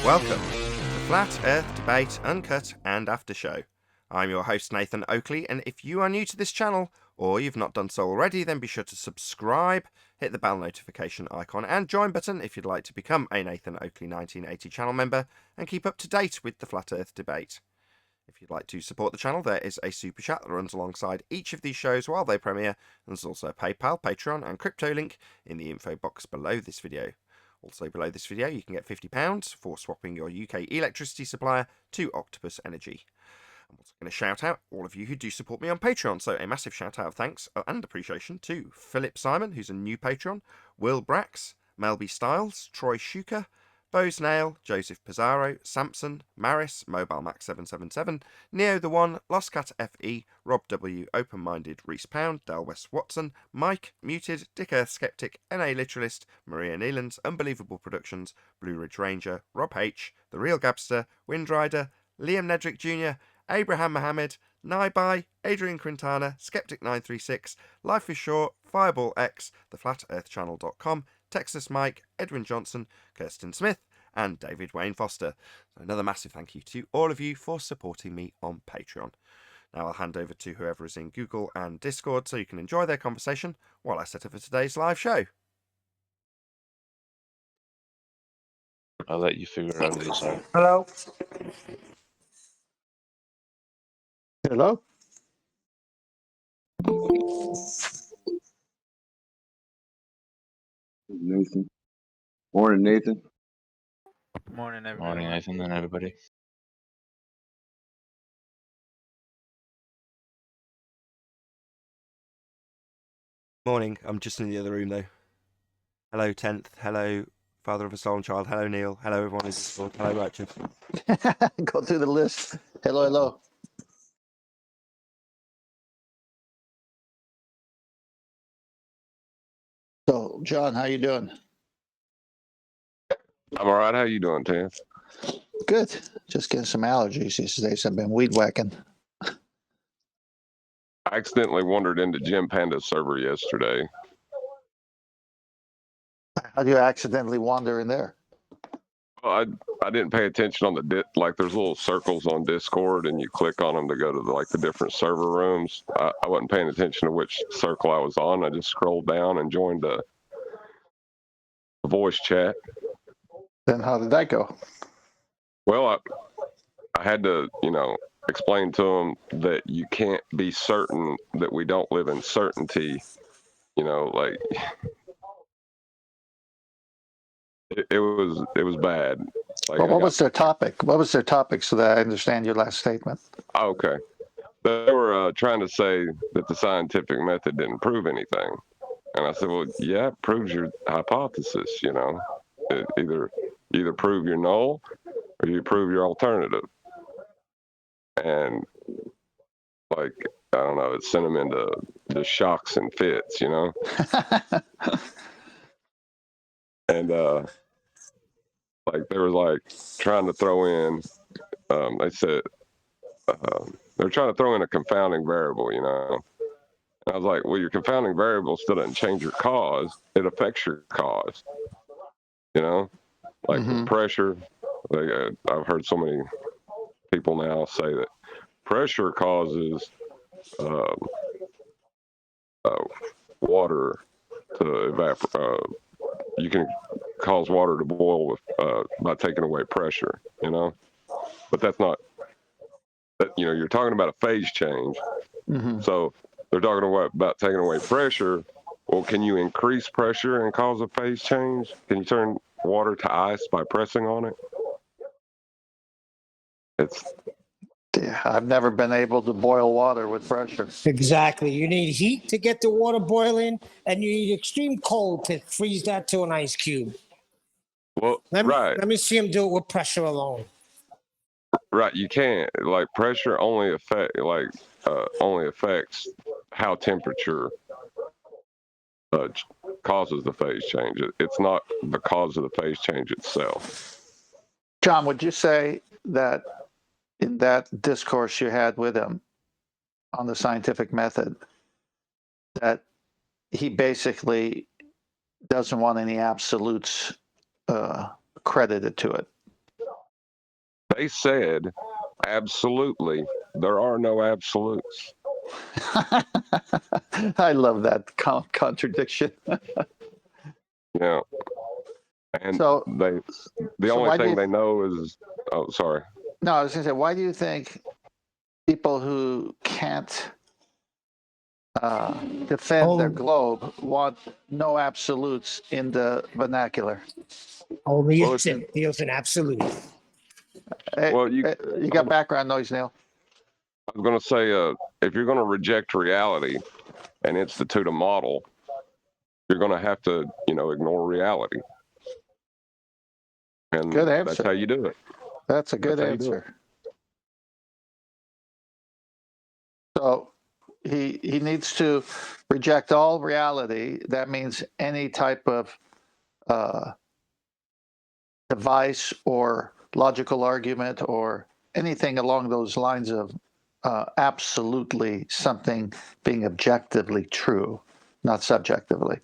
Welcome to the Flat Earth Debate Uncut and After Show. I'm your host Nathan Oakley, and if you are new to this channel, or you've not done so already, then be sure to subscribe, hit the bell notification icon and join button if you'd like to become a Nathan Oakley 1980 channel member and keep up to date with the Flat Earth Debate. If you'd like to support the channel, there is a super chat that runs alongside each of these shows while they premiere, and there's also a PayPal, Patreon and crypto link in the info box below this video. Also below this video you can get £50 for swapping your UK electricity supplier to Octopus Energy. I'm also going to shout out all of you who do support me on Patreon, so a massive shout out of thanks and appreciation to Philip Simon, who's a new patron, Will Brax, Melby Styles, Troy Shuker, Bose Nail, Joseph Pizarro, Samson, Maris, Mobile Max 777, Neo the One, Lost Cat FE, Rob W, Open Minded, Reese Pound, Del West Watson, Mike, Muted, Dick Earth Skeptic, NA Literalist, Maria Neelands, Unbelievable Productions, Blue Ridge Ranger, Rob H, The Real Gabster, Windrider, Liam Nedrick Jr., Abraham Mohammed, Naibai, Adrian Quintana, Skeptic 936, Life is Short, Fireball X, theflatearthchannel.com, Texas Mike, Edwin Johnson, Kirsten Smith, and David Wayne Foster. So another massive thank you to all of you for supporting me on Patreon. Now I'll hand over to whoever is in Google and Discord so you can enjoy their conversation while I set up for today's live show. I'll let you figure out who these are. Hello. Hello. Nathan. Morning, Nathan. Morning, everyone. Morning, Nathan, and everybody. Morning, I'm just in the other room though. Hello 10th, hello Father of a Stolen Child, hello Neil, hello everyone in Discord, hello Richard. Go through the list. Hello, hello. So, John, how you doing? I'm all right. How you doing, Tim? Good. Just getting some allergies these days. I've been weed whacking. I accidentally wandered into Jim Panda's server yesterday. How do you accidentally wander in there? Well, I didn't pay attention on the like. There's little circles on Discord, and you click on them to go to the different server rooms. I wasn't paying attention to which circle I was on. I just scrolled down and joined a voice chat. Then how did that go? Well, I had to, explain to them that you can't be certain that we don't live in certainty. It was bad. Well, what was their topic? What was their topic so that I understand your last statement? Okay. They were trying to say that the scientific method didn't prove anything. And I said, well, yeah, it proves your hypothesis, It either prove your null or you prove your alternative. And I don't know, it sent them into the shocks and fits, And they were trying to throw in, they said, they're trying to throw in a confounding variable, And I was like, well, your confounding variable still doesn't change your cause. It affects your cause, Mm-hmm. pressure. I've heard so many people now say that pressure causes water to evaporate. You can cause water to boil with by taking away pressure, but that's not. You're talking about a phase change. Mm-hmm. So they're talking about taking away pressure. Well, can you increase pressure and cause a phase change? Can you turn water to ice by pressing on it? Yeah, I've never been able to boil water with pressure. Exactly. You need heat to get the water boiling, and you need extreme cold to freeze that to an ice cube. Well, Let me see him do it with pressure alone. Right, you can't. Pressure only affects how temperature causes the phase change. It's not the cause of the phase change itself. John, would you say that in that discourse you had with him on the scientific method, that he basically doesn't want any absolutes credited to it? They said, absolutely, there are no absolutes. I love that contradiction. Yeah. And So, the so only why do thing you, they know is, oh, sorry. no, I was going to say, why do you think people who can't defend their Oh, globe want no absolutes in the vernacular? only Well, a if you, Sith deals in absolute. Hey, well, you, you got background noise, Neil. I was going to say, if you're going to reject reality and institute a model, you're going to have to, ignore reality. And Good that's how answer. you do it. That's a good That's how you do it. answer. So he needs to reject all reality. That means any type of device or logical argument or anything along those lines of absolutely something being objectively true, not subjectively.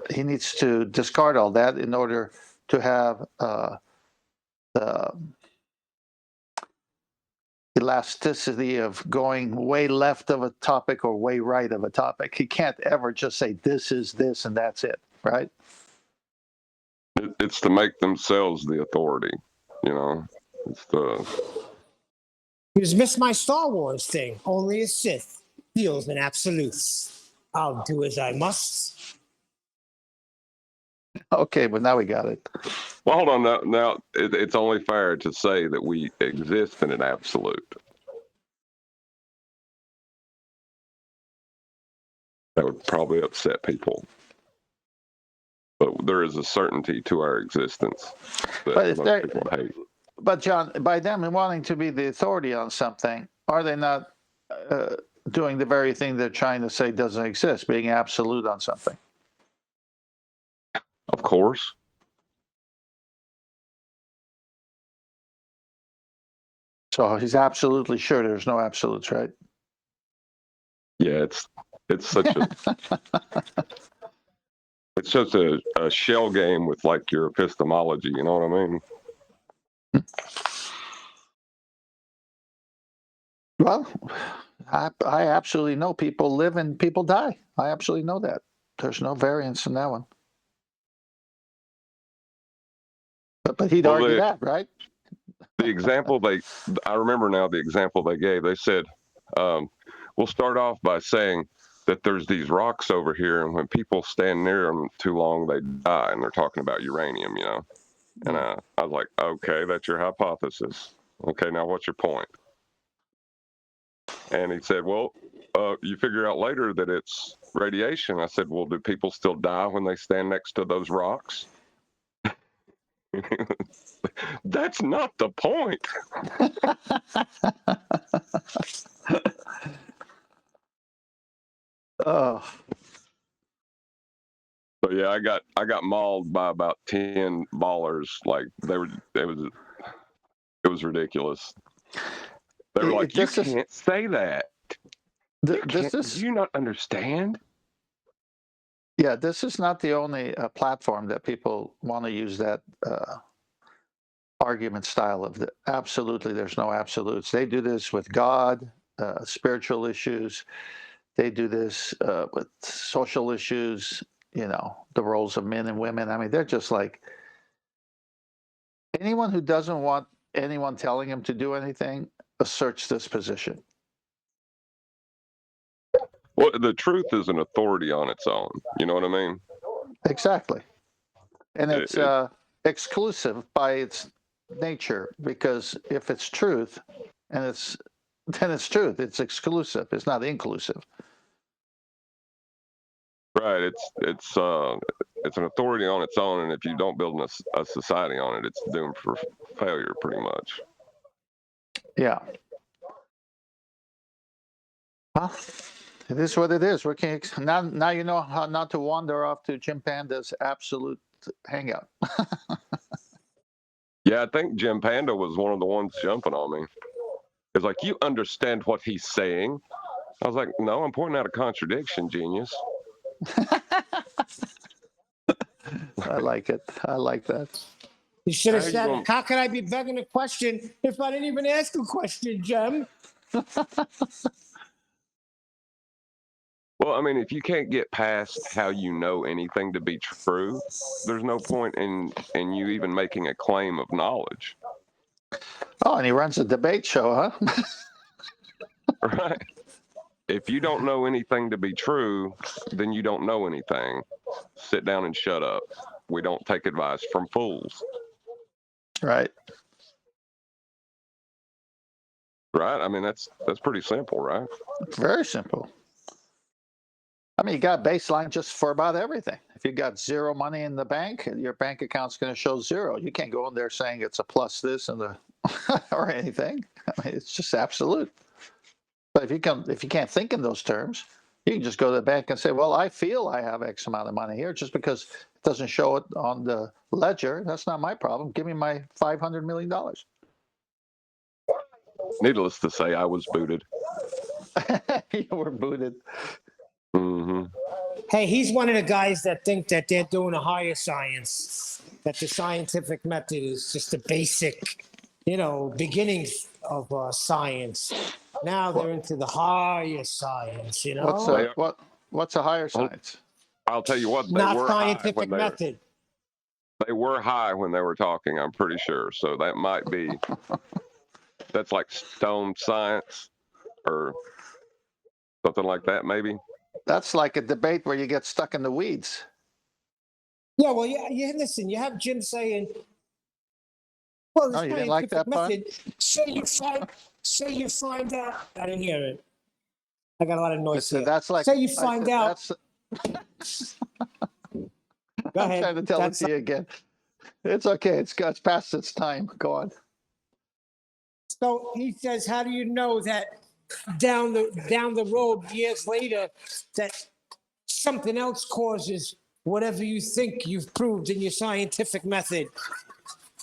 He needs to discard all that in order to have the elasticity of going way left of a topic or way right of a topic. He can't ever just say this is this and that's it, right? It's to make themselves the authority, It's the You just missed my Star Wars thing. Only a Sith deals in absolutes. I'll do as I must. Okay, but now we got it. well. Hold on now. It's only fair to say that we exist in an absolute. That would probably upset people, but there is a certainty to our existence But that if most they're, people hate. but John, by them wanting to be the authority on something, are they not doing the very thing they're trying to say doesn't exist, being absolute on something? Of course. So he's absolutely sure there's no absolutes, right? Yeah, it's such a it's just a shell game with like your epistemology. You know what I mean? Well, I absolutely know people live and people die. I absolutely know that. There's no variance in that one. But he'd Well, argue that, right? the example I remember now the example they gave. They said, we'll start off by saying that there's these rocks over here, and when people stand near them too long, they die. And they're talking about uranium, And I was like, okay, that's your hypothesis. Okay, now what's your point? And he said, well, you figure out later that it's radiation. I said, well, do people still die when they stand next to those rocks? That's not the point. Oh, So yeah, I got mauled by about 10 ballers. Like it was ridiculous. They were like, you can't say that. this is Do you not understand? yeah. This is not the only platform that people want to use that argument style of the absolutely. There's no absolutes. They do this with God, spiritual issues. They do this with social issues. The roles of men and women. I mean, they're just like anyone who doesn't want anyone telling him to do anything asserts this position. Well, the truth is an authority on its own. You know what I mean? Exactly. And it's exclusive by its nature, because if it's truth and then it's truth. It's exclusive. It's not inclusive. Right. It's an authority on its own, and if you don't build a society on it, it's doomed for failure, pretty much. Yeah. Well, it is what it is. Now you know how not to wander off to Jim Panda's absolute hangout. Yeah, I think Jim Panda was one of the ones jumping on me. It's like, you understand what he's saying? I was like, no, I'm pointing out a contradiction, genius. I like it. I like that. You should have How you said, gonna- how could I be begging a question if I didn't even ask a question, Jem? Well, I mean, if you can't get past how you know anything to be true, there's no point in you even making a claim of knowledge, Oh, and he runs a debate show, huh? right? If you don't know anything to be true, then you don't know anything. Sit down and shut up. We don't take advice from fools, Right. right? I mean, that's pretty simple, right? Very simple. I mean, you got a baseline just for about everything. If you got zero money in the bank, your bank account's going to show zero. You can't go in there saying it's a plus this and the or anything. I mean, it's just absolute. But if you can't think in those terms, you can just go to the bank and say, "Well, I feel I have X amount of money here." Just because it doesn't show it on the ledger, that's not my problem. Give me my $500 million. Needless to say, I was booted. You were booted. Hmm. Hey, he's one of the guys that think that they're doing a higher science, that the scientific method is just the basic, beginnings of science. Now they're into the higher science, What's a higher science? I'll tell you what, they not were high scientific when method. they were high when they were talking. I'm pretty sure. So that might be that's like stone science or something like that, maybe. That's like a debate where you get stuck in the weeds. Yeah, well, yeah. Listen, you have Jim saying, "Well, the Oh, you didn't like scientific that part? method." Say you find out. I didn't hear it. I got a lot of noise Listen, here. that's like Say you find out. Go I'm ahead. trying to tell it to you again. It's okay. It's past its time. Go on. So he says, "How do you know that down the road, years later, that something else causes whatever you think you've proved in your scientific method?"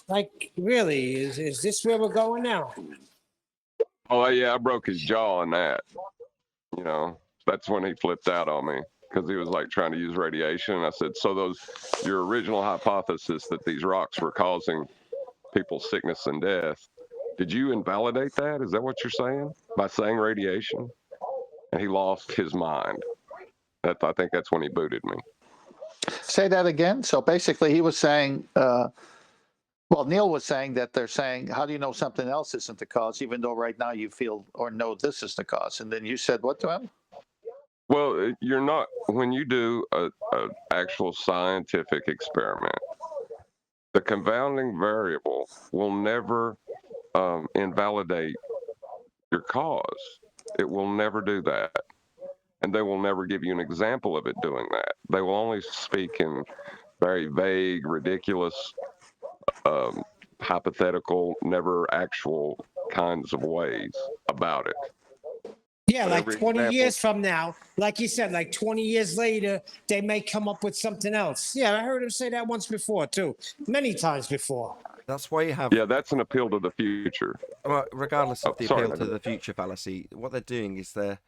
Like, really, is this where we're going now? Oh yeah, I broke his jaw on that. That's when he flipped out on me because he was like trying to use radiation. And I said, so your original hypothesis that these rocks were causing people's sickness and death, did you invalidate that? Is that what you're saying by saying radiation? And he lost his mind. I think that's when he booted me. Say that again. So basically, he was saying, Neil was saying that they're saying, how do you know something else isn't the cause, even though right now you feel or know this is the cause? And then you said what to him? Well, you're not, when you do a actual scientific experiment, the confounding variable will never invalidate your cause. It will never do that. And they will never give you an example of it doing that. They will only speak in very vague, ridiculous, hypothetical, never actual kinds of ways about it. Yeah, But like every 20 example- years from now, like you said, like 20 years later, they may come up with something else. Yeah, I heard him say that once before, too. Many times before. That's why you have, Yeah, that's an appeal to the future. well, regardless of Oh, the sorry, appeal to Nathan. the future fallacy, what they're doing is they're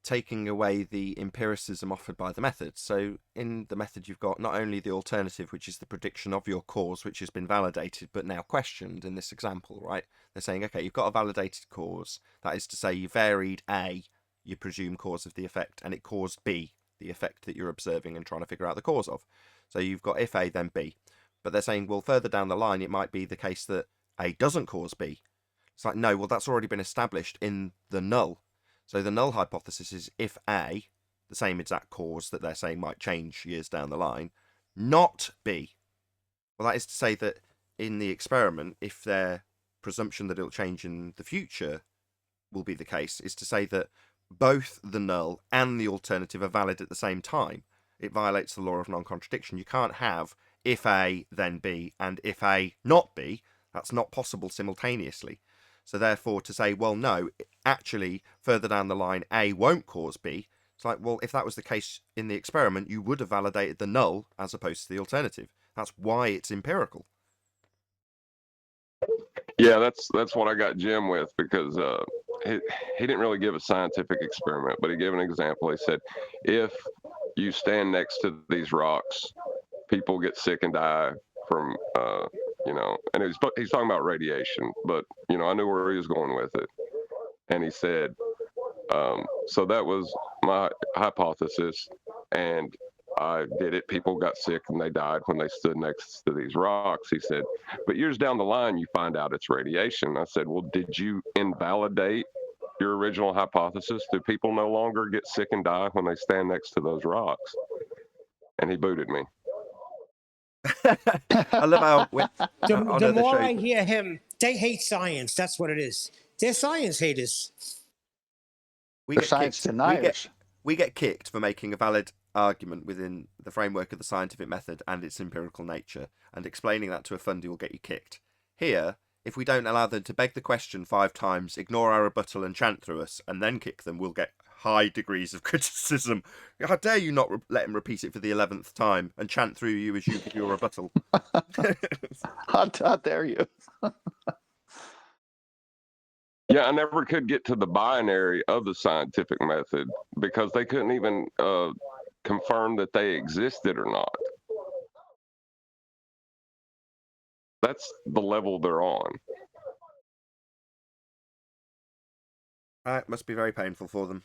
taking away the empiricism offered by the method. So in the method, you've got not only the alternative, which is the prediction of your cause, which has been validated, but now questioned in this example, right? They're saying, okay, you've got a validated cause. That is to say you varied A, your presumed cause of the effect, and it caused B, the effect that you're observing and trying to figure out the cause of. So you've got if A, then B. But they're saying, well, further down the line, it might be the case that A doesn't cause B. It's like, no, well, that's already been established in the null. So the null hypothesis is if A, the same exact cause that they're saying might change years down the line, not B. Well, that is to say that in the experiment, if their presumption that it'll change in the future will be the case, is to say that both the null and the alternative are valid at the same time. It violates the law of non-contradiction. You can't have if A, then B, and if A, not B. That's not possible simultaneously. So therefore, to say, well, no, actually, further down the line, A won't cause B, it's like, well, if that was the case in the experiment, you would have validated the null as opposed to the alternative. That's why it's empirical. Yeah, that's what I got Jim with because he didn't really give a scientific experiment, but he gave an example. He said, if you stand next to these rocks, people get sick and die from you know, and he's talking about radiation, but you know, I knew where he was going with it, and he said, so that was my hypothesis, and I did it. People got sick and they died when they stood next to these rocks. He said, but years down the line, you find out it's radiation. I said, well, did you invalidate your original hypothesis? Do people no longer get sick and die when they stand next to those rocks? And he booted me. I love how when, The on other more shows, I hear him, they hate science. That's what it is. They're science haters. we They're get science kicked. deniers. We get kicked for making a valid argument within the framework of the scientific method and its empirical nature, and explaining that to a fundy will get you kicked. Here, if we don't allow them to beg the question 5 times, ignore our rebuttal and chant through us, and then kick them, we'll get high degrees of criticism. How dare you not let him repeat it for the 11th time and chant through you as you give your rebuttal? How dare you? Yeah, I never could get to the binary of the scientific method because they couldn't even confirm that they existed or not. That's the level they're on. It must be very painful for them.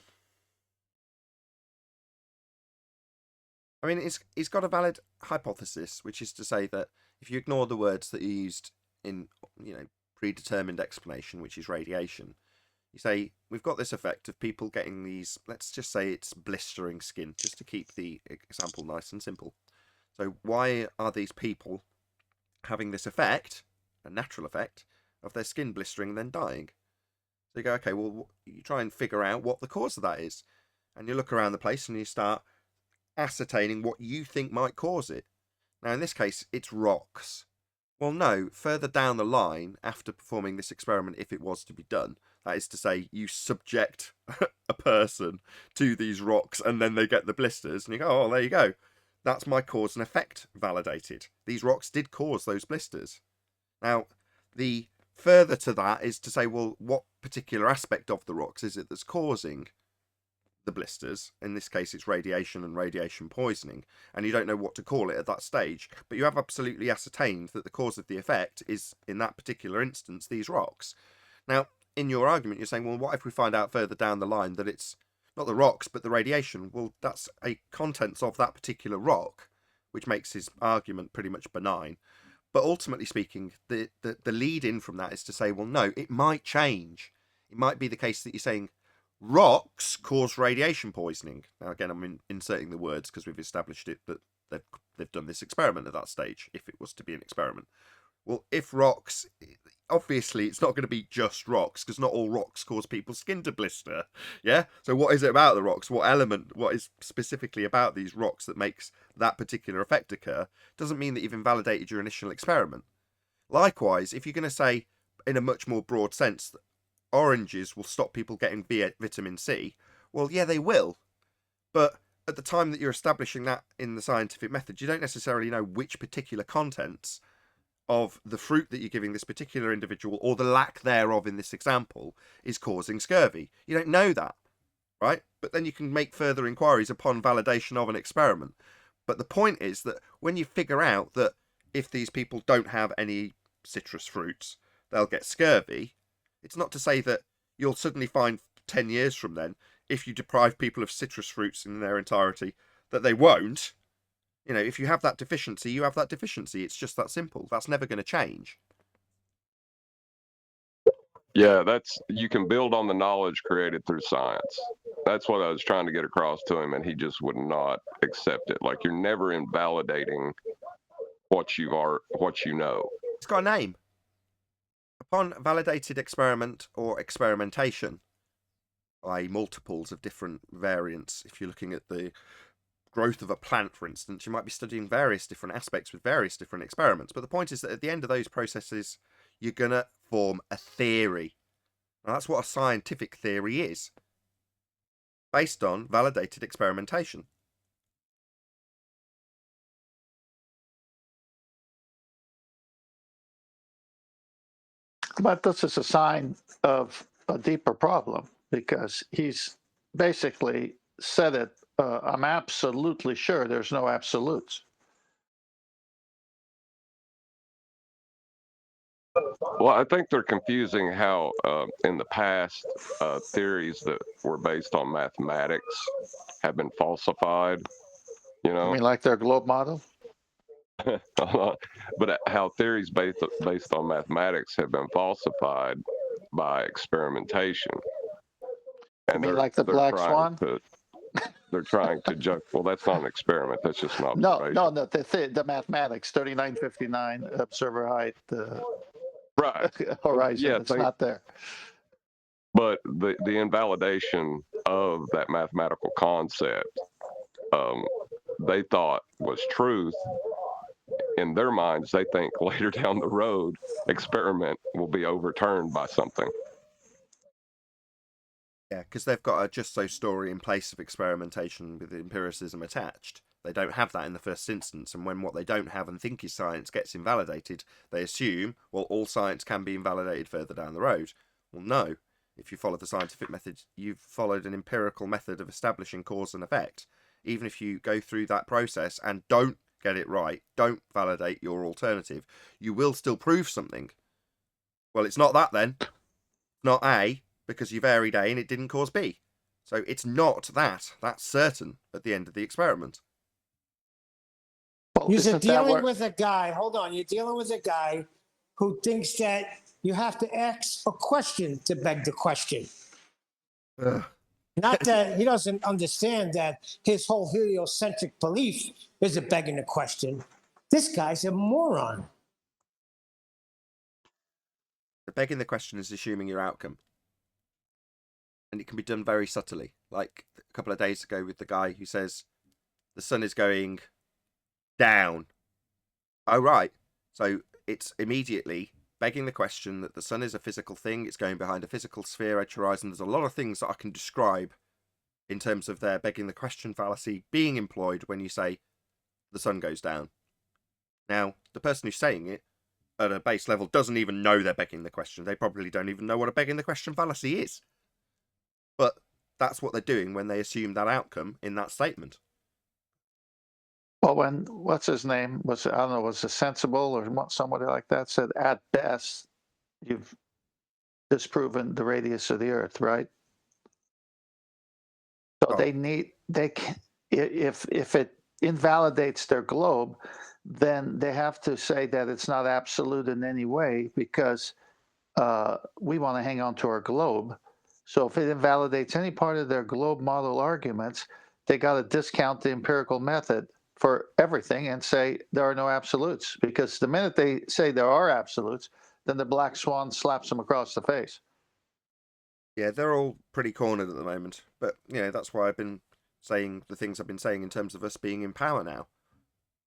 I mean, he's got a valid hypothesis, which is to say that if you ignore the words that are used in, you know, predetermined explanation, which is radiation, you say we've got this effect of people getting these, let's just say it's blistering skin, just to keep the example nice and simple. So why are these people having this effect, a natural effect, of their skin blistering and then dying? So you go, okay, well, you try and figure out what the cause of that is. And you look around the place and you start ascertaining what you think might cause it. Now, in this case, it's rocks. Well, no, further down the line, after performing this experiment, if it was to be done, that is to say, you subject a person to these rocks and then they get the blisters, and you go, oh, there you go. That's my cause and effect validated. These rocks did cause those blisters. Now, the further to that is to say, well, what particular aspect of the rocks is it that's causing the blisters? In this case, it's radiation and radiation poisoning, and you don't know what to call it at that stage, but you have absolutely ascertained that the cause of the effect is, in that particular instance, these rocks. Now, in your argument, you're saying, well, what if we find out further down the line that it's not the rocks, but the radiation? Well, that's a contents of that particular rock, which makes his argument pretty much benign. But ultimately speaking, the lead in from that is to say, well, no, it might change. It might be the case that you're saying rocks cause radiation poisoning. Now, again, I'm inserting the words because we've established it that they've done this experiment at that stage, if it was to be an experiment. Well, if rocks, obviously it's not going to be just rocks, because not all rocks cause people's skin to blister. Yeah? So what is it about the rocks? What element, what is specifically about these rocks that makes that particular effect occur? Doesn't mean that you've invalidated your initial experiment. Likewise, if you're going to say, in a much more broad sense, that oranges will stop people getting vitamin C, well, yeah, they will. But at the time that you're establishing that in the scientific method, you don't necessarily know which particular contents of the fruit that you're giving this particular individual, or the lack thereof in this example, is causing scurvy. You don't know that, right? But then you can make further inquiries upon validation of an experiment. But the point is that when you figure out that if these people don't have any citrus fruits, they'll get scurvy, it's not to say that you'll suddenly find 10 years from then, if you deprive people of citrus fruits in their entirety, that they won't. You know, if you have that deficiency, you have that deficiency. It's just that simple. That's never going to change. Yeah, you can build on the knowledge created through science. That's what I was trying to get across to him, and he just would not accept it. Like, you're never invalidating what you know. It's got a name. Upon validated experiment or experimentation, i.e. multiples of different variants, if you're looking at the growth of a plant, for instance, you might be studying various different aspects with various different experiments. But the point is that at the end of those processes, you're going to form a theory. Now, that's what a scientific theory is, based on validated experimentation. But this is a sign of a deeper problem, because he's basically said it. I'm absolutely sure there's no absolutes. Well, I think they're confusing how in the past theories that were based on mathematics have been falsified. You I know, mean, like their globe model. but how theories based on mathematics have been falsified by experimentation, I and mean, like the they're black trying swan. to judge. Well, that's not an experiment. That's just an No, observation. no, no. The mathematics 3959 observer height Right. horizon. Yeah. It's not there. But the invalidation of that mathematical concept, um, they thought was truth. In their minds, they think later down the road, experiment will be overturned by something. Yeah, because they've got a just so story in place of experimentation with empiricism attached. They don't have that in the first instance, and when what they don't have and think is science gets invalidated, they assume, well, all science can be invalidated further down the road. Well, no. If you follow the scientific method, you've followed an empirical method of establishing cause and effect. Even if you go through that process and don't get it right, don't validate your alternative, you will still prove something. Well, it's not that then. Not A, because you varied A and it didn't cause B. So it's not that. That's certain at the end of the experiment. Well, You're isn't that dealing where? with a guy, hold on, you're dealing with a guy who thinks that you have to ask a question to beg the question. Ugh. Not that he doesn't understand that his whole heliocentric belief is a begging the question. This guy's a moron. Begging the question is assuming your outcome. And it can be done very subtly. Like a couple of days ago with the guy who says the sun is going down. Oh, right. So it's immediately begging the question that the sun is a physical thing. It's going behind a physical sphere, edge horizon. There's a lot of things that I can describe in terms of their begging the question fallacy being employed when you say the sun goes down. Now, the person who's saying it at a base level doesn't even know they're begging the question. They probably don't even know what a begging the question fallacy is. But that's what they're doing when they assume that outcome in that statement. Well, when what's his name was, I don't know, was it Sensible or somebody like that said, at best, you've disproven the radius of the Earth, right? So Oh. they can, if it invalidates their globe, then they have to say that it's not absolute in any way because we want to hang on to our globe. So if it invalidates any part of their globe model arguments, they got to discount the empirical method for everything and say there are no absolutes. Because the minute they say there are absolutes, then the black swan slaps them across the face. Yeah, they're all pretty cornered at the moment. But, that's why I've been saying the things I've been saying in terms of us being in power now.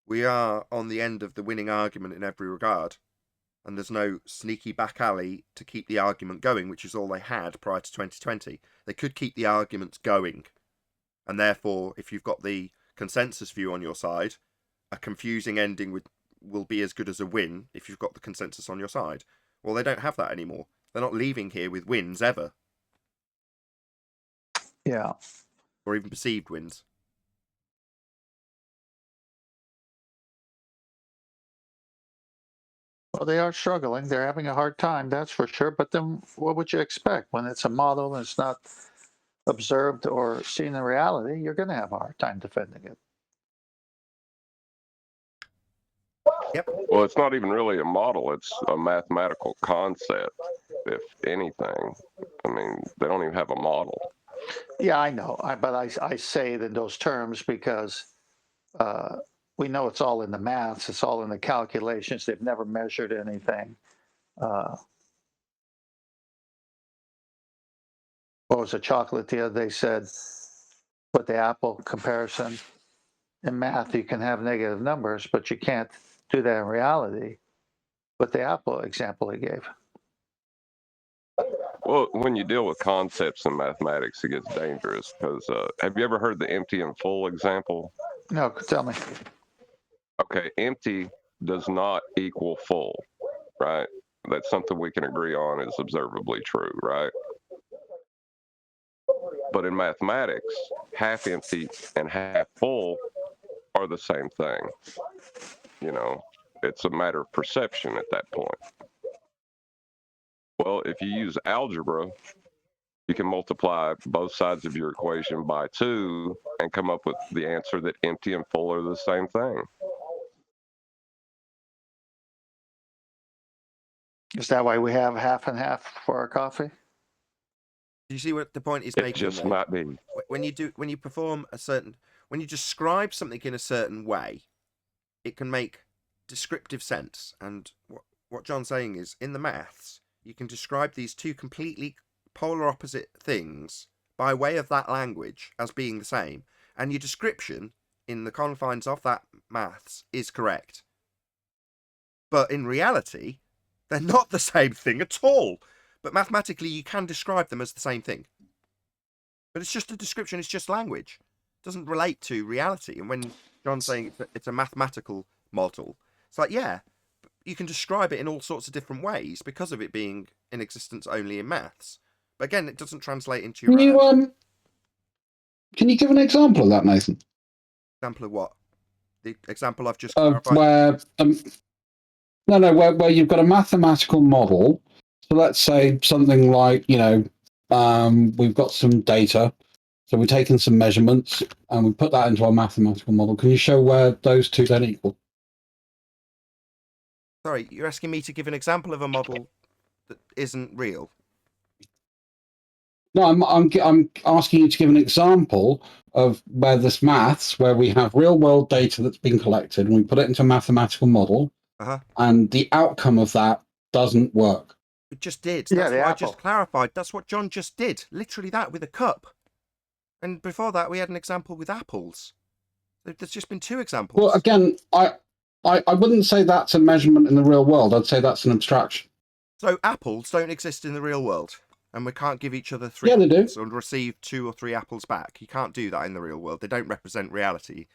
We are on the end of the winning argument in every regard. And there's no sneaky back alley to keep the argument going, which is all they had prior to 2020. They could keep the arguments going. And therefore, if you've got the consensus view on your side, a confusing ending will be as good as a win if you've got the consensus on your side. Well, they don't have that anymore. They're not leaving here with wins ever. Yeah. Or even perceived wins. Well, they are struggling. They're having a hard time, that's for sure. But then what would you expect when it's a model and it's not observed or seen in reality? You're going to have a hard time defending it. Yep. Well, it's not even really a model. It's a mathematical concept, if anything. I mean, they don't even have a model. Yeah, I know. But I say it in those terms because we know it's all in the maths. It's all in the calculations. They've never measured anything. What was a chocolate the other day said, with the apple comparison, in math, you can have negative numbers, but you can't do that in reality. With the apple example he gave. Well, when you deal with concepts in mathematics, it gets dangerous because have you ever heard the empty and full example? No, tell me. Okay, empty does not equal full, right? That's something we can agree on is observably true, right? But in mathematics, half empty and half full are the same thing. It's a matter of perception at that point. Well, if you use algebra, you can multiply both sides of your equation by 2 and come up with the answer that empty and full are the same thing. Is that why we have half and half for our coffee? Do you see what the point is It making? just Though? might be. When you perform when you describe something in a certain way, it can make descriptive sense. And what John's saying is, in the maths, you can describe these two completely polar opposite things by way of that language as being the same, and your description in the confines of that maths is correct. But in reality, they're not the same thing at all. But mathematically, you can describe them as the same thing. But it's just a description, it's just language. It doesn't relate to reality. And when John's saying it's a mathematical model, it's like, yeah, you can describe it in all sorts of different ways because of it being in existence only in maths. But again, it doesn't translate into your Can you give an example of that, Nathan? example of what? The example I've just Of clarified. where where you've got a mathematical model. So let's say something like, we've got some data. So we've taken some measurements and we put that into our mathematical model. Can you show where those two then equal? Sorry, you're asking me to give an example of a model that isn't real. No, I'm asking you to give an example of where this maths, where we have real world data that's been collected and we put it into a mathematical model, and the outcome of that doesn't work. It just did. Yeah, That's the what I apple. just clarified. That's what John just did. Literally that with a cup. And before that, we had an example with apples. There's just been 2 examples. Well, again, I wouldn't say that's a measurement in the real world. I'd say that's an abstraction. So apples don't exist in the real world, and we can't give each other 3 Yeah, they do. apples and receive 2 or 3 apples back. You can't do that in the real world. They don't represent reality.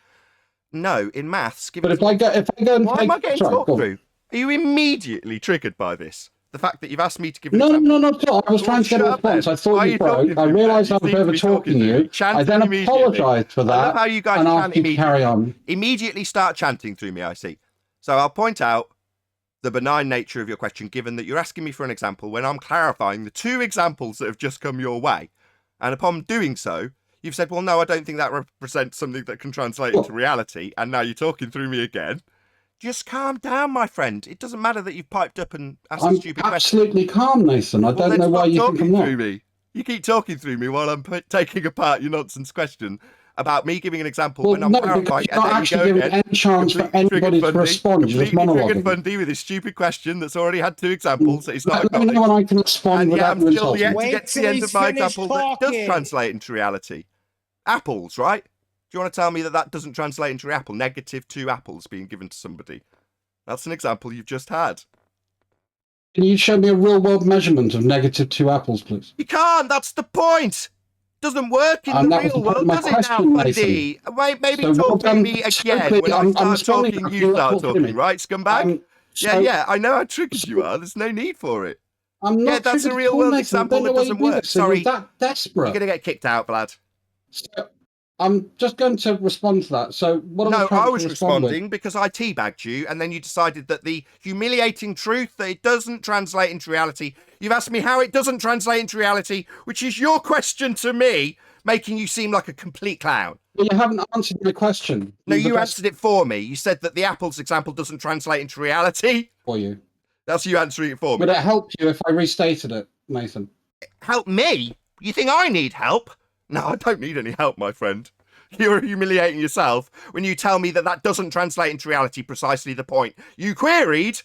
No, in maths, But if I go and why take, am I getting sorry, talked go on. through? Are you immediately triggered by this? The fact that you've asked me to give an No, example? not at all. I was trying to get a Shut up then. response. I Why thought are you you broke. talking I through me? realised I was seem to over be talking through you. me, chanting I then immediately. apologised for I love that how you guys and chant asked you to immediately. carry on. Immediately start chanting through me, I see. So I'll point out the benign nature of your question, given that you're asking me for an example when I'm clarifying the 2 examples that have just come your way. And upon doing so, you've said, well, no, I don't think that represents something that can translate into reality. And now you're talking through me again. Just calm down, my friend. It doesn't matter that you've piped up and asked a stupid question. Absolutely calm, Nathan. I Well, don't then know why stop you think I'm talking through not. me. You keep talking through me while I'm taking apart your nonsense question about me giving an example Well, when I'm no, clarifying. because you're not And actually there you giving go again. any chance for Completely anybody to respond. You're just Completely triggered monologuing. Fundy with his stupid question that's already had 2 examples that he's not Let me know acknowledged. when I can respond And yet without I'm you still insulting yet me. to Wait get to till the end he's of my finished example that does talking. translate into reality. Apples, right? Do you want to tell me that that doesn't translate into apple? Negative 2 apples being given to somebody. That's an example you've just had. Can you show me a real world measurement of -2 apples, please? You can't. That's the point. Doesn't work in the That was real the point of world, my does it now, question, Fundy? Wait, maybe So talk well through done. me So again. quickly, When I I'm start responding talking, now. you You're not start talking to talking, me. right, scumbag? So- Yeah, I know how triggered you are. There's no need for it. I'm not Yeah, that's a triggered real at all, world Nathan. I example don't know that why you doesn't do work. this. So you're Sorry, that desperate. you're going to get kicked out, Vlad. So I'm just going to respond to that. So what I was No, trying I to was respond with. responding because I teabagged you, and then you decided that the humiliating truth that it doesn't translate into reality. You've asked me how it doesn't translate into reality, which is your question to me, making you seem like a complete clown. Well, you haven't answered my question. No, you addressed answered it for me. You said that the apples example doesn't translate into reality. for you. That's you answering it for me. Would it help you if I restated it, Nathan? Help me? You think I need help? No, I don't need any help, my friend. You're humiliating yourself when you tell me that that doesn't translate into reality, precisely the point you queried.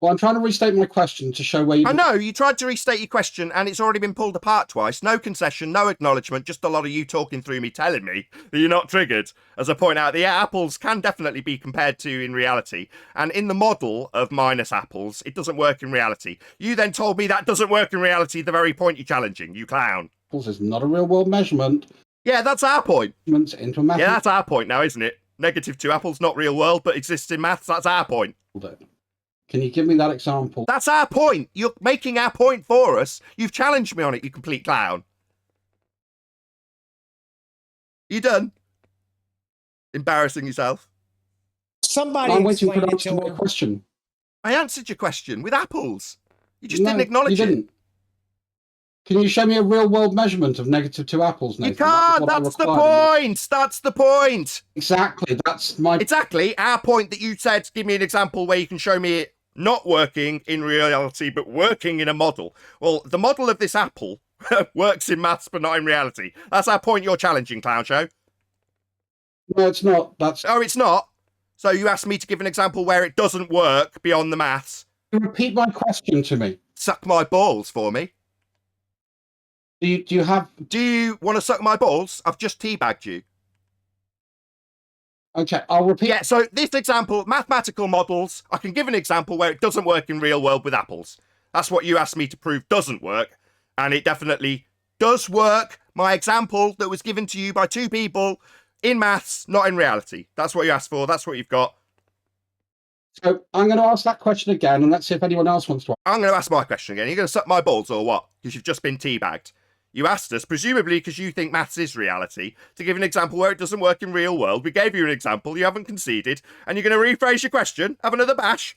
Well, I'm trying to restate my question to show where you... I know, you tried to restate your question and it's already been pulled apart twice. No concession, no acknowledgement, just a lot of you talking through me, telling me that you're not triggered. As I point out, the apples can definitely be compared to in reality. And in the model of minus apples, it doesn't work in reality. You then told me that doesn't work in reality, the very point you're challenging, you clown. Apples is not a real world measurement. Yeah, that's our point. Into a Yeah, that's our point now, isn't it? -2 apples, not real world, but exists in maths. That's our point. Can you give me that example? That's our point. You're making our point for us. You've challenged me on it, you complete clown. You done? Embarrassing yourself? Somebody I'm waiting for explain an it answer to to my him. question. I answered your question with apples. You just No, didn't acknowledge you it. didn't. Can you show me a real world measurement of -2 apples, Nathan? You can't. That's the point. That's the point. Exactly. That's my. Exactly. Our point that you said, give me an example where you can show me it not working in reality, but working in a model. Well, the model of this apple works in maths, but not in reality. That's our point you're challenging, Clown Show. No, it's not. That's. Oh, it's not? So you asked me to give an example where it doesn't work beyond the maths. Repeat my question to me. Suck my balls for me. Do you have? Do you want to suck my balls? I've just teabagged you. Okay, I'll repeat. Yeah, so this example, mathematical models, I can give an example where it doesn't work in real world with apples. That's what you asked me to prove doesn't work, and it definitely does work. My example that was given to you by two people in maths, not in reality. That's what you asked for. That's what you've got. So I'm going to ask that question again, and let's see if anyone else wants to. I'm going to ask my question again. You're going to suck my balls or what? Because you've just been teabagged. You asked us, presumably because you think maths is reality, to give an example where it doesn't work in real world. We gave you an example, you haven't conceded, and you're going to rephrase your question? Have another bash?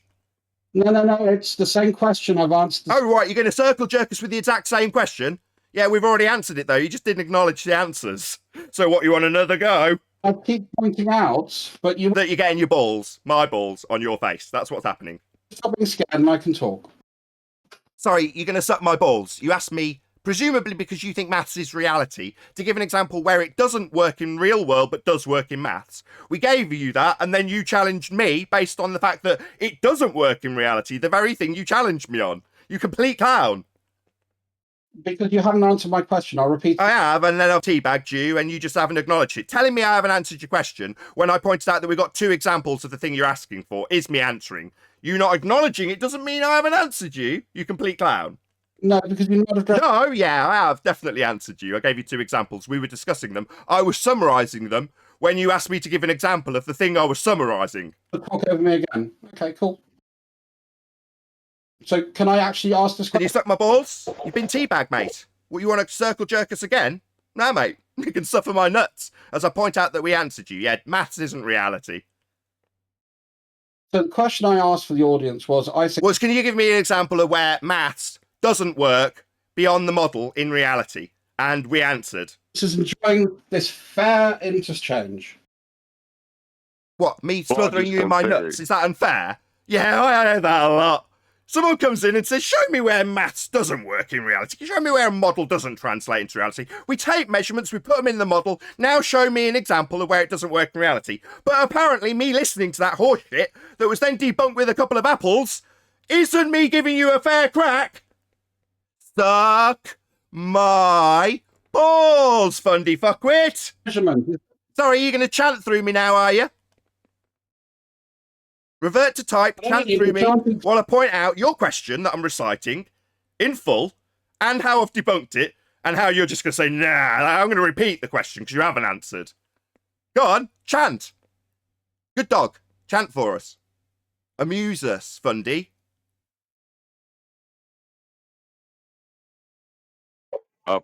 No, it's the same question I've answered. Oh, right, you're going to circle jerk us with the exact same question? Yeah, we've already answered it, though. You just didn't acknowledge the answers. So what, you want another go? I keep pointing out, but you... That you're getting your balls, my balls, on your face. That's what's happening. Stop being scared and I can talk. Sorry, you're going to suck my balls. You asked me, presumably because you think maths is reality, to give an example where it doesn't work in real world but does work in maths. We gave you that, and then you challenged me based on the fact that it doesn't work in reality, the very thing you challenged me on. You complete clown. Because you haven't answered my question, I'll repeat. I have, and then I've teabagged you, and you just haven't acknowledged it. Telling me I haven't answered your question when I pointed out that we've got two examples of the thing you're asking for is me answering. You not acknowledging it doesn't mean I haven't answered you, you complete clown. No, because you're not addressing... No, yeah, I have definitely answered you. I gave you two examples. We were discussing them. I was summarising them when you asked me to give an example of the thing I was summarising. Talk over me again. Okay, cool. So can I actually ask this Did question? you suck my balls? You've been teabagged, mate. What, you want to circle jerk us again? No, mate. You can suffer my nuts. As I point out that we answered you. Yeah, maths isn't reality. So the question I asked for the audience was, Can you give me an example of where maths doesn't work beyond the model in reality? And we answered. This is enjoying this fair interchange. What, me smothering you in my nuts? Is that unfair? Yeah, I heard that a lot. Someone comes in and says, show me where maths doesn't work in reality. Show me where a model doesn't translate into reality. We take measurements, we put them in the model. Now show me an example of where it doesn't work in reality. But apparently me listening to that horseshit that was then debunked with a couple of apples isn't me giving you a fair crack. Suck my balls, fundy fuckwit. Measurement. Sorry, you're going to chant through me now, are you? Revert to type, chant through me, while I point out your question that I'm reciting in full, and how I've debunked it, and how you're just going to say, nah, I'm going to repeat the question because you haven't answered. Go on, chant. Good dog. Chant for us. Amuse us, Fundy.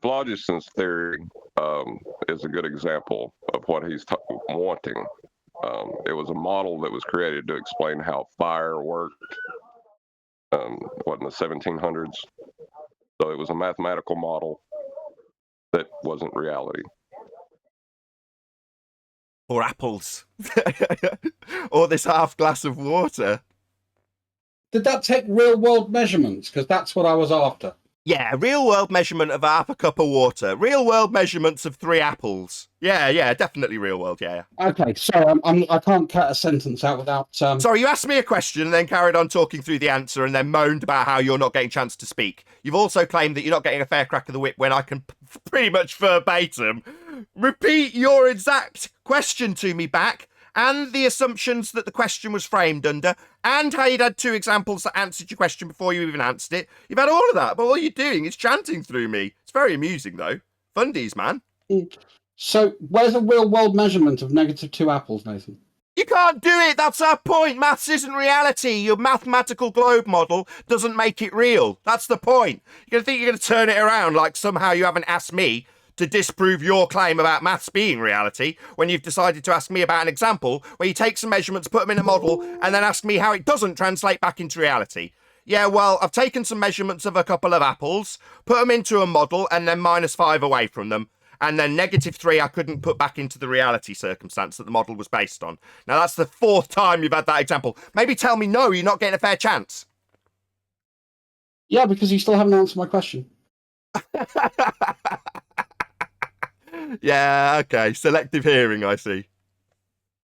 Phlogiston's theory is a good example of what he's wanting. It was a model that was created to explain how fire worked, in the 1700s. So it was a mathematical model that wasn't reality. Or apples. Or this half glass of water. Did that take real world measurements? Because that's what I was after. Yeah, real world measurement of half a cup of water. Real world measurements of 3 apples. Yeah, definitely real world, yeah. Okay, sorry, I can't cut a sentence out without... Sorry, you asked me a question and then carried on talking through the answer and then moaned about how you're not getting a chance to speak. You've also claimed that you're not getting a fair crack of the whip when I can pretty much verbatim repeat your exact question to me back, and the assumptions that the question was framed under, and how you'd had 2 examples that answered your question before you even answered it. You've had all of that, but all you're doing is chanting through me. It's very amusing, though. Fundies, man. So, where's a real-world measurement of -2 apples, Nathan? You can't do it! That's our point! Maths isn't reality! Your mathematical globe model doesn't make it real. That's the point. You're going to think you're going to turn it around like somehow you haven't asked me to disprove your claim about maths being reality when you've decided to ask me about an example where you take some measurements, put them in a model, and then ask me how it doesn't translate back into reality. Yeah, well, I've taken some measurements of a couple of apples, put them into a model, and then -5 away from them. And then -3 I couldn't put back into the reality circumstance that the model was based on. Now, that's the 4th time you've had that example. Maybe tell me no, you're not getting a fair chance. Yeah, because you still haven't answered my question. Yeah, okay. Selective hearing, I see.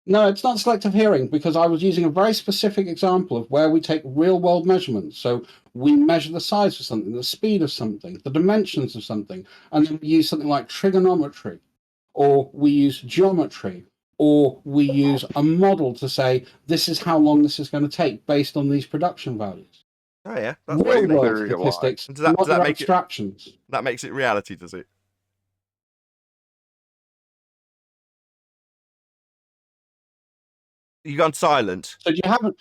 No, it's not selective hearing, because I was using a very specific example of where we take real world measurements. So we measure the size of something, the speed of something, the dimensions of something, and then we use something like trigonometry, or we use geometry, or we use a model to say this is how long this is going to take based on these production values. Oh, yeah. That's Real what world theory of life. statistics, Does that not their make it- abstractions. that makes it reality, does it? You gone silent. So you haven't.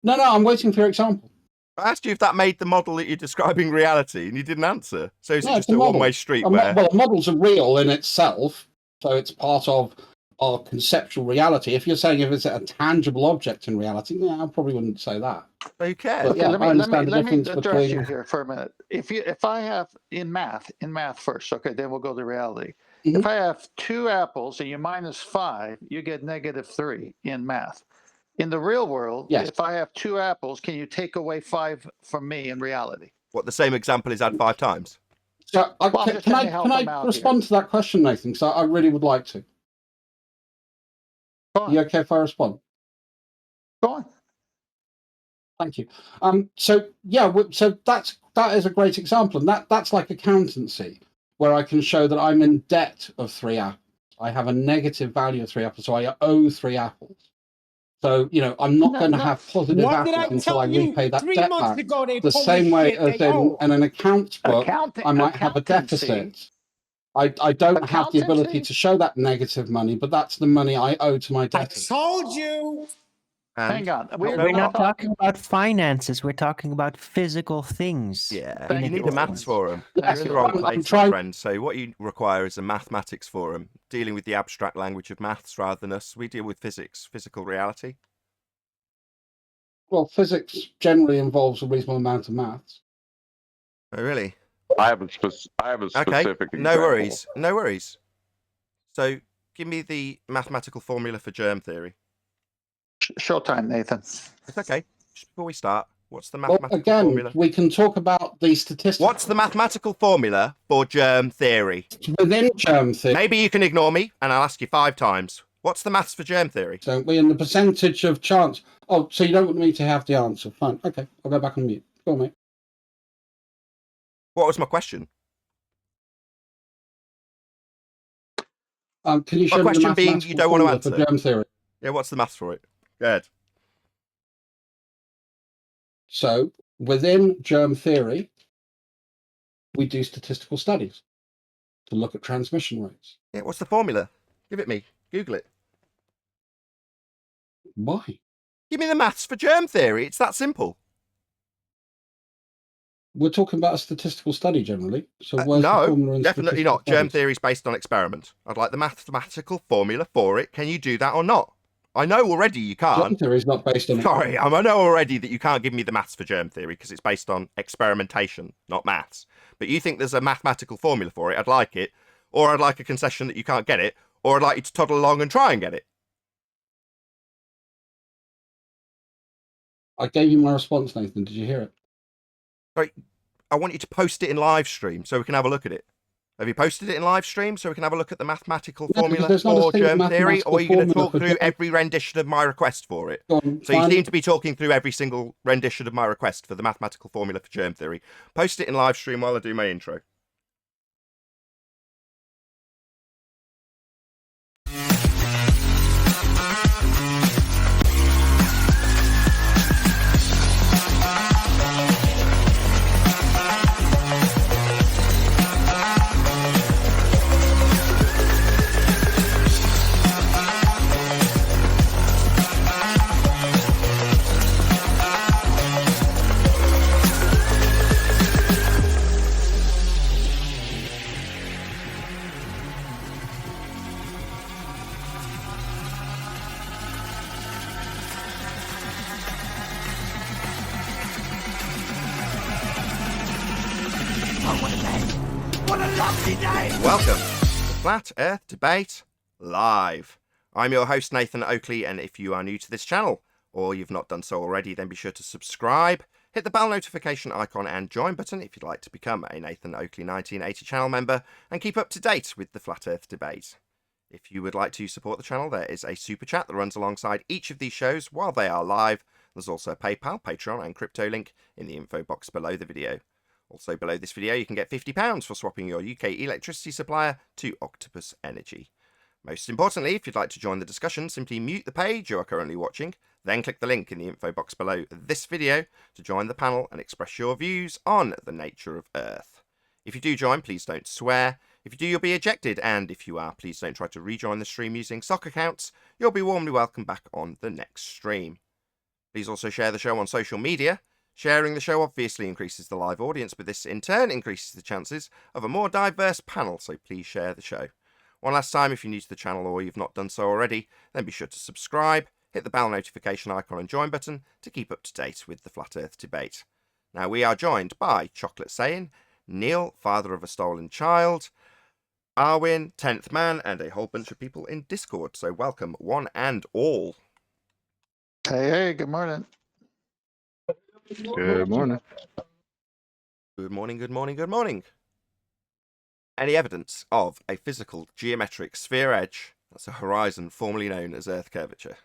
No, I'm waiting for your example. I asked you if that made the model that you're describing reality, and you didn't answer. So is it No, just it's a model. one-way street Well, where... models are real in itself, so it's part of our conceptual reality. If you're saying if it's a tangible object in reality, I probably wouldn't say that. Who cares? But yeah, let I me understand the let me difference address you between. here for a minute. If I have in math first, okay, then we'll go to reality. Mhm. If I have 2 apples and you -5, you get -3 in math. In the real world, Yes. if I have 2 apples, can you take away 5 from me in reality? What, the same example is had 5 times? So Well, I'm just can trying to help I them out respond to that question, Nathan? So I really would like to. Go on. You okay if I respond? Go on. Thank you. So yeah, so that is a great example, and that's like accountancy, where I can show that I'm in debt of 3 apples. I have a negative value of 3 apples, so I owe 3 apples. So I'm not going to have positive What did I apples until tell I you repay that 3 debt months back. ago? They The pulled same this way shit, as they owe. in an accounts book, Accounting- I might have a accountancy- deficit. I don't have the ability Accountancy? to show that negative money, but that's the money I owe to my I debtors. told you. And Hang on. We're not talking about finances. We're talking about physical things. yeah, Thank you need you. a maths forum. Yes, You're in the wrong I'm place, my trying- friend. So what you require is a mathematics forum, dealing with the abstract language of maths rather than us. We deal with physics, physical reality. Well, physics generally involves a reasonable amount of maths. Oh, really? I have a Okay, specific no example. worries, no worries. So give me the mathematical formula for germ theory. Showtime, Nathan. It's okay. Just before we start, what's the Well, mathematical again, formula? we can talk about the statistics. What's the mathematical formula for germ theory? within germ theory? Maybe you can ignore me, and I'll ask you 5 times. What's the maths for germ theory? Don't we? And the percentage of chance. Oh, so you don't want me to have the answer? Fine. Okay, I'll go back on mute. Go on, mate. What was my question? Can you show My me the question being, mathematical you don't want to formula for answer. germ theory? Yeah, what's the maths for it? Good. So within germ theory, we do statistical studies to look at transmission rates. Yeah, what's the formula? Give it me. Google it. Why? Give me the maths for germ theory. It's that simple. We're talking about a statistical study generally. So where's the No, formula in definitely statistical not. Germ studies? theory is based on experiment. I'd like the mathematical formula for it. Can you do that or not? I know already you Germ can't. theory is not based on. Sorry, I know already that you can't give me the maths for germ theory because it's based on experimentation, not maths. But you think there's a mathematical formula for it. I'd like it. Or I'd like a concession that you can't get it. Or I'd like you to toddle along and try and get it. I gave you my response, Nathan. Did you hear it? Sorry, I want you to post it in live stream so we can have a look at it. Have you posted it in live stream so we can have a look at the mathematical No, because formula there's not a for single germ theory? Or are you going to mathematical talk through formula for every rendition of my request for it? Go on, So you find- seem to be talking through every single rendition of my request for the mathematical formula for germ theory. Post it in live stream while I do my intro. Welcome to the Flat Earth Debate Live. I'm your host, Nathan Oakley, and if you are new to this channel, or you've not done so already, then be sure to subscribe, hit the bell notification icon and join button if you'd like to become a Nathan Oakley 1980 channel member and keep up to date with the Flat Earth Debate. If you would like to support the channel, there is a super chat that runs alongside each of these shows while they are live. There's also a PayPal, Patreon and crypto link in the info box below the video. Also below this video, you can get £50 for swapping your UK electricity supplier to Octopus Energy. Most importantly, if you'd like to join the discussion, simply mute the page you are currently watching, then click the link in the info box below this video to join the panel and express your views on the nature of Earth. If you do join, please don't swear. If you do, you'll be ejected, and if you are, please don't try to rejoin the stream using sock accounts. You'll be warmly welcomed back on the next stream. Please also share the show on social media. Sharing the show obviously increases the live audience, but this in turn increases the chances of a more diverse panel, so please share the show. One last time, if you're new to the channel or you've not done so already, then be sure to subscribe, hit the bell notification icon and join button to keep up to date with the Flat Earth Debate. Now, we are joined by Chocolate Saying, Neil, father of a stolen child, Arwin, 10th Man, and a whole bunch of people in Discord, so welcome one and all. Hey, good morning. Good morning. Good morning, good morning, good morning. Any evidence of a physical geometric sphere edge, that's a horizon formerly known as Earth curvature?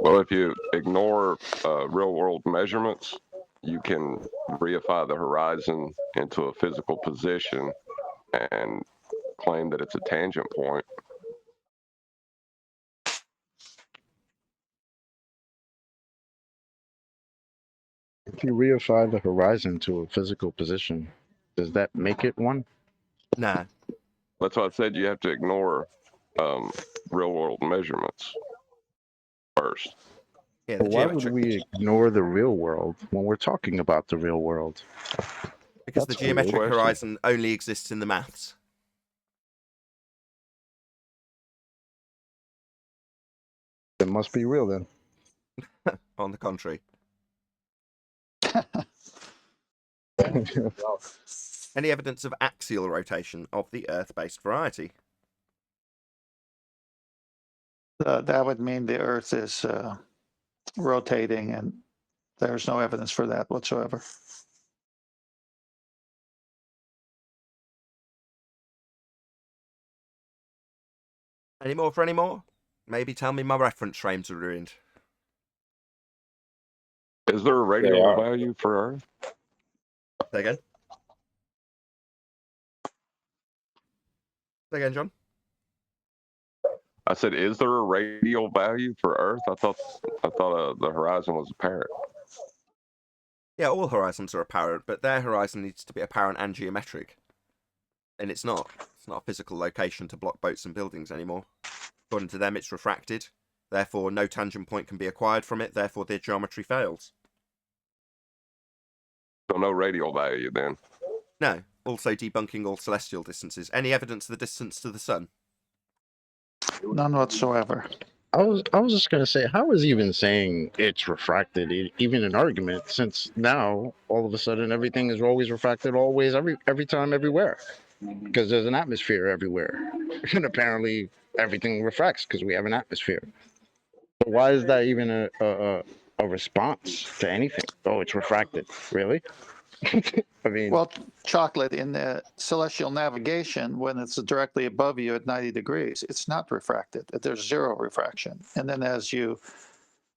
Well, if you ignore real-world measurements, you can reify the horizon into a physical position and claim that it's a tangent point. If you reify the horizon to a physical position, does that make it one? Nah. That's why I said you have to ignore real-world measurements first. Yeah, the But why would geometric, we ignore the real world when we're talking about the real world? because the that's a geometric question. horizon only exists in the maths. It must be real then. On the contrary. Any evidence of axial rotation of the Earth-based variety? That would mean the Earth is rotating, and there's no evidence for that whatsoever. Any more for any more? Maybe tell me my reference frames are ruined. Is there a radial value for Earth? Say again? Say again, John? I said, is there a radial value for Earth? I thought the horizon was apparent. Yeah, all horizons are apparent, but their horizon needs to be apparent and geometric. And it's not. It's not a physical location to block boats and buildings anymore. According to them, it's refracted. Therefore, no tangent point can be acquired from it. Therefore, their geometry fails. So no radial value then. No. Also debunking all celestial distances. Any evidence of the distance to the sun? None whatsoever. I was just gonna say, how is even saying it's refracted even an argument, since now all of a sudden everything is always refracted, always, every time, everywhere, because there's an atmosphere everywhere, and apparently everything refracts because we have an atmosphere. So why is that even a response to anything? Oh, it's refracted. Really? I mean, Well, chocolate in the celestial navigation, when it's directly above you at 90 degrees, it's not refracted. There's zero refraction. And then as you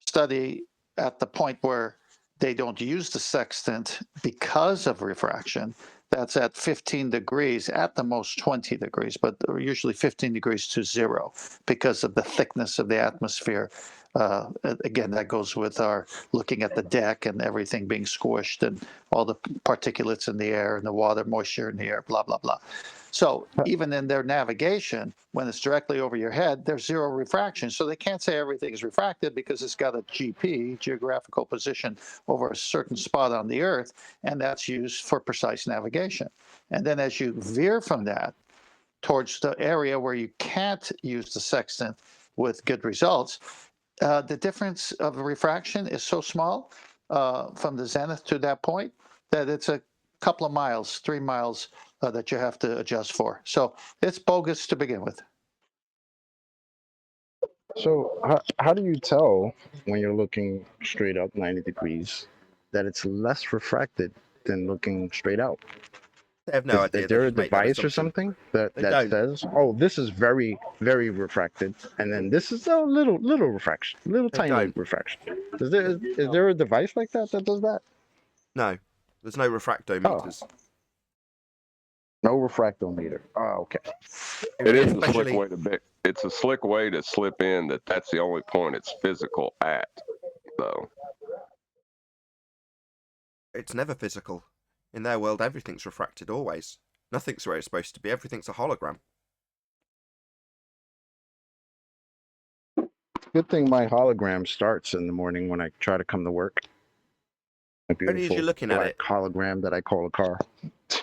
study at the point where they don't use the sextant because of refraction, that's at 15 degrees, at the most 20 degrees, but usually 15 degrees to zero because of the thickness of the atmosphere. Again, that goes with our looking at the deck and everything being squished and all the particulates in the air and the water moisture in the air, blah, blah, blah. So even in their navigation, when it's directly over your head, there's zero refraction. So they can't say everything is refracted because it's got a GP, geographical position, over a certain spot on the Earth, and that's used for precise navigation. And then as you veer from that towards the area where you can't use the sextant with good results, the difference of refraction is so small from the zenith to that point, that it's a couple of miles, 3 miles that you have to adjust for. So it's bogus to begin with. So how do you tell when you're looking straight up 90 degrees that it's less refracted than looking straight out? They have no idea. Is They there a just make that device or assumption. something that, They that don't. says, oh, this is very, very refracted, and then this is a little refraction, little They tiny don't. refraction? Is there a device like that that does that? No, there's no refractometers. No refractometer. Oh, okay. It is a slick Especially, way to it's a slick way to slip in that that's the only point it's physical at, though. it's never physical. In their world, everything's refracted always. Nothing's where it's supposed to be. Everything's a hologram. Good thing my hologram starts in the morning when I try to come to work. A Only as beautiful you're looking at black it. hologram that I call a car.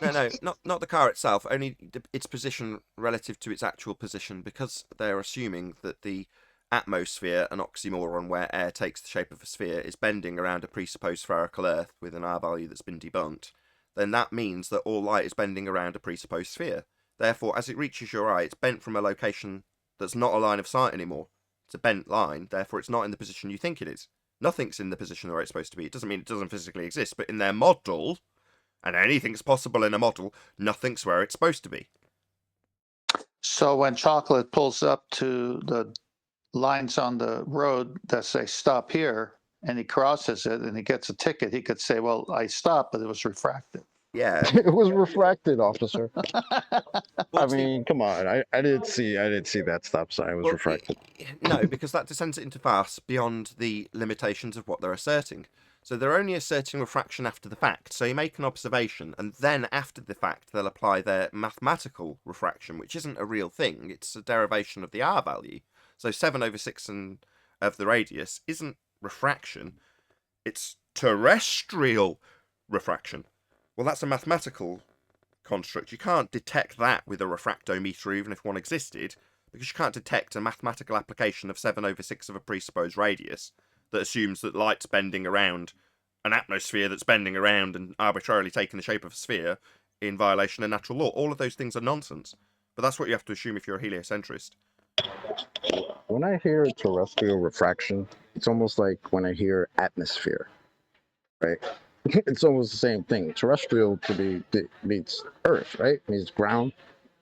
No, not the car itself. Only its position relative to its actual position, because they're assuming that the atmosphere, an oxymoron where air takes the shape of a sphere, is bending around a presupposed spherical Earth with an R value that's been debunked. Then that means that all light is bending around a presupposed sphere. Therefore, as it reaches your eye, it's bent from a location that's not a line of sight anymore. It's a bent line. Therefore, it's not in the position you think it is. Nothing's in the position where it's supposed to be. It doesn't mean it doesn't physically exist, but in their model, and anything's possible in a model, nothing's where it's supposed to be. So when Chocolate pulls up to the lines on the road that say stop here, and he crosses it and he gets a ticket, he could say, well, I stopped, but it was refracted. Yeah. It was refracted, officer. Well, I mean, come on. I did see that stop sign was well, refracted. No, because that descends it into farce beyond the limitations of what they're asserting. So they're only asserting refraction after the fact. So you make an observation, and then after the fact, they'll apply their mathematical refraction, which isn't a real thing. It's a derivation of the R value. So 7/6 of the radius isn't refraction. It's terrestrial refraction. Well, that's a mathematical construct. You can't detect that with a refractometer, even if one existed, because you can't detect a mathematical application of 7/6 of a presupposed radius that assumes that light's bending around an atmosphere that's bending around and arbitrarily taking the shape of a sphere in violation of natural law. All of those things are nonsense. But that's what you have to assume if you're a heliocentrist. When I hear terrestrial refraction, it's almost like when I hear atmosphere, right? It's almost the same thing. Terrestrial means Earth, right? Means ground.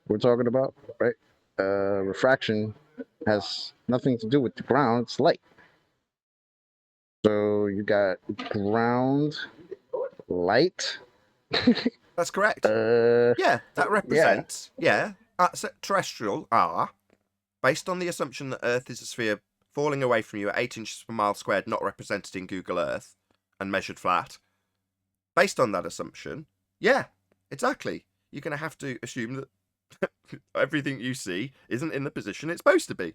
We're talking about, right? Refraction has nothing to do with the ground. It's light. So you got ground, light. That's correct. Yeah, that represents, so terrestrial R, based on the assumption that Earth is a sphere falling away from you at 8 inches per mile squared, not represented in Google Earth, and measured flat. Based on that assumption, yeah, exactly. You're going to have to assume that everything you see isn't in the position it's supposed to be.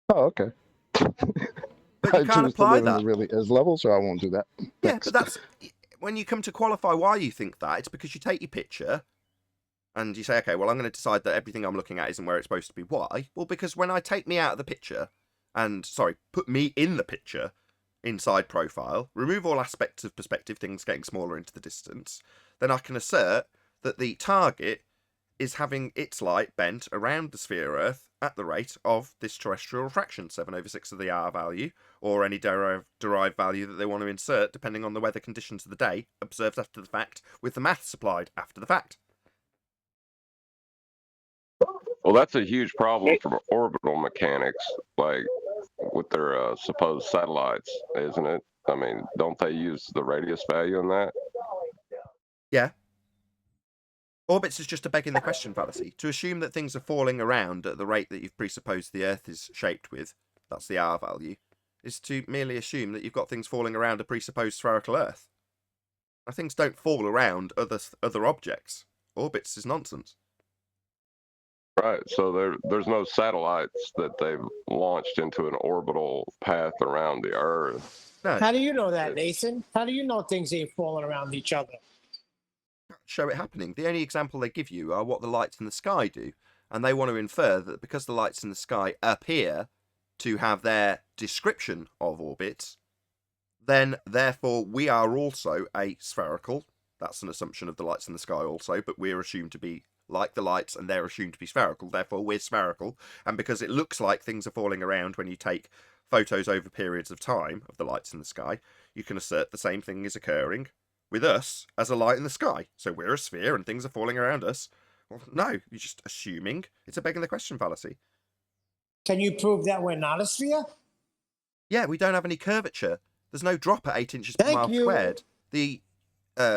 Oh, okay. But you can't apply that. Really as level, so I won't do that. Yeah, but that's when you come to qualify why you think that. It's because you take your picture and you say, okay, well, I'm going to decide that everything I'm looking at isn't where it's supposed to be. Why? Well, because when I take me out of the picture and, put me in the picture, inside profile, remove all aspects of perspective, things getting smaller into the distance, then I can assert that the target is having its light bent around the sphere Earth at the rate of this terrestrial refraction, 7/6 of the R value, or any derived value that they want to insert, depending on the weather conditions of the day, observed after the fact, with the math supplied after the fact. Well, that's a huge problem for orbital mechanics, like with their supposed satellites, isn't it? I mean, don't they use the radius value in that? Yeah. Orbits is just a begging the question fallacy. To assume that things are falling around at the rate that you've presupposed the Earth is shaped with, that's the R value, is to merely assume that you've got things falling around a presupposed spherical Earth. Now, things don't fall around other objects. Orbits is nonsense. Right, so there's no satellites that they've launched into an orbital path around the Earth. No. How do you know that, Nathan? How do you know things ain't falling around each other? Show it happening. The only example they give you are what the lights in the sky do, and they want to infer that because the lights in the sky appear to have their description of orbits then therefore we are also a spherical. That's an assumption of the lights in the sky also, but we're assumed to be like the lights and they're assumed to be spherical. Therefore, we're spherical. And because it looks like things are falling around when you take photos over periods of time of the lights in the sky, you can assert the same thing is occurring with us as a light in the sky. So we're a sphere and things are falling around us. Well, no, you're just assuming. It's a begging the question fallacy. Can you prove that we're not a sphere? Yeah, we don't have any curvature. There's no drop at 8 inches per Thank mile you. squared. The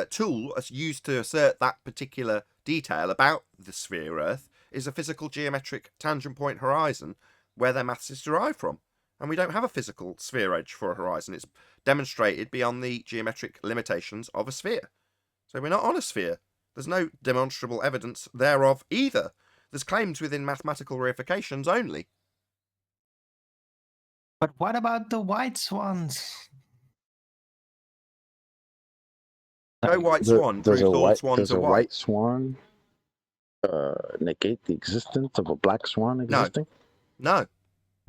tool used to assert that particular detail about the sphere Earth is a physical geometric tangent point horizon where their maths is derived from. And we don't have a physical sphere edge for a horizon. It's demonstrated beyond the geometric limitations of a sphere. So we're not on a sphere. There's no demonstrable evidence thereof either. There's claims within mathematical reifications only. But what about the white swans? No white swan proves all swans are white. white swan negate the existence of a black swan existing? No.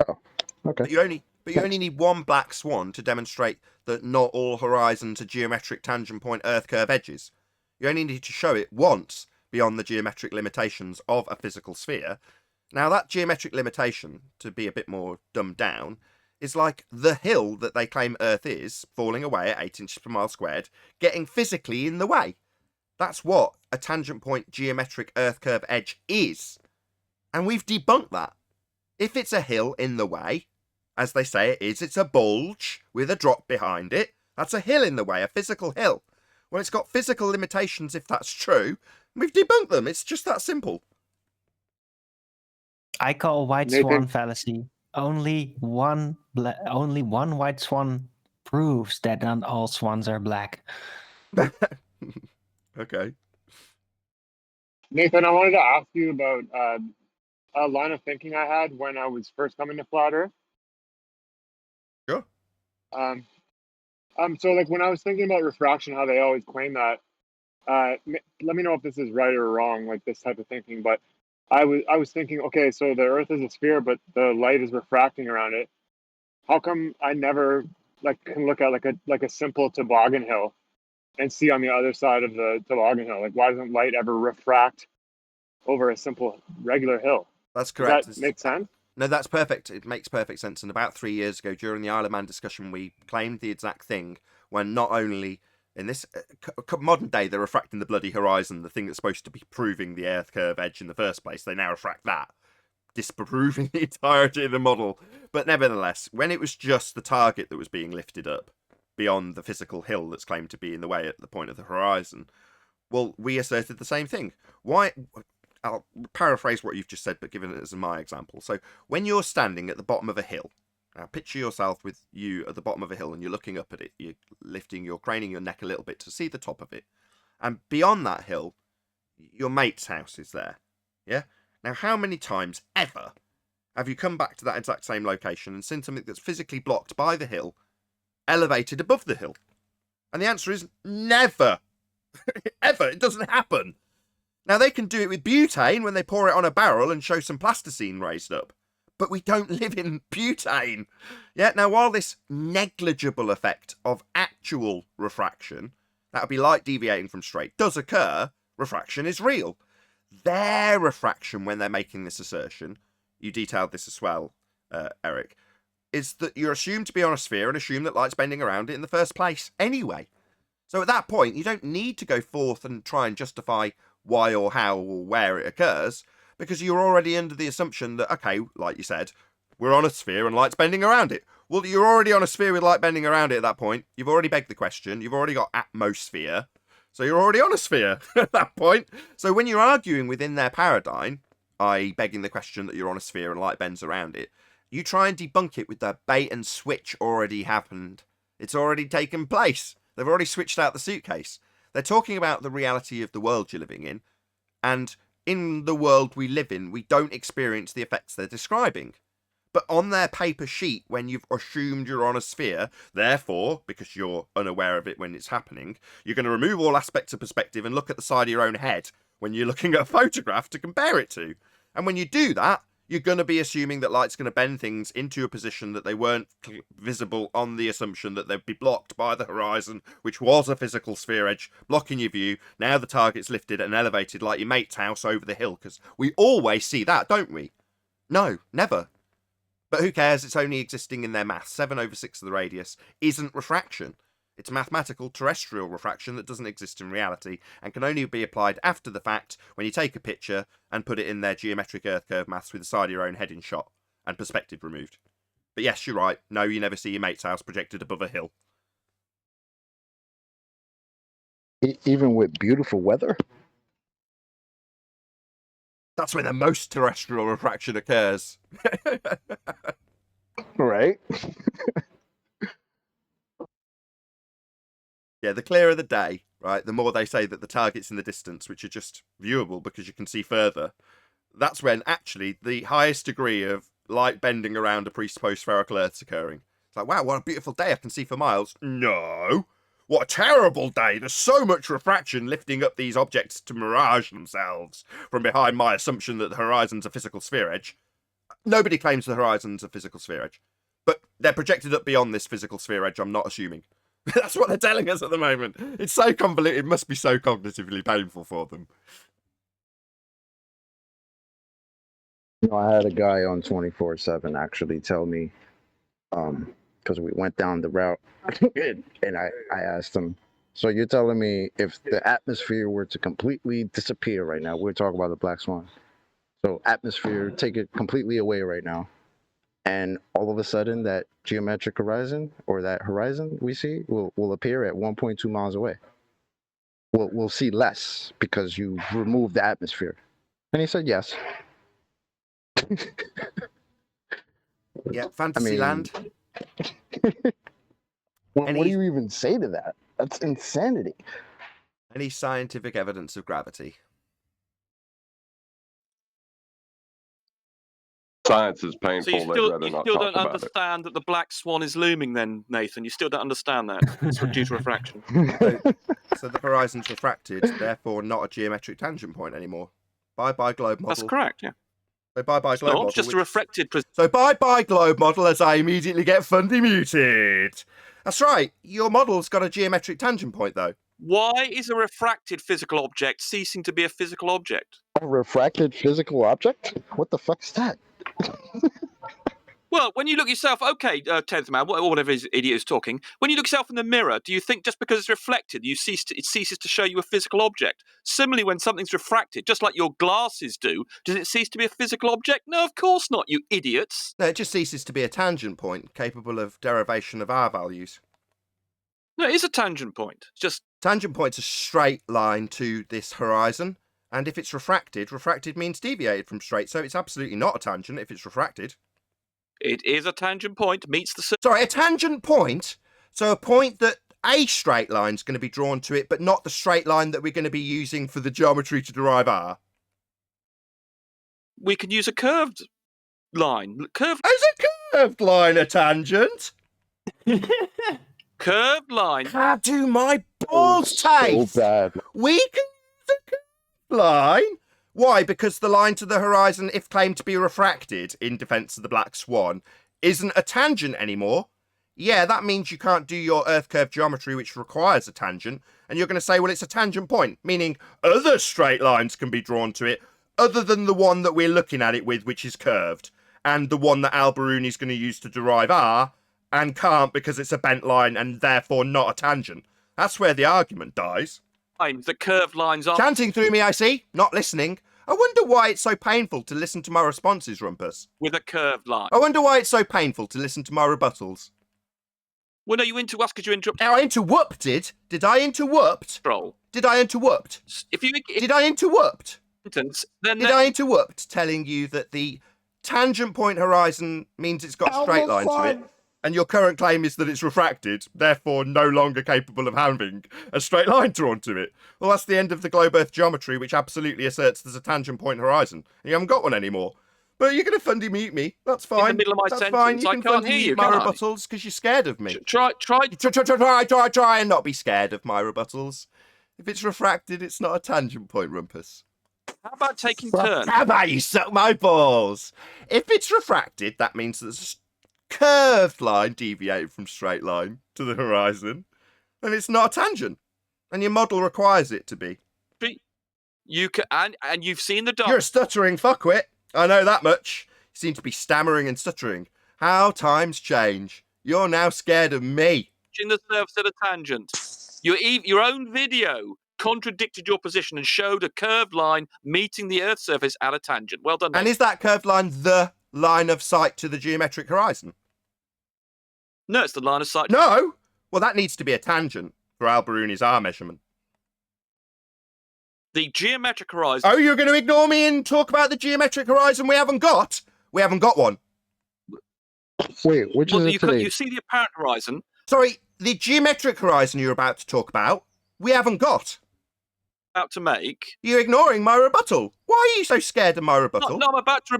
Oh, okay. But you only need one black swan to demonstrate that not all horizons are geometric tangent point Earth curve edges. You only need to show it once beyond the geometric limitations of a physical sphere. Now that geometric limitation, to be a bit more dumbed down, is like the hill that they claim Earth is, falling away at 8 inches per mile squared, getting physically in the way. That's what a tangent point geometric Earth curve edge is. And we've debunked that. If it's a hill in the way, as they say it is, it's a bulge with a drop behind it. That's a hill in the way, a physical hill. Well, it's got physical limitations if that's true. We've debunked them. It's just that simple. I call white Nathan? swan fallacy. Only one white swan proves that not all swans are black. Okay. Nathan, I wanted to ask you about a line of thinking I had when I was first coming to Flat Earth. Sure. So like when I was thinking about refraction, how they always claim that, let me know if this is right or wrong, like this type of thinking, but I was thinking, okay, so the Earth is a sphere, but the light is refracting around it. How come I never can look at like a simple toboggan hill and see on the other side of the toboggan hill? Like, why doesn't light ever refract over a simple regular hill? That's correct. Does that make sense? No, that's perfect. It makes perfect sense. And about 3 years ago, during the Isle of Man discussion, we claimed the exact thing when not only in this modern day, they're refracting the bloody horizon, the thing that's supposed to be proving the Earth curve edge in the first place. They now refract that, disproving the entirety of the model. But nevertheless, when it was just the target that was being lifted up beyond the physical hill that's claimed to be in the way at the point of the horizon, well, we asserted the same thing. Why? I'll paraphrase what you've just said, but given it as my example. So when you're standing at the bottom of a hill, now picture yourself with you at the bottom of a hill and you're looking up at it. You're craning your neck a little bit to see the top of it. And beyond that hill, your mate's house is there. Yeah? Now, how many times ever have you come back to that exact same location and seen something that's physically blocked by the hill elevated above the hill? And the answer is never. Ever. It doesn't happen. Now, they can do it with butane when they pour it on a barrel and show some plasticine raised up. But we don't live in butane. Yeah, now, while this negligible effect of actual refraction, that would be light deviating from straight, does occur, refraction is real. Their refraction, when they're making this assertion, you detailed this as well, Eric, is that you're assumed to be on a sphere and assume that light's bending around it in the first place anyway. So at that point, you don't need to go forth and try and justify why or how or where it occurs, because you're already under the assumption that, okay, like you said, we're on a sphere and light's bending around it. Well, you're already on a sphere with light bending around it at that point. You've already begged the question. You've already got atmosphere. So you're already on a sphere at that point. So when you're arguing within their paradigm, i.e. begging the question that you're on a sphere and light bends around it, you try and debunk it with the bait and switch already happened. It's already taken place. They've already switched out the suitcase. They're talking about the reality of the world you're living in, and in the world we live in, we don't experience the effects they're describing. But on their paper sheet, when you've assumed you're on a sphere, therefore, because you're unaware of it when it's happening, you're going to remove all aspects of perspective and look at the side of your own head when you're looking at a photograph to compare it to. And when you do that, you're going to be assuming that light's going to bend things into a position that they weren't visible, on the assumption that they'd be blocked by the horizon, which was a physical sphere edge blocking your view. Now the target's lifted and elevated like your mate's house over the hill, because we always see that, don't we? No, never. But who cares? It's only existing in their math. 7/6 of the radius isn't refraction. It's mathematical terrestrial refraction that doesn't exist in reality and can only be applied after the fact when you take a picture and put it in their geometric earth curve maths with the side of your own head in shot and perspective removed. But yes, you're right. No, you never see your mate's house projected above a hill. Even with beautiful weather? That's when the most terrestrial refraction occurs. Right? Yeah, the clearer the day, right, the more they say that the target's in the distance, which are just viewable because you can see further. That's when, actually, the highest degree of light bending around a presupposed spherical Earth's occurring. It's like, wow, what a beautiful day, I can see for miles. No! What a terrible day! There's so much refraction lifting up these objects to mirage themselves from behind my assumption that the horizon's a physical sphere edge. Nobody claims the horizon's a physical sphere edge. But they're projected up beyond this physical sphere edge, I'm not assuming. That's what they're telling us at the moment. It's so convoluted, it must be so cognitively painful for them. You know, I had a guy on 24/7 actually tell me, because we went down the route, and I asked him, so you're telling me if the atmosphere were to completely disappear right now, we're talking about the black swan. So atmosphere, take it completely away right now. And all of a sudden that geometric horizon, or that horizon we see, will appear at 1.2 miles away. We'll see less because you removed the atmosphere. And he said yes. Yeah, Fantasyland. What do you even say to that? That's insanity. Any scientific evidence of gravity? Science is painful. So you still, rather you not still talk don't about understand that the black swan is looming then, Nathan? You still don't understand that? It's due to refraction. So the horizon's refracted, therefore not a geometric tangent point anymore. Bye-bye globe model. That's correct, yeah. So bye-bye globe model. It's just a refracted... So bye-bye globe model as I immediately get fundy muted. That's right. Your model's got a geometric tangent point, though. Why is a refracted physical object ceasing to be a physical object? A refracted physical object? What the fuck's that? Well, when you look yourself, okay, 10th man, whatever his idiot is talking, when you look yourself in the mirror, do you think just because it's reflected, it ceases to show you a physical object? Similarly, when something's refracted, just like your glasses do, does it cease to be a physical object? No, of course not, you idiots. No, it just ceases to be a tangent point, capable of derivation of R values. No, it is a tangent point. It's just... Tangent point's a straight line to this horizon, and if it's refracted, refracted means deviated from straight, so it's absolutely not a tangent if it's refracted. It is a tangent point, meets the... Sorry, a tangent point? So a point that a straight line's going to be drawn to it, but not the straight line that we're going to be using for the geometry to derive R? We can use a curved line. Is a curved line a tangent? Curved line. How do my balls taste? So bad. We can use a curved line? Why? Because the line to the horizon, if claimed to be refracted in defense of the black swan, isn't a tangent anymore. Yeah, that means you can't do your earth curve geometry, which requires a tangent, and you're going to say, well, it's a tangent point, meaning other straight lines can be drawn to it, other than the one that we're looking at it with, which is curved, and the one that Al-Biruni's going to use to derive R, and can't because it's a bent line and therefore not a tangent. That's where the argument dies. The curved lines are... Chanting through me, I see, not listening. I wonder why it's so painful to listen to my responses, Rumpus. With a curved line. I wonder why it's so painful to listen to my rebuttals. Well, no, you interrupt us because you interrupted. I interrupted? Did I interrupt? Troll. Did I interrupt? Did I interrupt? Then Did I interrupt telling you that the tangent point horizon means it's got a straight line to it? And your current claim is that it's refracted, therefore no longer capable of having a straight line drawn to it. Well, that's the end of the globe Earth geometry, which absolutely asserts there's a tangent point horizon. And you haven't got one anymore. But you're going to fundy mute me. That's fine. In the middle of my That's sentence, fine. You I can can't fundy hear you, mute my can I? rebuttals because you're scared of me. Try and not be scared of my rebuttals. If it's refracted, it's not a tangent point, Rumpus. How about taking turns? How about you suck my balls? If it's refracted, that means there's a curved line deviating from straight line to the horizon, then it's not a tangent, and your model requires it to be. You can, and you've seen the You're a stuttering fuckwit. I know that much. You seem to be stammering and stuttering. How times change. You're now scared of me. in the surface at a tangent. Your own video contradicted your position and showed a curved line meeting the Earth's surface at a tangent. Well done. And is that curved line the line of sight to the geometric horizon? No, it's the line of sight. No! Well, that needs to be a tangent for Al-Biruni's R measurement. The geometric horizon. Oh, you're going to ignore me and talk about the geometric horizon we haven't got? We haven't got one. Wait, which is it today? You see the apparent horizon. Sorry, the geometric horizon you're about to talk about, we haven't got. About to make. You're ignoring my rebuttal. Why are you so scared of my rebuttal? No, I'm about to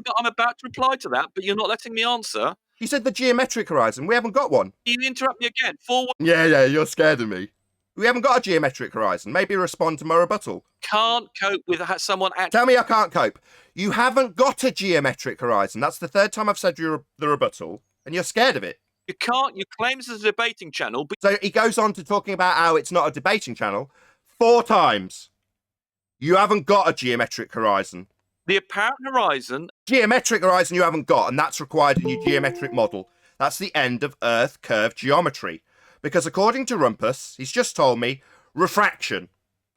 reply to that, but you're not letting me answer. You said the geometric horizon. We haven't got one. You interrupt me again. Forward. Yeah, you're scared of me. We haven't got a geometric horizon. Maybe respond to my rebuttal. Can't cope with someone actually. Tell me I can't cope. You haven't got a geometric horizon. That's the third time I've said the rebuttal, and you're scared of it. You can't. You claim this is a debating channel, but so he goes on to talking about how it's not a debating channel 4 times. You haven't got a geometric horizon. The apparent horizon. Geometric horizon you haven't got, and that's required in your geometric model. That's the end of Earth curve geometry. Because according to Rumpus, he's just told me, refraction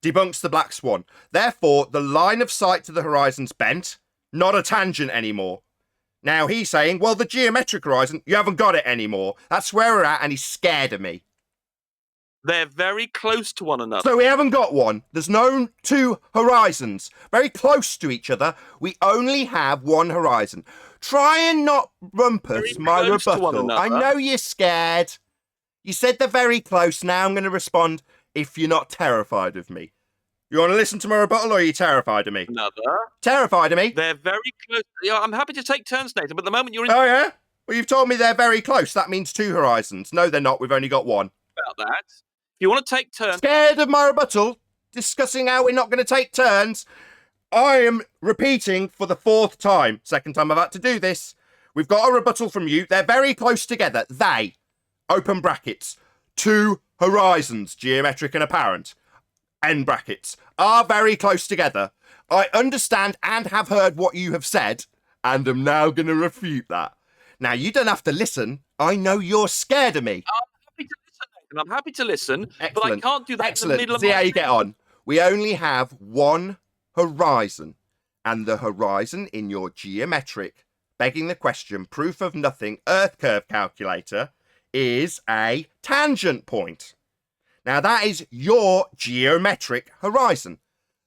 debunks the black swan. Therefore, the line of sight to the horizon's bent, not a tangent anymore. Now he's saying, well, the geometric horizon, you haven't got it anymore. That's where we're at, and he's scared of me. They're very close to one another. So we haven't got one. There's no 2 horizons. Very close to each other. We only have 1 horizon. Try and not Rumpus my rebuttal. I know you're scared. You said they're very close. Now I'm going to respond if you're not terrified of me. You want to listen to my rebuttal, or are you terrified of me? Another. Terrified of me? They're very close. Yeah, I'm happy to take turns, Nathan, but the moment you're in... Oh, yeah? Well, you've told me they're very close. That means 2 horizons. No, they're not. We've only got 1. About that. If you want to take turns... Scared of my rebuttal? Discussing how we're not going to take turns? I am repeating for the 4th time. 2nd time I've had to do this. We've got a rebuttal from you. They're very close together. They... open brackets, 2 horizons, geometric and apparent, end brackets, are very close together. I understand and have heard what you have said, and am now going to refute that. Now, you don't have to listen. I know you're scared of me. I'm happy to listen, Excellent. But I can't do that Excellent. in the middle of See how you get on. We only have 1 horizon, and the horizon in your geometric, begging the question, proof of nothing, Earth curve calculator, is a tangent point. Now that is your geometric horizon.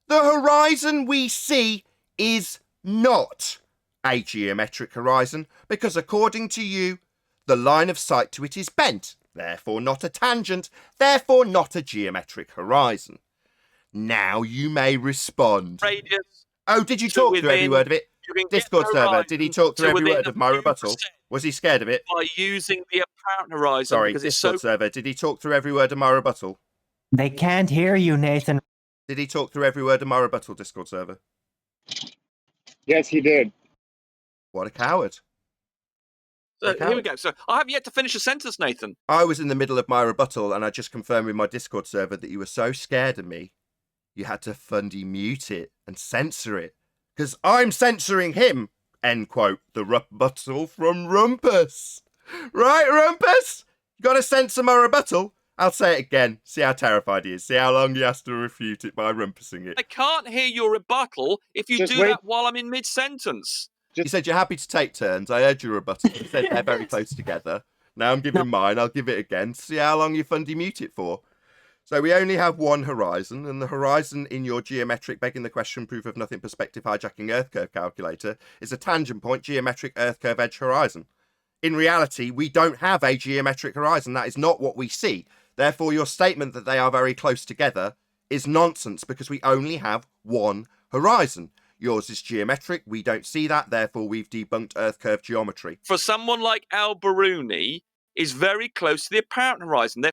The horizon we see is not a geometric horizon because according to you, the line of sight to it is bent, therefore not a tangent, therefore not a geometric horizon. Now you may respond. Radius. Oh, did you talk through every word of it? Discord server, did he talk through every word of my rebuttal? Was he scared of it? By using the apparent horizon. Sorry, because Discord it's so... server, did he talk through every word of my rebuttal? They can't hear you, Nathan. Did he talk through every word of my rebuttal, Discord server? Yes, he did. What a coward. So here we go. So I haven't yet to finish a sentence, Nathan. I was in the middle of my rebuttal and I just confirmed with my Discord server that you were so scared of me, you had to fundy mute it and censor it. Because I'm censoring him, end quote, the rebuttal from Rumpus. Right, Rumpus? You got to censor my rebuttal? I'll say it again. See how terrified he is. See how long he has to refute it by rumpusing it. I can't hear your rebuttal if you do that while I'm in mid-sentence. You said you're happy to take turns. I heard your rebuttal. You said they're very close together. Now I'm giving mine. I'll give it again. See how long you fundy mute it for. So we only have 1 horizon, and the horizon in your geometric, begging the question, proof of nothing, perspective hijacking Earth curve calculator is a tangent point geometric Earth curve edge horizon. In reality, we don't have a geometric horizon. That is not what we see. Therefore, your statement that they are very close together is nonsense because we only have 1 horizon. Yours is geometric. We don't see that. Therefore, we've debunked Earth curve geometry. For someone like Al-Biruni, is very close to the apparent horizon.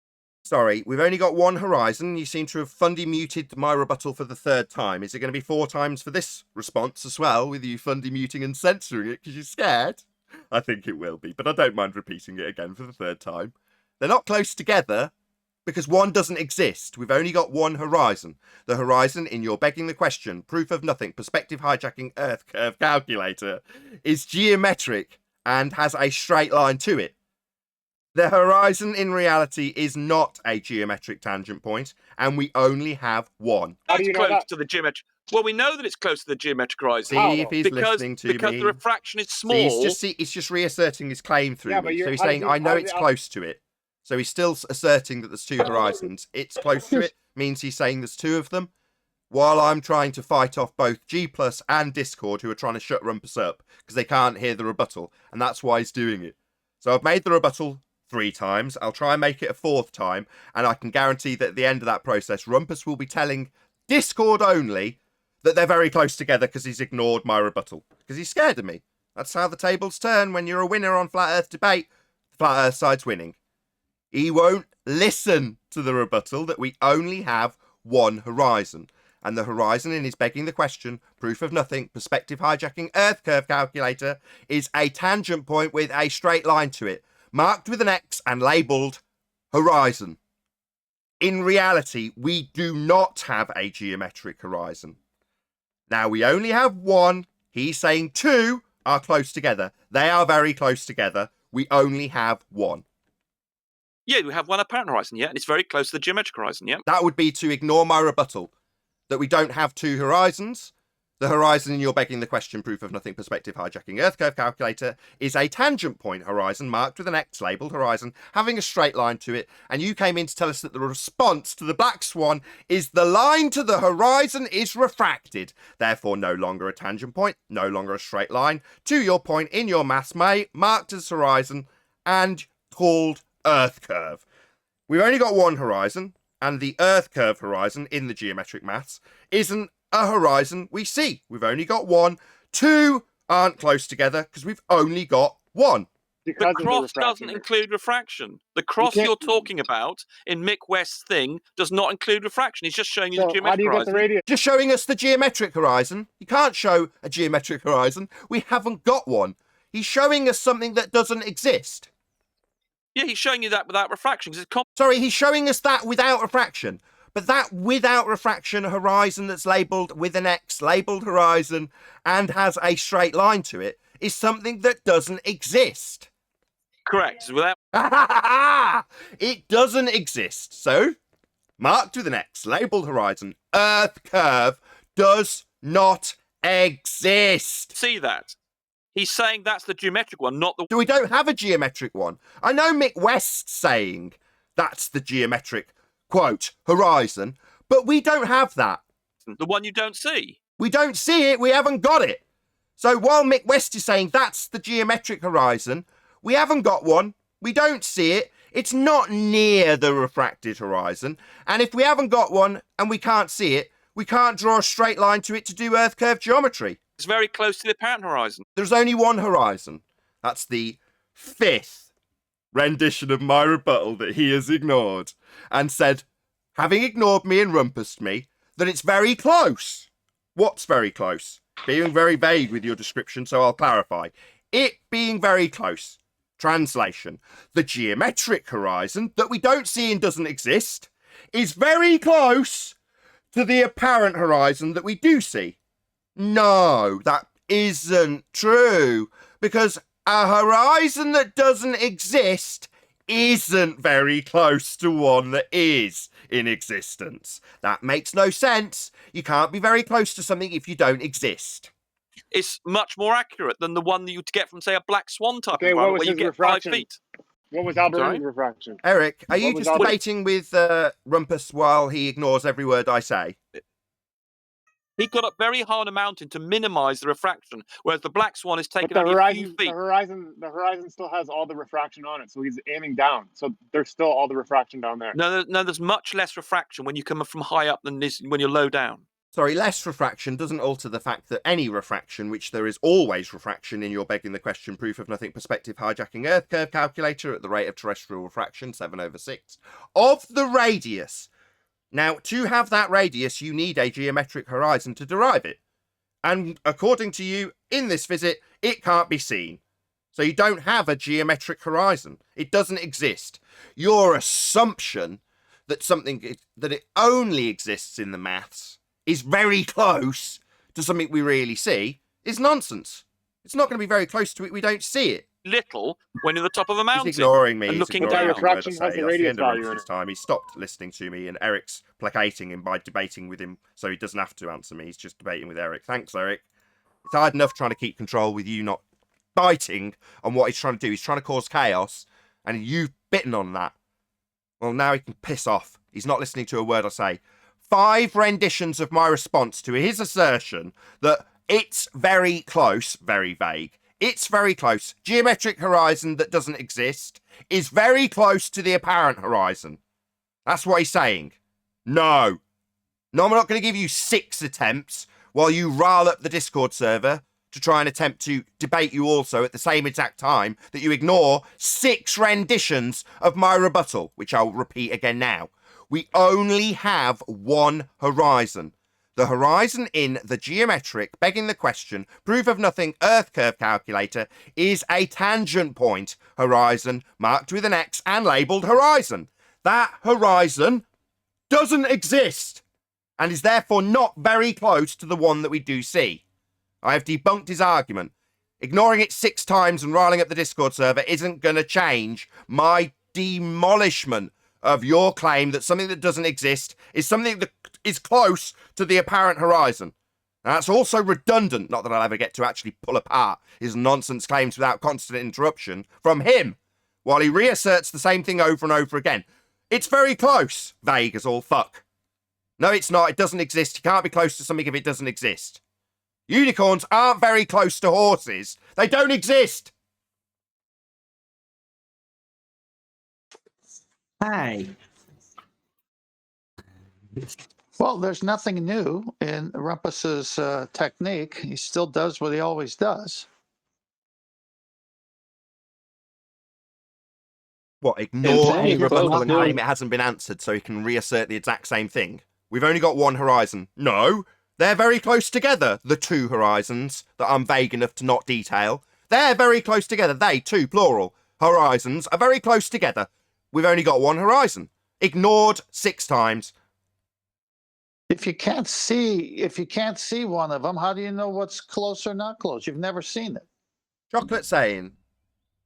Sorry, we've only got one horizon. You seem to have fundy muted my rebuttal for the third time. Is it going to be 4 times for this response as well, with you fundy muting and censoring it because you're scared? I think it will be, but I don't mind repeating it again for the third time. They're not close together because one doesn't exist. We've only got one horizon. The horizon in your begging the question, proof of nothing, perspective hijacking Earth curve calculator is geometric and has a straight line to it. The horizon in reality is not a geometric tangent point, and we only have one. How do It's you know close that? to the geometric. Well, we know that it's close to the geometric horizon. See if he's listening to because me. the refraction is small. See, he's just reasserting his claim through Yeah, me. but So he's how does saying, he- I know how does it's he- close to it. So he's still asserting that there's 2 horizons. It's close to it means he's saying there's 2 of them. While I'm trying to fight off both G Plus and Discord, who are trying to shut Rumpus up because they can't hear the rebuttal, and that's why he's doing it. So I've made the rebuttal 3 times. I'll try and make it a 4th time, and I can guarantee that at the end of that process, Rumpus will be telling Discord only that they're very close together because he's ignored my rebuttal, because he's scared of me. That's how the tables turn when you're a winner on Flat Earth debate. The Flat Earth side's winning. He won't listen to the rebuttal that we only have one horizon. And the horizon in his begging the question, proof of nothing, perspective hijacking Earth curve calculator is a tangent point with a straight line to it, marked with an X and labelled horizon. In reality, we do not have a geometric horizon. Now, we only have one. He's saying 2 are close together. They are very close together. We only have one. Yeah, we have one apparent horizon, yeah, and it's very close to the geometric horizon, yeah. That would be to ignore my rebuttal that we don't have 2 horizons. The horizon in your begging the question, proof of nothing, perspective hijacking Earth curve calculator is a tangent point horizon marked with an X labelled horizon having a straight line to it, and you came in to tell us that the response to the black swan is the line to the horizon is refracted, therefore no longer a tangent point, no longer a straight line to your point in your maths marked as horizon and called Earth curve. We've only got one horizon, and the Earth curve horizon in the geometric maths isn't a horizon we see. We've only got one. 2 aren't close together because we've only got one. The cross doesn't include refraction. The cross you're talking about in Mick West's thing does not include refraction. He's just showing you the geometric how do you horizon. get the radius? Just showing us the geometric horizon. You can't show a geometric horizon. We haven't got one. He's showing us something that doesn't exist. Yeah, he's showing you that without refraction. Sorry, he's showing us that without refraction. But that without refraction horizon that's labelled with an X, labelled horizon, and has a straight line to it, is something that doesn't exist. Correct. Without it doesn't exist. So, marked with an X, labelled horizon, Earth curve does not exist. See that? He's saying that's the geometric one, not the... So we don't have a geometric one. I know Mick West's saying that's the geometric, quote, horizon, but we don't have that. The one you don't see. We don't see it, we haven't got it. So while Mick West is saying that's the geometric horizon, we haven't got one, we don't see it, it's not near the refracted horizon, and if we haven't got one and we can't see it, we can't draw a straight line to it to do Earth curve geometry. It's very close to the apparent horizon. There's only one horizon. That's the 5th rendition of my rebuttal that he has ignored and said, having ignored me and rumpused me, that it's very close. What's very close? Being very vague with your description, so I'll clarify. It being very close. Translation. The geometric horizon that we don't see and doesn't exist is very close to the apparent horizon that we do see. No, that isn't true, because a horizon that doesn't exist isn't very close to one that is in existence. That makes no sense. You can't be very close to something if you don't exist. It's much more accurate than the one that you'd get from, say, a black swan type Okay, what environment was where you his get refraction? 5 feet. What was Albert's Sorry? refraction? Eric, are you What was just Albert- debating with Rumpus while he ignores every word I say? He got up very high on a mountain to minimise the refraction, whereas the black swan is But taking the only a few horizon, feet. the horizon still has all the refraction on it, so he's aiming down. So there's still all the refraction down there. No, there's much less refraction when you come from high up than this when you're low down. Sorry, less refraction doesn't alter the fact that any refraction, which there is always refraction in your begging the question proof of nothing perspective hijacking Earth curve calculator at the rate of terrestrial refraction 7/6 of the radius. Now, to have that radius, you need a geometric horizon to derive it. And according to you, in this visit, it can't be seen. So you don't have a geometric horizon. It doesn't exist. Your assumption that that it only exists in the maths is very close to something we really see is nonsense. It's not going to be very close to it. We don't see it. Little when you're at the top of a mountain. He's ignoring me. And He's looking ignoring down. every word I Refraction say. has the That's the radius end of value in Rumpus's it. time. He stopped listening to me, and Eric's placating him by debating with him, so he doesn't have to answer me. He's just debating with Eric. Thanks, Eric. It's hard enough trying to keep control with you not biting on what he's trying to do. He's trying to cause chaos, and you've bitten on that. Well, now he can piss off. He's not listening to a word I say. 5 renditions of my response to his assertion that it's very close, very vague. It's very close. Geometric horizon that doesn't exist is very close to the apparent horizon. That's what he's saying. No. No, I'm not going to give you 6 attempts while you rile up the Discord server to try and attempt to debate you also at the same exact time that you ignore 6 renditions of my rebuttal, which I'll repeat again now. We only have one horizon. The horizon in the geometric, begging the question, proof of nothing Earth curve calculator is a tangent point horizon marked with an X and labelled horizon. That horizon doesn't exist and is therefore not very close to the one that we do see. I have debunked his argument. Ignoring it 6 times and riling up the Discord server isn't going to change my demolishment of your claim that something that doesn't exist is something that is close to the apparent horizon. Now, that's also redundant, not that I'll ever get to actually pull apart his nonsense claims without constant interruption from him, while he reasserts the same thing over and over again. It's very close. Vague as all fuck. No, it's not. It doesn't exist. You can't be close to something if it doesn't exist. Unicorns aren't very close to horses. They don't exist. Hi. Well, there's nothing new in Rumpus's technique. He still does what he always does. What, ignore any Insane. rebuttal Well, and claim it hasn't been answered so he can reassert the exact same thing? We've only got one horizon. No, they're very close together, the 2 horizons that I'm vague enough to not detail. They're very close together. They, 2, plural, horizons are very close together. We've only got one horizon. Ignored 6 times. If you can't see one of them, how do you know what's close or not close? You've never seen it. Chocolate saying,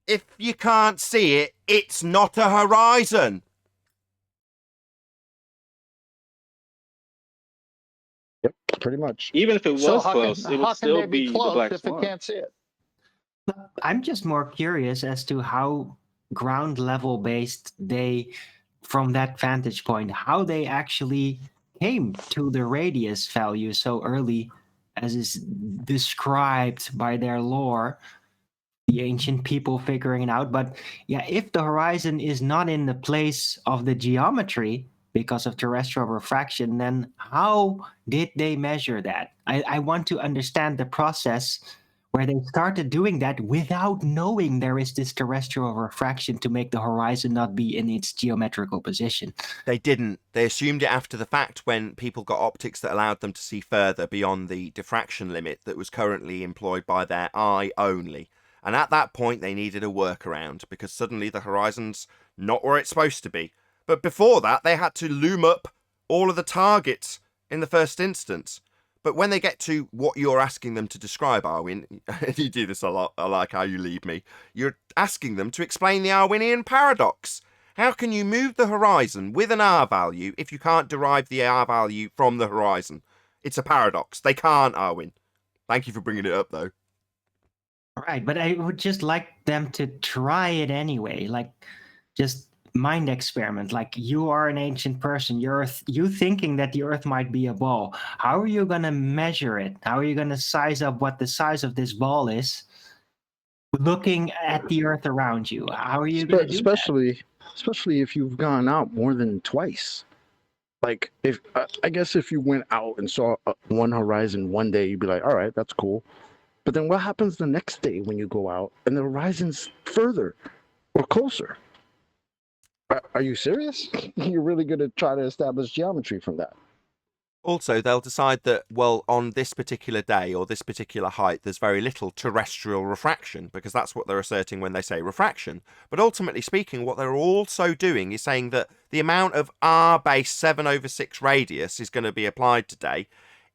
if you can't see it, it's not a horizon. Yep, pretty much. Even if it was So how close, can, it how would can still they be be the close black if swan. it can't see it? I'm just more curious as to how ground level based they, from that vantage point, how they actually came to the radius value so early as is described by their lore, the ancient people figuring it out. But yeah, if the horizon is not in the place of the geometry because of terrestrial refraction, then how did they measure that? I want to understand the process where they started doing that without knowing there is this terrestrial refraction to make the horizon not be in its geometrical position. They didn't. They assumed it after the fact when people got optics that allowed them to see further beyond the diffraction limit that was currently employed by their eye only. And at that point, they needed a workaround because suddenly the horizon's not where it's supposed to be. But before that, they had to loom up all of the targets in the first instance. But when they get to what you're asking them to describe, Arwin, you do this a lot, I like how you leave me, you're asking them to explain the Arwinian paradox. How can you move the horizon with an R value if you can't derive the R value from the horizon? It's a paradox. They can't, Arwin. Thank you for bringing it up, though. Right, but I would just like them to try it anyway, like just mind experiment. Like you are an ancient person, you thinking that the Earth might be a ball. How are you gonna measure it? How are you gonna size up what the size of this ball is, looking at the Earth around you? How are you gonna do that? Especially if you've gone out more than twice. Like, if I guess if you went out and saw one horizon one day, you'd be like, all right, that's cool. But then what happens the next day when you go out and the horizon's further or closer? Are you serious? You're really going to try to establish geometry from that? Also, they'll decide that, well, on this particular day or this particular height, there's very little terrestrial refraction, because that's what they're asserting when they say refraction. But ultimately speaking, what they're also doing is saying that the amount of r base 7/6 radius is going to be applied today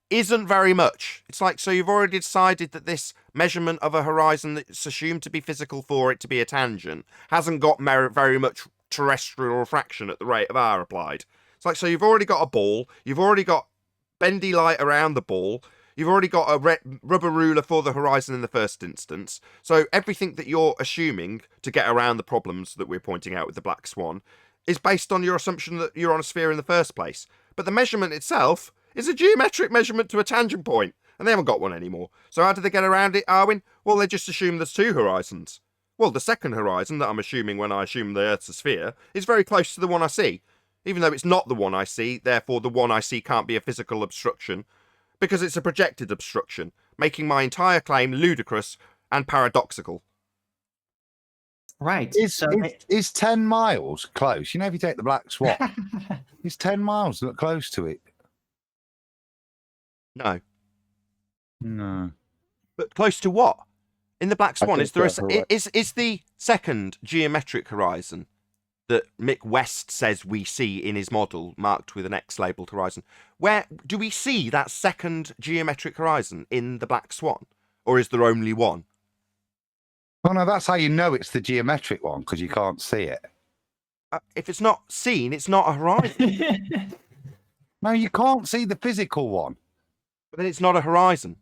isn't very much. It's like, so you've already decided that this measurement of a horizon that's assumed to be physical for it to be a tangent hasn't got very much terrestrial refraction at the rate of r applied. It's like, so you've already got a ball, you've already got bendy light around the ball, you've already got a rubber ruler for the horizon in the first instance, so everything that you're assuming to get around the problems that we're pointing out with the black swan is based on your assumption that you're on a sphere in the first place. But the measurement itself is a geometric measurement to a tangent point, and they haven't got one anymore. So how do they get around it, Arwin? Well, they just assume there's two horizons. Well, the second horizon that I'm assuming when I assume the Earth's a sphere is very close to the one I see. Even though it's not the one I see, therefore the one I see can't be a physical obstruction, because it's a projected obstruction, making my entire claim ludicrous and paradoxical. Right. Is 10 miles close? You know, if you take the black swan, is 10 miles not close to it? No. No. But close to what? In the black swan, is think the second geometric horizon that Mick West says we see in his model, marked with an X labelled horizon, where do we see that second geometric horizon in the black swan? Or is there only one? Oh, no, that's how you know it's the geometric one, because you can't see it. If it's not seen, it's not a horizon. No, you can't see the physical one. But then it's not a horizon.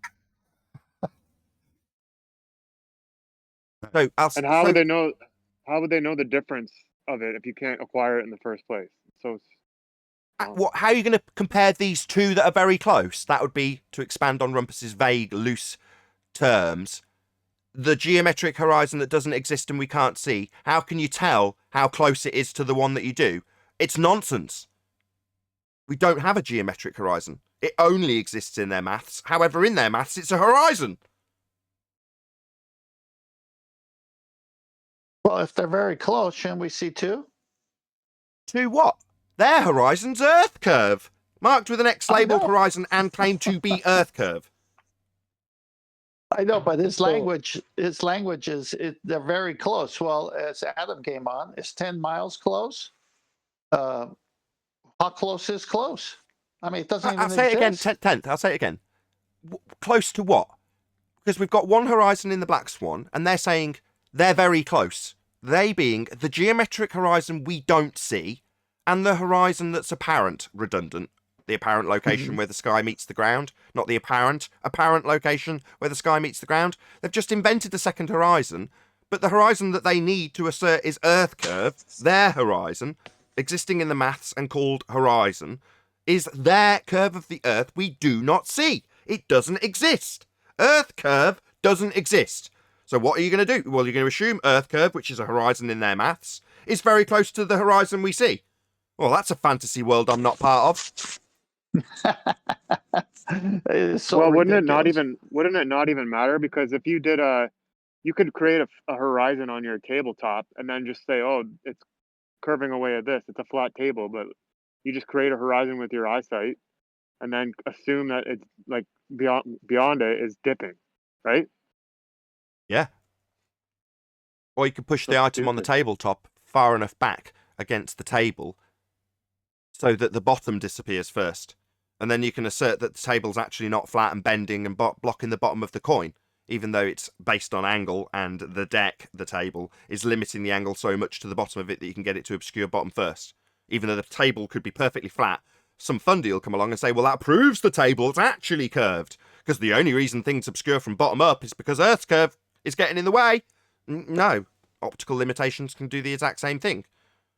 So, and how would they know? How would they know the difference of it if you can't acquire it in the first place? So, how are you going to compare these two that are very close? That would be, to expand on Rumpus's vague, loose terms, the geometric horizon that doesn't exist and we can't see. How can you tell how close it is to the one that you do? It's nonsense. We don't have a geometric horizon. It only exists in their maths. However, in their maths, it's a horizon. Well, if they're very close, shouldn't we see two? Two what? Their horizon's Earth curve, marked with an X labelled horizon and claimed to be Earth curve. I know, but his language is they're very close. Well, as Adam came on, is 10 miles close? How close is close? I mean, it doesn't even I'll say exist. it again, 10th. I'll say it again. Close to what? Because we've got one horizon in the black swan, and they're saying they're very close. They being the geometric horizon we don't see, and the horizon that's apparent, redundant. The apparent location where the sky meets the ground, not the apparent location where the sky meets the ground. They've just invented a second horizon, but the horizon that they need to assert is Earth curve, their horizon, existing in the maths and called horizon, is their curve of the Earth we do not see. It doesn't exist. Earth curve doesn't exist. So what are you going to do? Well, you're going to assume Earth curve, which is a horizon in their maths, is very close to the horizon we see. Well, that's a fantasy world I'm not part of. well, wouldn't it not even matter? Because if you did you could create a horizon on your tabletop and then just say, oh, it's curving away at this. It's a flat table, but you just create a horizon with your eyesight and then assume that it's like beyond it is dipping, right? Yeah. Or you could push the item on the tabletop far enough back against the table so that the bottom disappears first. And then you can assert that the table's actually not flat and bending and blocking the bottom of the coin, even though it's based on angle and the deck, the table, is limiting the angle so much to the bottom of it that you can get it to obscure bottom first. Even though the table could be perfectly flat, some fundy will come along and say, well, that proves the table's actually curved, because the only reason things obscure from bottom up is because Earth's curve is getting in the way. No, optical limitations can do the exact same thing.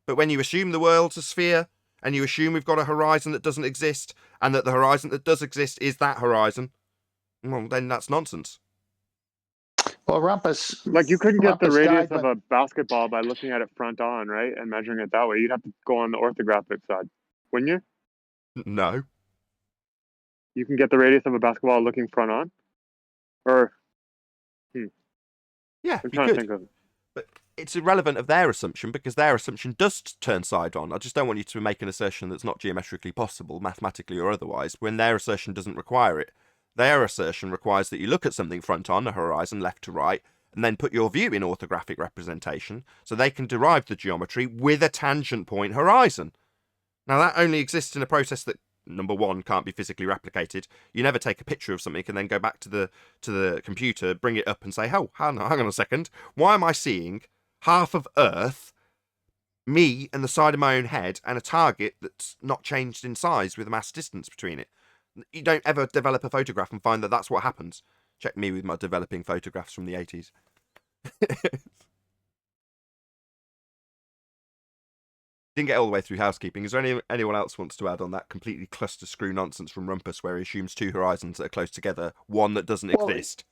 But when you assume the world's a sphere, and you assume we've got a horizon that doesn't exist, and that the horizon that does exist is that horizon, well, then that's nonsense. Well, Rumpus... Like, you couldn't get the radius of a basketball by looking at it front on, right? And measuring it that way. You'd have to go on the orthographic side, wouldn't you? No. You can get the radius of a basketball looking front on? Or, Yeah, I'm you trying to could. think of. But it's irrelevant of their assumption because their assumption does turn side on. I just don't want you to make an assertion that's not geometrically possible, mathematically or otherwise, when their assertion doesn't require it. Their assertion requires that you look at something front on, a horizon, left to right, and then put your view in orthographic representation so they can derive the geometry with a tangent point horizon. Now, that only exists in a process that, number one, can't be physically replicated. You never take a picture of something and then go back to the computer, bring it up and say, oh, hang on a second, why am I seeing half of Earth, me and the side of my own head, and a target that's not changed in size with a mass distance between it? You don't ever develop a photograph and find that that's what happens. Check me with my developing photographs from the 80s. Didn't get all the way through housekeeping. Is there anyone else wants to add on that completely cluster screw nonsense from Rumpus where he assumes two horizons that are close together, one that doesn't exist?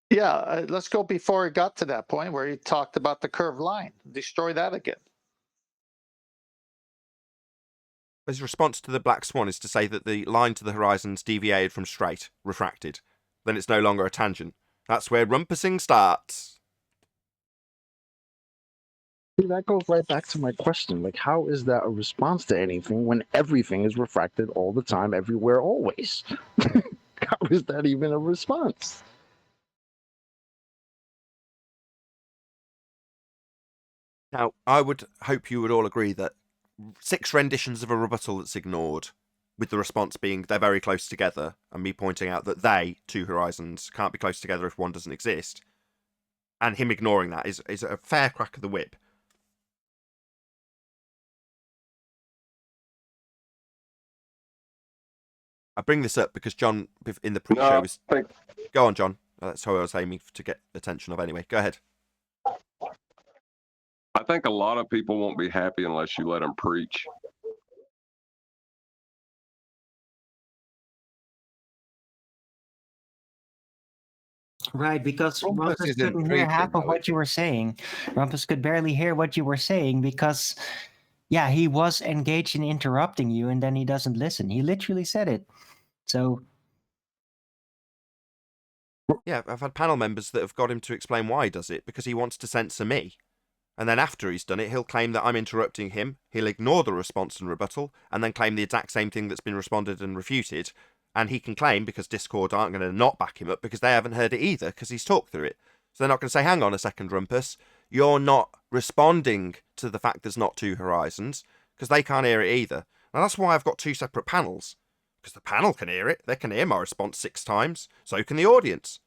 Yeah, let's go before it got to that point where he talked about the curved line. Destroy that again. His response to the black swan is to say that the line to the horizon's deviated from straight, refracted. Then it's no longer a tangent. That's where rumpusing starts. That goes right back to my question. Like, how is that a response to anything when everything is refracted all the time, everywhere, always? How is that even a response? Now, I would hope you would all agree that 6 renditions of a rebuttal that's ignored, with the response being they're very close together, and me pointing out that they, two horizons, can't be close together if one doesn't exist, and him ignoring that is a fair crack of the whip. I bring this up because John, in the pre-show, was... Go on, John. That's how I was aiming to get attention of anyway. Go ahead. I think a lot of people won't be happy unless you let them preach. Right, because Rumpus Rumpus isn't couldn't hear half preaching, of though, what is you were saying. Rumpus could barely hear what you were saying because, yeah, he was engaged in interrupting you and then he doesn't listen. He literally said it. So, Yeah, I've had panel members that have got him to explain why he does it, because he wants to censor me. And then after he's done it, he'll claim that I'm interrupting him, he'll ignore the response and rebuttal, and then claim the exact same thing that's been responded and refuted, and he can claim, because Discord aren't going to not back him up, because they haven't heard it either, because he's talked through it. So they're not going to say, hang on a second, Rumpus, you're not responding to the fact there's not two horizons, because they can't hear it either. Now that's why I've got 2 separate panels, because the panel can hear it, they can hear my response 6 times, so can the audience.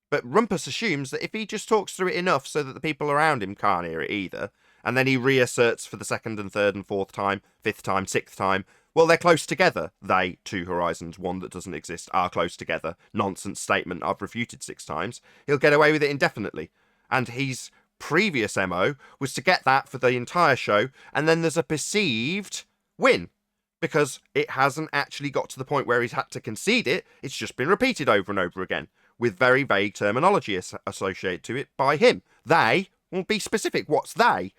But Rumpus assumes that if he just talks through it enough so that the people around him can't hear it either, and then he reasserts for the 2nd and 3rd and 4th time, 5th time, 6th time, well, they're close together. They, two horizons, one that doesn't exist, are close together. Nonsense statement I've refuted 6 times. He'll get away with it indefinitely. And his previous MO was to get that for the entire show, and then there's a perceived win. Because it hasn't actually got to the point where he's had to concede it, it's just been repeated over and over again, with very vague terminology associated to it by him. They will be specific. What's they?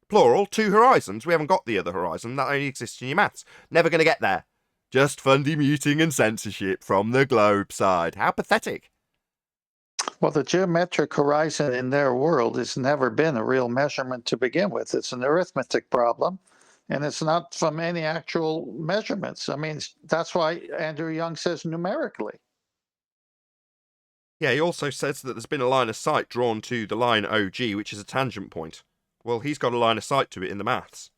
Plural, 2 horizons. We haven't got the other horizon. That only exists in your maths. Never going to get there. Just fundy muting and censorship from the globe side. How pathetic. Well, the geometric horizon in their world has never been a real measurement to begin with. It's an arithmetic problem, and it's not from any actual measurements. I mean, that's why Andrew Young says numerically. Yeah, he also says that there's been a line of sight drawn to the line OG, which is a tangent point. Well, he's got a line of sight to it in the maths.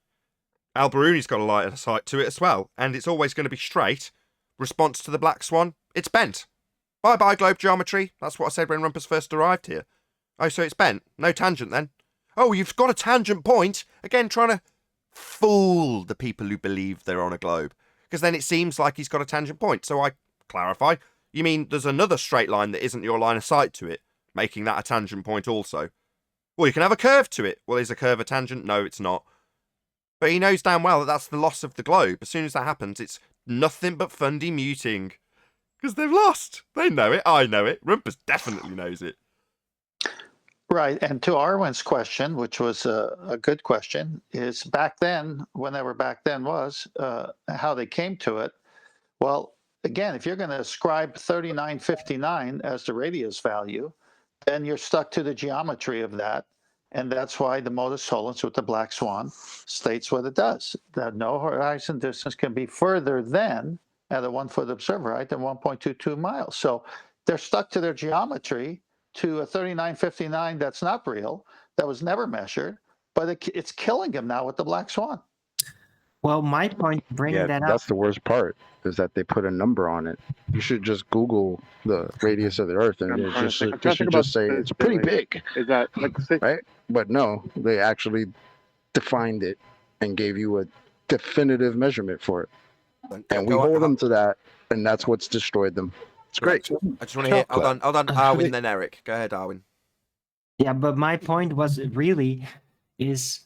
Al Baruni's got a line of sight to it as well, and it's always going to be straight. Response to the black swan, it's bent. Bye-bye, globe geometry. That's what I said when Rumpus first arrived here. Oh, so it's bent. No tangent, then. Oh, you've got a tangent point. Again, trying to fool the people who believe they're on a globe. Because then it seems like he's got a tangent point. So I clarify. You mean there's another straight line that isn't your line of sight to it, making that a tangent point also? Well, you can have a curve to it. Well, is a curve a tangent? No, it's not. But he knows damn well that that's the loss of the globe. As soon as that happens, it's nothing but fundy muting. Because they've lost. They know it. I know it. Rumpus definitely knows it. Right. And to Arwen's question, which was a good question, is back then, whenever back then was, how they came to it. Well, again, if you're going to ascribe 3959 as the radius value, then you're stuck to the geometry of that. And that's why the modus tollens with the black swan states what it does, that no horizon distance can be further than, at a 1 foot observer height, than 1.22 miles. So they're stuck to their geometry, to a 3959 that's not real, that was never measured, but it's killing them now with the black swan. Well, my point bringing Yeah, that up. that's the worst part, is that they put a number on it. You should just Google the radius of the Earth, and I'm it trying to just think. I'm it trying to should think about just say this, it's pretty like, big, Is that like say, right? But no, they actually defined it and gave you a definitive measurement for it, and we hold them to that, and that's what's destroyed them. It's great. I just want to hear. Hold on, Arwen, then Eric. Go ahead, Arwen. Yeah, but my point was really is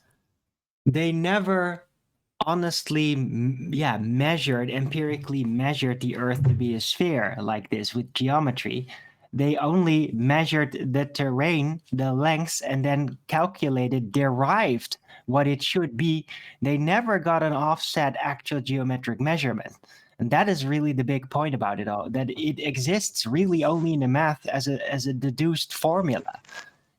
they never honestly empirically measured the Earth to be a sphere like this with geometry. They only measured the terrain, the lengths, and then derived what it should be. They never got an offset actual geometric measurement. And that is really the big point about it all, that it exists really only in the math as a deduced formula.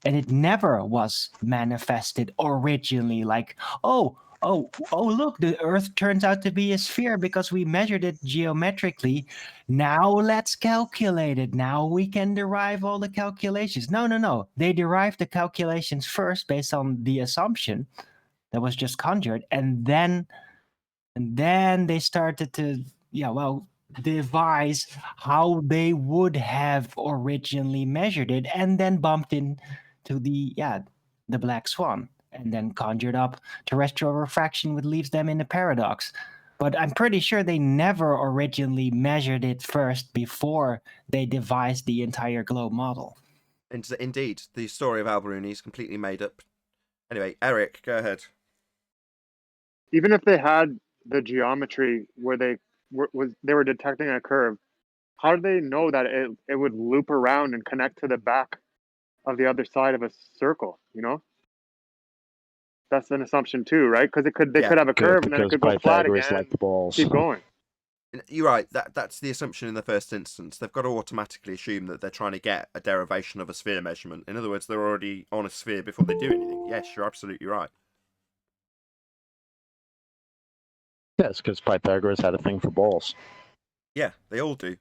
And it never was manifested originally like, oh, look, the Earth turns out to be a sphere because we measured it geometrically. Now let's calculate it. Now we can derive all the calculations. No. They derived the calculations first based on the assumption that was just conjured. And then they started to, devise how they would have originally measured it, and then bumped into the black swan, and then conjured up terrestrial refraction, which leaves them in a paradox. But I'm pretty sure they never originally measured it first before they devised the entire globe model. Indeed, the story of Alberuni is completely made up. Anyway, Eric, go ahead. even if they had the geometry where they were detecting a curve, how do they know that it would loop around and connect to the back of the other side of a circle? You know, that's an assumption too, right? Because they could have a curve and then it could go flat again. Like the balls. Keep going. You're right. That's the assumption in the first instance. They've got to automatically assume that they're trying to get a derivation of a sphere measurement. In other words, they're already on a sphere before they do anything. Yes, you're absolutely right. Yes, because Pythagoras had a thing for balls. Yeah, they all do.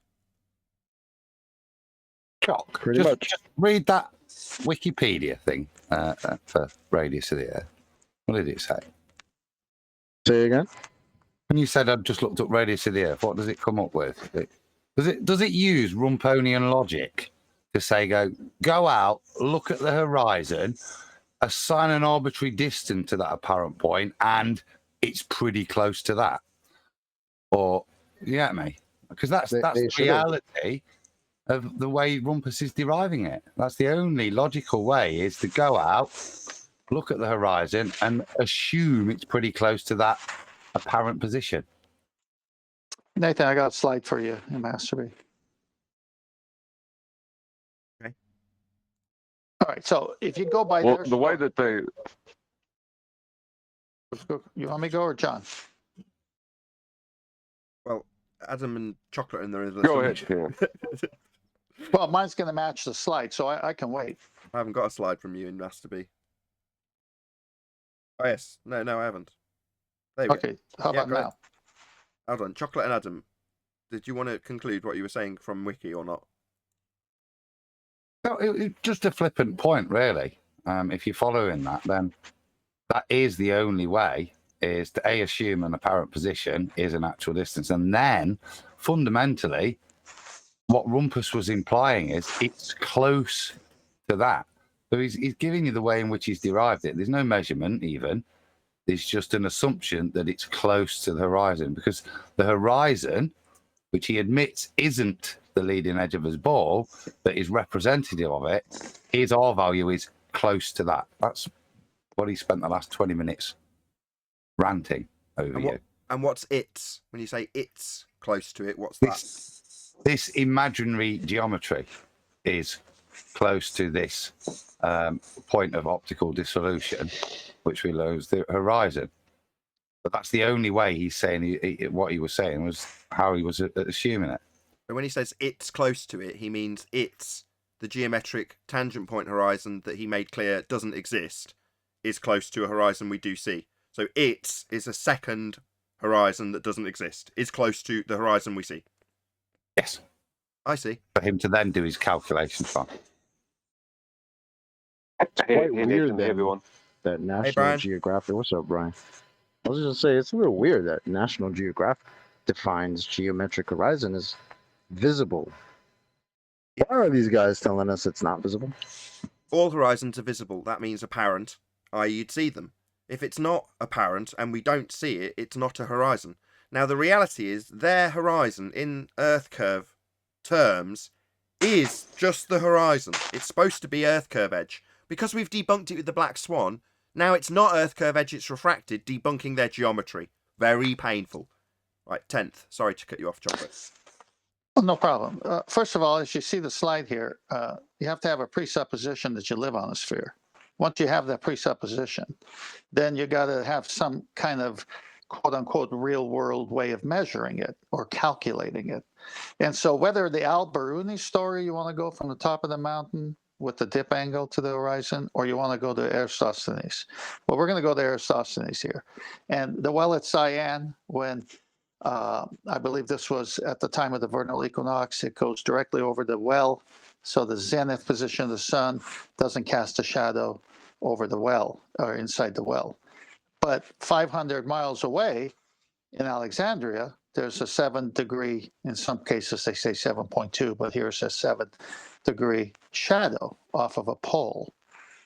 Chalk. Pretty much. Just read that Wikipedia thing for radius of the Earth. What did it say? Say again? When you said I'd just looked up radius of the Earth, what does it come up with? Does it use Rumponian logic to say go out, look at the horizon, assign an arbitrary distance to that apparent point, and it's pretty close to that? Or you get me? Because that's the reality of the way Rumpus is deriving it. That's the only logical way, is to go out, look at the horizon, and assume it's pretty close to that apparent position. Nathan, I got a slide for you in Mastery. Okay. All right, so if you go by the way that they... You want me to go or John? Well, Adam and Chocolate in there. Go ahead, Tim. Well, mine's going to match the slide, so I can wait. I haven't got a slide from you in Master B. Oh, yes. No, I haven't. There we Okay, go. how about go now? ahead. Hold on. Chocolate and Adam, did you want to conclude what you were saying from Wiki or not? No, it's just a flippant point, really. If you're following that, then that is the only way, is to assume an apparent position is an actual distance. And then, fundamentally, what Rumpus was implying is it's close to that. So he's giving you the way in which he's derived it. There's no measurement even. There's just an assumption that it's close to the horizon, because the horizon, which he admits isn't the leading edge of his ball, but is representative of it, his R value is close to that. That's what he spent the last 20 minutes ranting over you. And what's it? When you say it's close to it, what's that? This imaginary geometry is close to this point of optical dissolution, which we know is the horizon. But that's the only way he's saying what he was saying was how he was assuming it. But when he says it's close to it, he means it's the geometric tangent point horizon that he made clear doesn't exist is close to a horizon we do see. So it is a second horizon that doesn't exist, is close to the horizon we see. Yes. I see. For him to then do his calculations from. It's quite weird that, everyone. that National Brian. Geographic. What's up, Brian? I was just gonna say it's a little weird that National Geographic defines geometric horizon as visible. Why are these guys telling us it's not visible? All horizons are visible. That means apparent, i.e. you'd see them. If it's not apparent and we don't see it, it's not a horizon. Now, the reality is their horizon in Earth curve terms is just the horizon. It's supposed to be Earth curve edge. Because we've debunked it with the black swan, now it's not Earth curve edge, it's refracted, debunking their geometry. Very painful. Right, 10th. Sorry to cut you off, Chocolate. Oh, no problem. First of all, as you see the slide here, you have to have a presupposition that you live on a sphere. Once you have that presupposition, then you got to have some kind of quote unquote real world way of measuring it or calculating it. And so whether the Al-Biruni story, you want to go from the top of the mountain with the dip angle to the horizon, or you want to go to Eratosthenes. Well, we're going to go to Eratosthenes here. And the well at Cyan, when I believe this was at the time of the vernal equinox, it goes directly over the well. So the zenith position of the sun doesn't cast a shadow over the well or inside the well. But 500 miles away in Alexandria, there's a 7 degree, in some cases they say 7.2, but here it says 7 degree shadow off of a pole.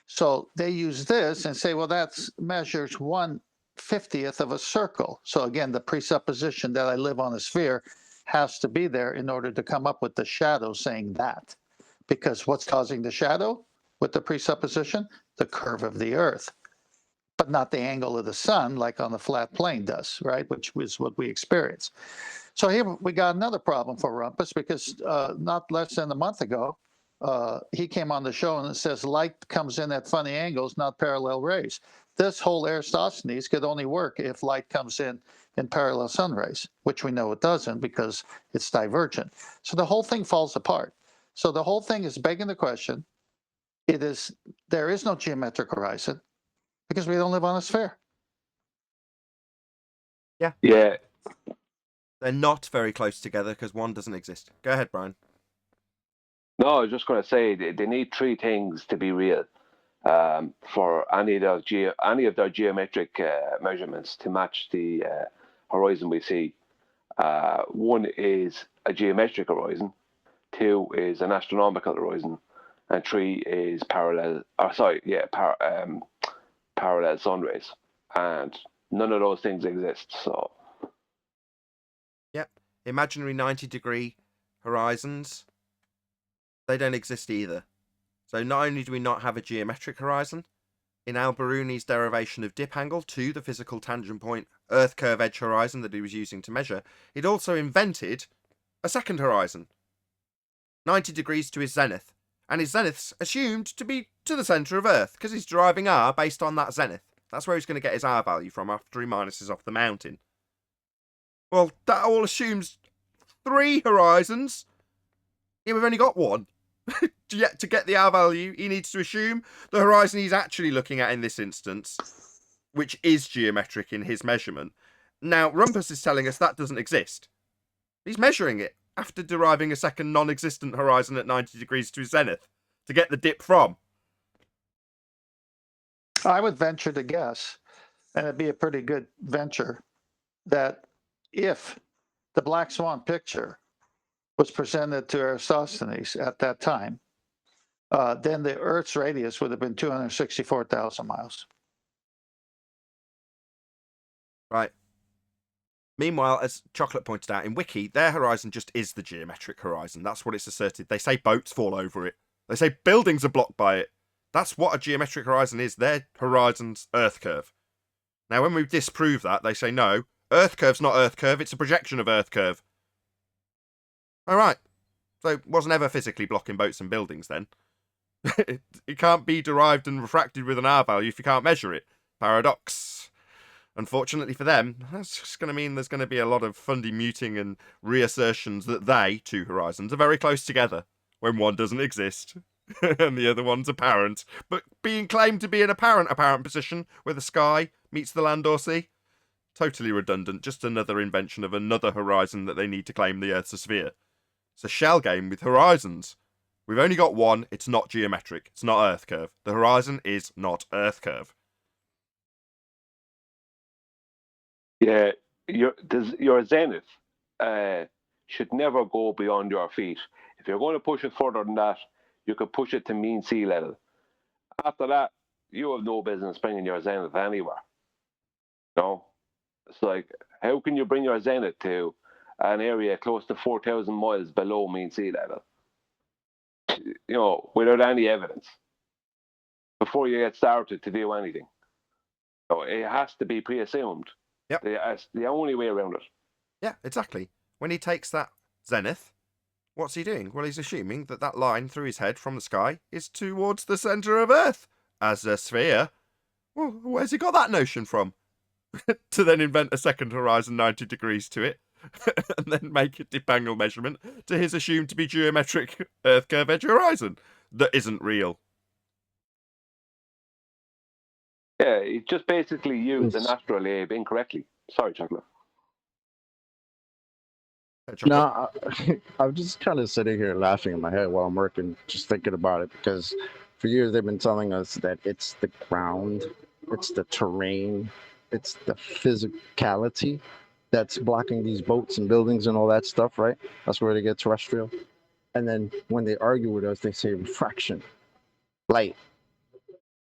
So they use this and say, well, that measures 1/50th of a circle. So again, the presupposition that I live on a sphere has to be there in order to come up with the shadow saying that. Because what's causing the shadow with the presupposition? The curve of the Earth, but not the angle of the sun like on the flat plane does, right? Which is what we experience. So here we got another problem for Rumpus because not less than a month ago, he came on the show and it says light comes in at funny angles, not parallel rays. This whole Eratosthenes could only work if light comes in parallel sun rays, which we know it doesn't because it's divergent. So the whole thing falls apart. So the whole thing is begging the question, there is no geometric horizon because we don't live on a sphere. Yeah. Yeah. They're not very close together because one doesn't exist. Go ahead, Brian. No, I was just going to say they need three things to be real for any of their geometric measurements to match the horizon we see. One is a geometric horizon, two is an astronomical horizon, and three is parallel sun rays. And none of those things exist. So. Yep. Imaginary 90-degree horizons. They don't exist either. So not only do we not have a geometric horizon, in Al-Biruni's derivation of dip angle to the physical tangent point Earth curve edge horizon that he was using to measure, it also invented a second horizon, 90 degrees to his zenith. And his zenith's assumed to be to the centre of Earth, because he's deriving R based on that zenith. That's where he's going to get his R value from after he minuses off the mountain. Well, that all assumes 3 horizons. Yeah, we've only got 1. To get the R value, he needs to assume the horizon he's actually looking at in this instance, which is geometric in his measurement. Now, Rumpus is telling us that doesn't exist. He's measuring it after deriving a second non-existent horizon at 90 degrees to his zenith to get the dip from. I would venture to guess, and it'd be a pretty good venture, that if the Black Swan picture was presented to Eratosthenes at that time, then the Earth's radius would have been 264,000 miles. Right. Meanwhile, as Chocolate pointed out, in Wiki, their horizon just is the geometric horizon. That's what it's asserted. They say boats fall over it. They say buildings are blocked by it. That's what a geometric horizon is. Their horizon's Earth curve. Now, when we disprove that, they say, no, Earth curve's not Earth curve, it's a projection of Earth curve. All right. So it wasn't ever physically blocking boats and buildings then. It can't be derived and refracted with an R value if you can't measure it. Paradox. Unfortunately for them, that's just going to mean there's going to be a lot of fundy muting and reassertions that they, two horizons, are very close together when one doesn't exist and the other one's apparent, but being claimed to be an apparent position where the sky meets the land or sea. Totally redundant, just another invention of another horizon that they need to claim the Earth's a sphere. It's a shell game with horizons. We've only got one, it's not geometric, it's not Earth curve. The horizon is not Earth curve. Yeah, your zenith should never go beyond your feet. If you're going to push it further than that, you could push it to mean sea level. After that, you have no business bringing your zenith anywhere. No, it's like, how can you bring your zenith to an area close to 4,000 miles below mean sea level? You know, without any evidence, before you get started to do anything. So it has to be pre-assumed. Yep. That's the only way around it. Yeah, exactly. When he takes that zenith, what's he doing? Well, he's assuming that that line through his head from the sky is towards the centre of Earth as a sphere. Well, where's he got that notion from? To then invent a second horizon 90 degrees to it and then make a dip angle measurement to his assumed to be geometric Earth curve edge horizon that isn't real. Yeah, it just basically used an astrolabe incorrectly. Sorry, Chocolate. No, I'm just kind of sitting here laughing in my head while I'm working, just thinking about it, because for years they've been telling us that it's the ground, it's the terrain, it's the physicality that's blocking these boats and buildings and all that stuff, right? That's where they get terrestrial. And then when they argue with us, they say refraction, light.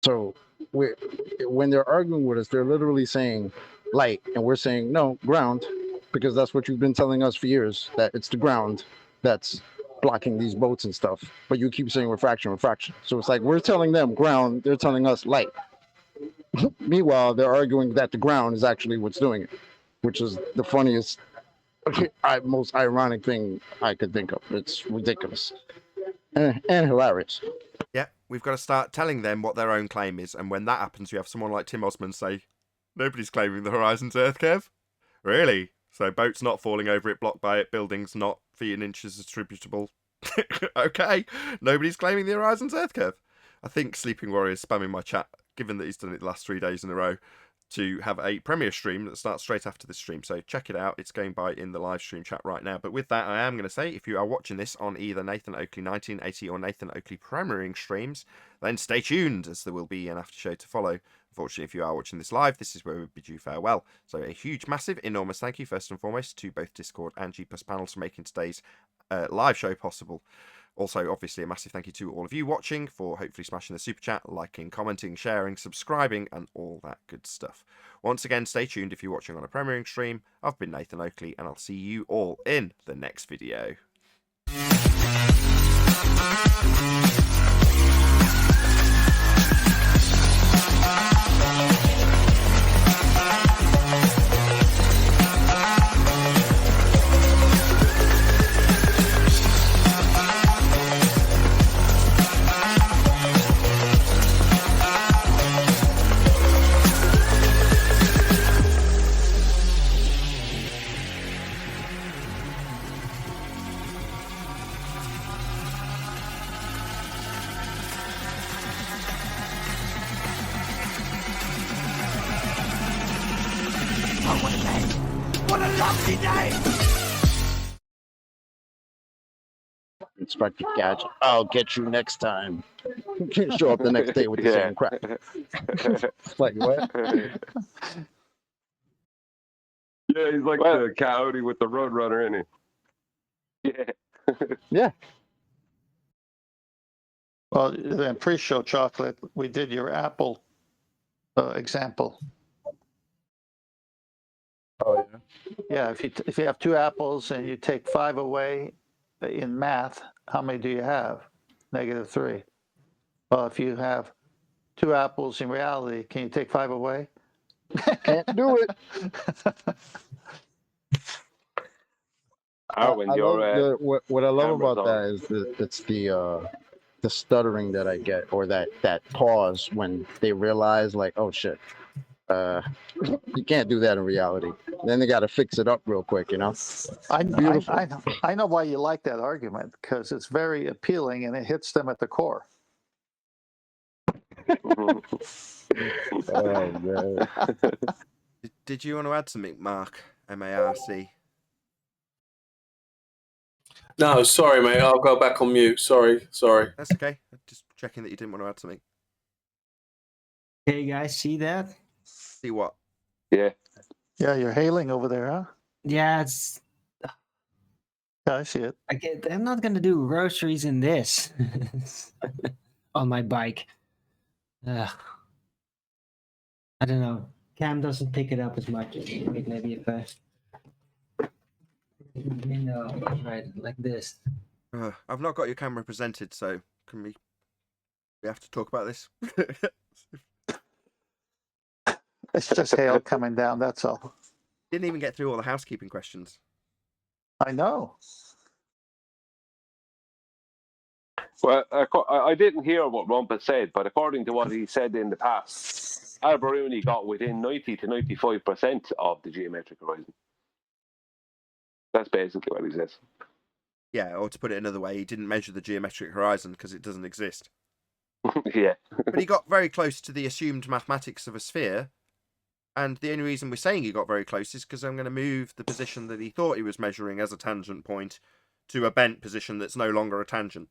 So when they're arguing with us, they're literally saying light, and we're saying no, ground, because that's what you've been telling us for years, that it's the ground that's blocking these boats and stuff. But you keep saying refraction. So it's like we're telling them ground, they're telling us light. Meanwhile, they're arguing that the ground is actually what's doing it, which is the funniest, most ironic thing I could think of. It's ridiculous and hilarious. Yeah, we've got to start telling them what their own claim is, and when that happens, you have someone like Tim Osman say, nobody's claiming the horizon's Earth curve. Really? So boats not falling over it, blocked by it, buildings not feet and inches attributable. Okay, nobody's claiming the horizon's Earth curve. I think Sleeping Warrior is spamming my chat, given that he's done it the last 3 days in a row, to have a premiere stream that starts straight after this stream. So check it out. It's going by in the live stream chat right now. But with that, I am going to say, if you are watching this on either Nathan Oakley 1980 or Nathan Oakley premiering streams, then stay tuned, as there will be an after show to follow. Unfortunately, if you are watching this live, this is where we bid you farewell. So a huge, massive, enormous thank you, first and foremost, to both Discord and G+ panels for making today's live show possible. Also, obviously, a massive thank you to all of you watching for hopefully smashing the super chat, liking, commenting, sharing, subscribing, and all that good stuff. Once again, stay tuned if you're watching on a premiering stream. I've been Nathan Oakley, and I'll see you all in the next video. What a lovely day! Inspector Gadget, I'll get you next time. Show up the next day with the same crap. Like, what? Yeah, he's like the coyote with the roadrunner, isn't he? Yeah. Yeah. Well, then pre-show chocolate, we did your Apple example. Oh yeah. Yeah, if you have 2 apples and you take 5 away in math, how many do you have? -3. Well, if you have 2 apples in reality, can you take 5 away? Can't do it. When I you're love what I love cameras about on. that is that it's the the stuttering that I get, or that pause when they realize, like, oh shit, you can't do that in reality. Then they got to fix it up real quick, you know. Beautiful. I know why you like that argument, because it's very appealing and it hits them at the core. Oh man. Did you want to add something, Mark? M-A-R-C. No, sorry, mate. I'll go back on mute. Sorry. That's okay. Just checking that you didn't want to add something. Okay, guys, see that? See what? Yeah. Yeah, you're hailing over there, huh? Yeah, it's. Yeah, I see it. I'm not gonna do groceries in this on my bike. Ugh. I don't know. Cam doesn't pick it up as much. Wait, maybe if I. Right, like this. I've not got your camera presented, so can we have to talk about this? It's just hail coming down, that's all. Didn't even get through all the housekeeping questions. I know. Well, I didn't hear what Rumpet said, but according to what he said in the past, Alberuni got within 90 to 95% of the geometric horizon. That's basically what he says. Yeah, or to put it another way, he didn't measure the geometric horizon because it doesn't exist. Yeah. But he got very close to the assumed mathematics of a sphere. And the only reason we're saying he got very close is because I'm going to move the position that he thought he was measuring as a tangent point to a bent position that's no longer a tangent.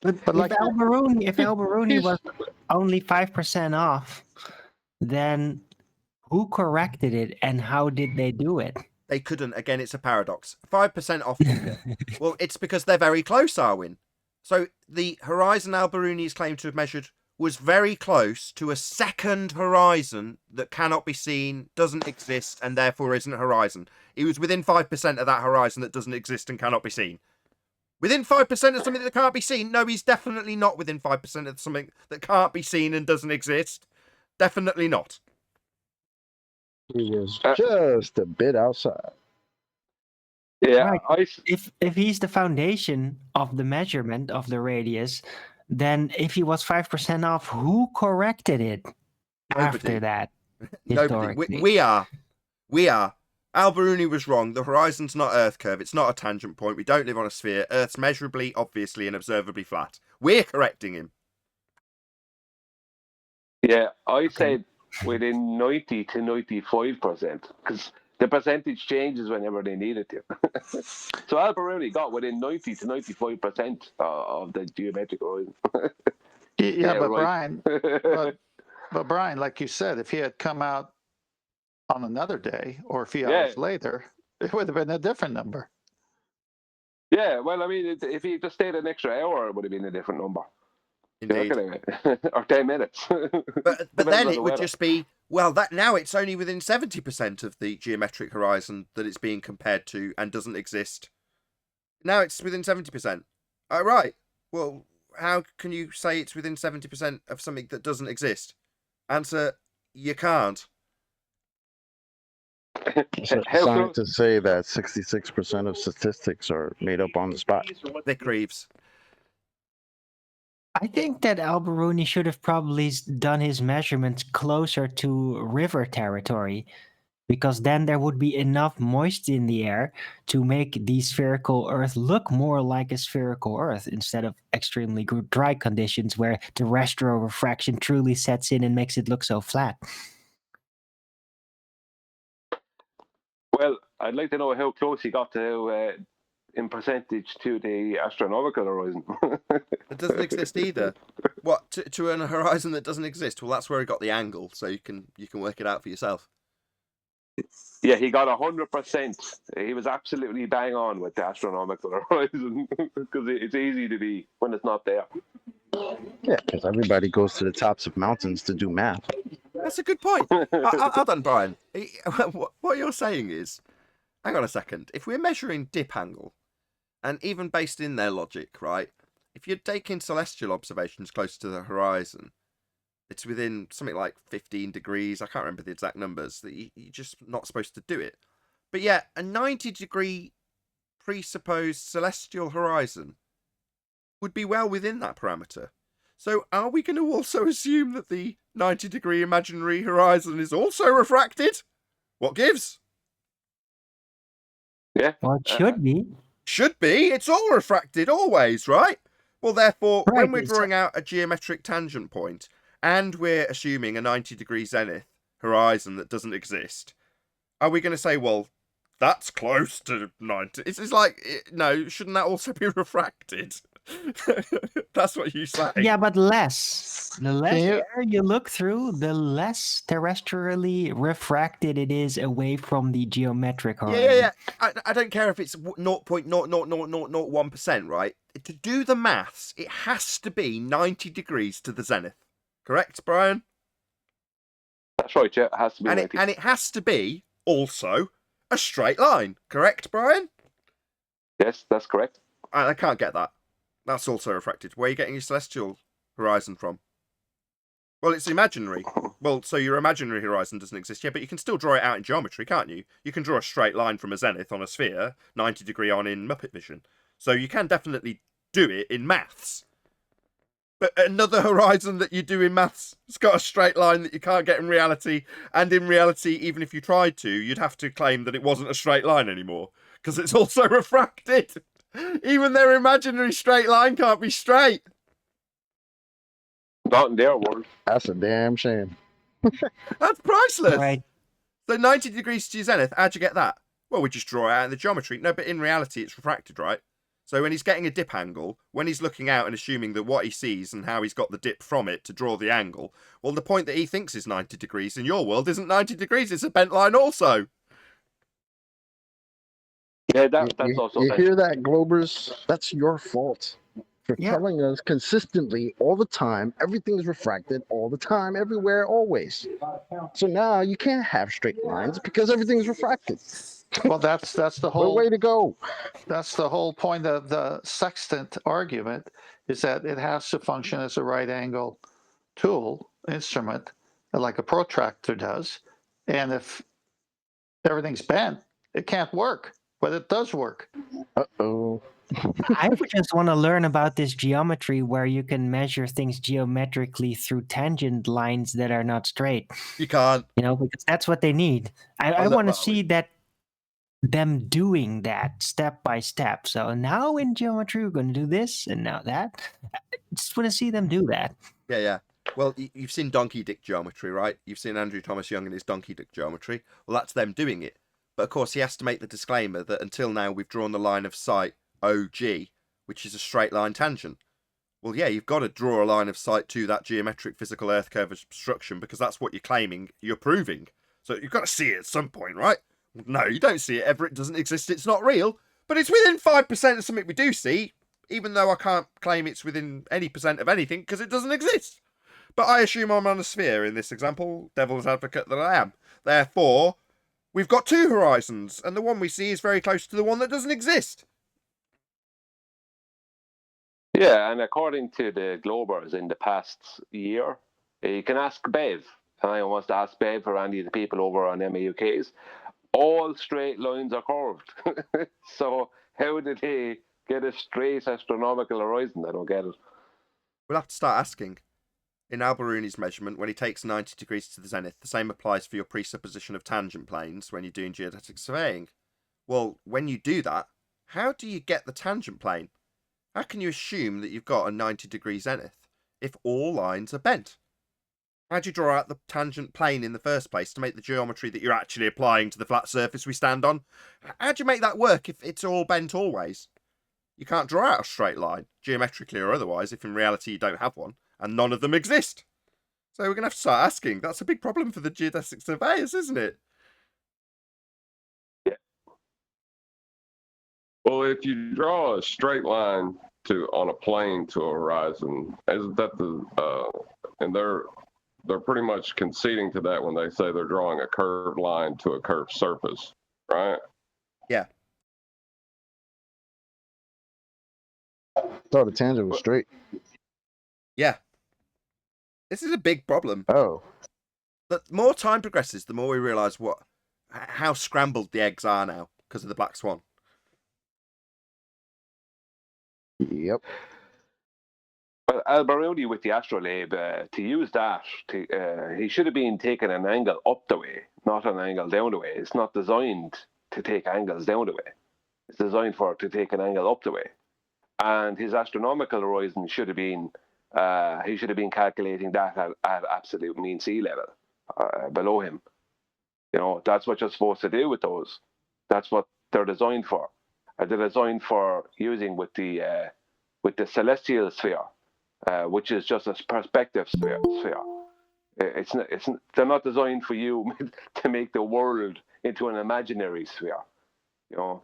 But like, if Alberuni was only 5% off, then who corrected it and how did they do it? They couldn't. Again, it's a paradox. 5% off. Well, it's because they're very close, Arwin. So the horizon Alberuni is claimed to have measured was very close to a second horizon that cannot be seen, doesn't exist, and therefore isn't a horizon. He was within 5% of that horizon that doesn't exist and cannot be seen. Within 5% of something that can't be seen? No, he's definitely not within 5% of something that can't be seen and doesn't exist. Definitely not. He was just a bit outside. Yeah. Right. If he's the foundation of the measurement of the radius, then if he was 5% off, who corrected it after that? Nobody. We are. Alberuni was wrong. The horizon's not Earth curve. It's not a tangent point. We don't live on a sphere. Earth's measurably, obviously, and observably flat. We're correcting him. Yeah, I said within 90 to 95%, because the percentage changes whenever they need it to. So Alberuni got within 90 to 95% of the geometric horizon. yeah, but right. Brian, but Brian, like you said, if he had come out on another day or a few hours later, it would have been a different number. Yeah, well, I mean, if he just stayed an extra hour, it would have been a different number. Indeed. Or 10 minutes. But then it would just be, well, that now it's only within 70% of the geometric horizon that it's being compared to and doesn't exist. Now it's within 70%. Oh, right. Well, how can you say it's within 70% of something that doesn't exist? Answer, you can't. Scientists say that 66% of statistics are made up on the spot. Vic Reeves. I think that Alberuni should have probably done his measurements closer to river territory, because then there would be enough moisture in the air to make the spherical Earth look more like a spherical Earth instead of extremely dry conditions where terrestrial refraction truly sets in and makes it look so flat. Well, I'd like to know how close he got to in percentage to the astronomical horizon. It doesn't exist either. What, to an horizon that doesn't exist? Well, that's where he got the angle, so you can work it out for yourself. Yeah, he got 100%. He was absolutely bang on with the astronomical horizon because it's easy to be when it's not there. Yeah, because everybody goes to the tops of mountains to do math. That's a good point. Hold on, Brian. What you're saying is, hang on a second. If we're measuring dip angle, and even based in their logic, right? If you're taking celestial observations close to the horizon, it's within something like 15 degrees. I can't remember the exact numbers. That you're just not supposed to do it. But yeah, a 90-degree presupposed celestial horizon would be well within that parameter. So are we going to also assume that the 90-degree imaginary horizon is also refracted? What gives? Yeah. Well, it should be. Should be. It's all refracted always, right? Well, therefore, Right, when we're it's drawing out a geometric tangent point and we're assuming a 90-degree zenith horizon that doesn't exist, are we going to say, well, that's close to 90? It's like, no, shouldn't that also be refracted? That's what you say. Yeah, but less. The less you- air you look through, the less terrestrially refracted it is away from the geometric horizon. Yeah. I don't care if it's 0.00001%, right? To do the maths, it has to be 90 degrees to the zenith. Correct, Brian? That's right, yeah. It has to be. And it has to be also a straight line. Correct, Brian? Yes, that's correct. I can't get that. That's also refracted. Where are you getting your celestial horizon from? Well, it's imaginary. Well, so your imaginary horizon doesn't exist yet, but you can still draw it out in geometry, can't you? You can draw a straight line from a zenith on a sphere, 90 degree on in Muppet Vision. So you can definitely do it in maths. But another horizon that you do in maths, it's got a straight line that you can't get in reality. And in reality, even if you tried to, you'd have to claim that it wasn't a straight line anymore, because it's also refracted. Even their imaginary straight line can't be straight. Not in their world. That's a damn shame. That's priceless. Right. So 90 degrees to your zenith, how'd you get that? Well, we just draw it out in the geometry. No, but in reality, it's refracted, right? So when he's getting a dip angle, when he's looking out and assuming that what he sees and how he's got the dip from it to draw the angle, well, the point that he thinks is 90 degrees in your world isn't 90 degrees. It's a bent line also. Yeah, that's also. You hear that, Globers? That's your fault for Yeah. telling us consistently all the time everything's refracted all the time, everywhere, always. So now you can't have straight lines because everything's refracted. Well, that's the Well, whole way to go. That's the whole point of the sextant argument, is that it has to function as a right angle tool, instrument, like a protractor does. And if everything's bent, it can't work, but it does work. Uh-oh. I would just want to learn about this geometry where you can measure things geometrically through tangent lines that are not straight. You can't. You know, because that's what they need. I look, want to well, see them doing that step by step. So now in geometry, we're going to do this and now that. I just want to see them do that. Yeah. Well, you've seen donkey dick geometry, right? You've seen Andrew Thomas Young and his donkey dick geometry. Well, that's them doing it. But of course, he has to make the disclaimer that until now, we've drawn the line of sight OG, which is a straight line tangent. Well, yeah, you've got to draw a line of sight to that geometric physical earth curve obstruction because that's what you're claiming, you're proving. So you've got to see it at some point, right? No, you don't see it ever. It doesn't exist. It's not real. But it's within 5% of something we do see, even though I can't claim it's within any percent of anything because it doesn't exist. But I assume I'm on a sphere in this example, devil's advocate that I am. Therefore, we've got two horizons, and the one we see is very close to the one that doesn't exist. Yeah, and according to the Globers in the past year, you can ask Bev. I wants to ask Bev or any of the people over on MAUKs. All straight lines are curved. So how did he get a straight astronomical horizon? I don't get it. We'll have to start asking. In Alberuni's measurement, when he takes 90 degrees to the zenith, the same applies for your presupposition of tangent planes when you're doing geodetic surveying. Well, when you do that, how do you get the tangent plane? How can you assume that you've got a 90 degree zenith if all lines are bent? How do you draw out the tangent plane in the first place to make the geometry that you're actually applying to the flat surface we stand on? How do you make that work if it's all bent always? You can't draw out a straight line, geometrically or otherwise, if in reality you don't have one, and none of them exist. So we're going to have to start asking. That's a big problem for the geodesic surveyors, isn't it? Well, if you draw a straight line on a plane to a horizon, isn't that and they're pretty much conceding to that when they say they're drawing a curved line to a curved surface, right? Yeah. Thought the tangent was straight. Yeah. This is a big problem. Oh. The more time progresses, the more we realise how scrambled the eggs are now because of the black swan. Yep. Alberoni with the astrolabe, to use that, he should have been taking an angle up the way, not an angle down the way. It's not designed to take angles down the way. It's designed to take an angle up the way. And his astronomical horizon should have been, he should have been calculating that at absolute mean sea level, below him. That's what you're supposed to do with those. That's what they're designed for. They're designed for using with the celestial sphere, which is just a perspective sphere. They're not designed for you to make the world into an imaginary sphere. Can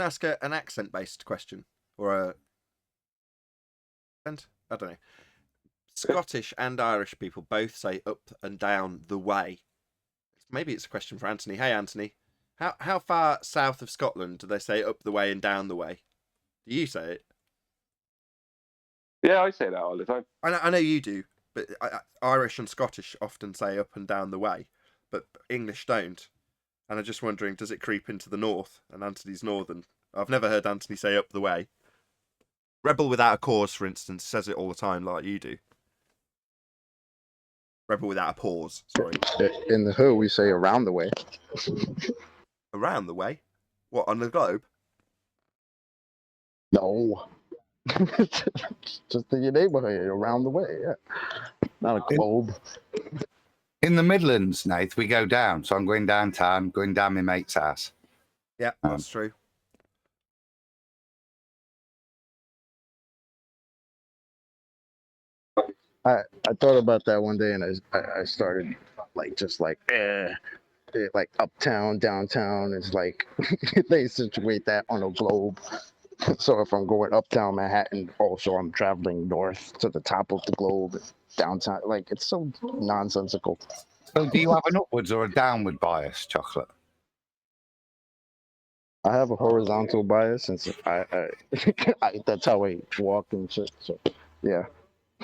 I ask an accent-based question or a? I don't know. Scottish and Irish people both say up and down the way. Maybe it's a question for Anthony. Hey, Anthony, how far south of Scotland do they say up the way and down the way? Do you say it? Yeah, I say that all the time. I know you do, but Irish and Scottish often say up and down the way, but English don't. And I'm just wondering, does it creep into the north? And Anthony's northern. I've never heard Anthony say up the way. Rebel Without a Cause, for instance, says it all the time like you do. Rebel Without a Pause, sorry. In the hood, we say around the way. Around the way? What, on the globe? No. Just in your neighborhood, around the way, yeah. Not a globe. In the Midlands, Nath, we go down. So I'm going downtown, going down my mate's house. Yeah, that's true. I thought about that one day, and I started like like uptown, downtown. It's like they situate that on a globe. So if I'm going uptown Manhattan, also I'm traveling north to the top of the globe, downtown. Like, it's so nonsensical. So do you have an upwards or a downward bias, Chocolate? I have a horizontal bias, since I that's how I walk and shit. So yeah.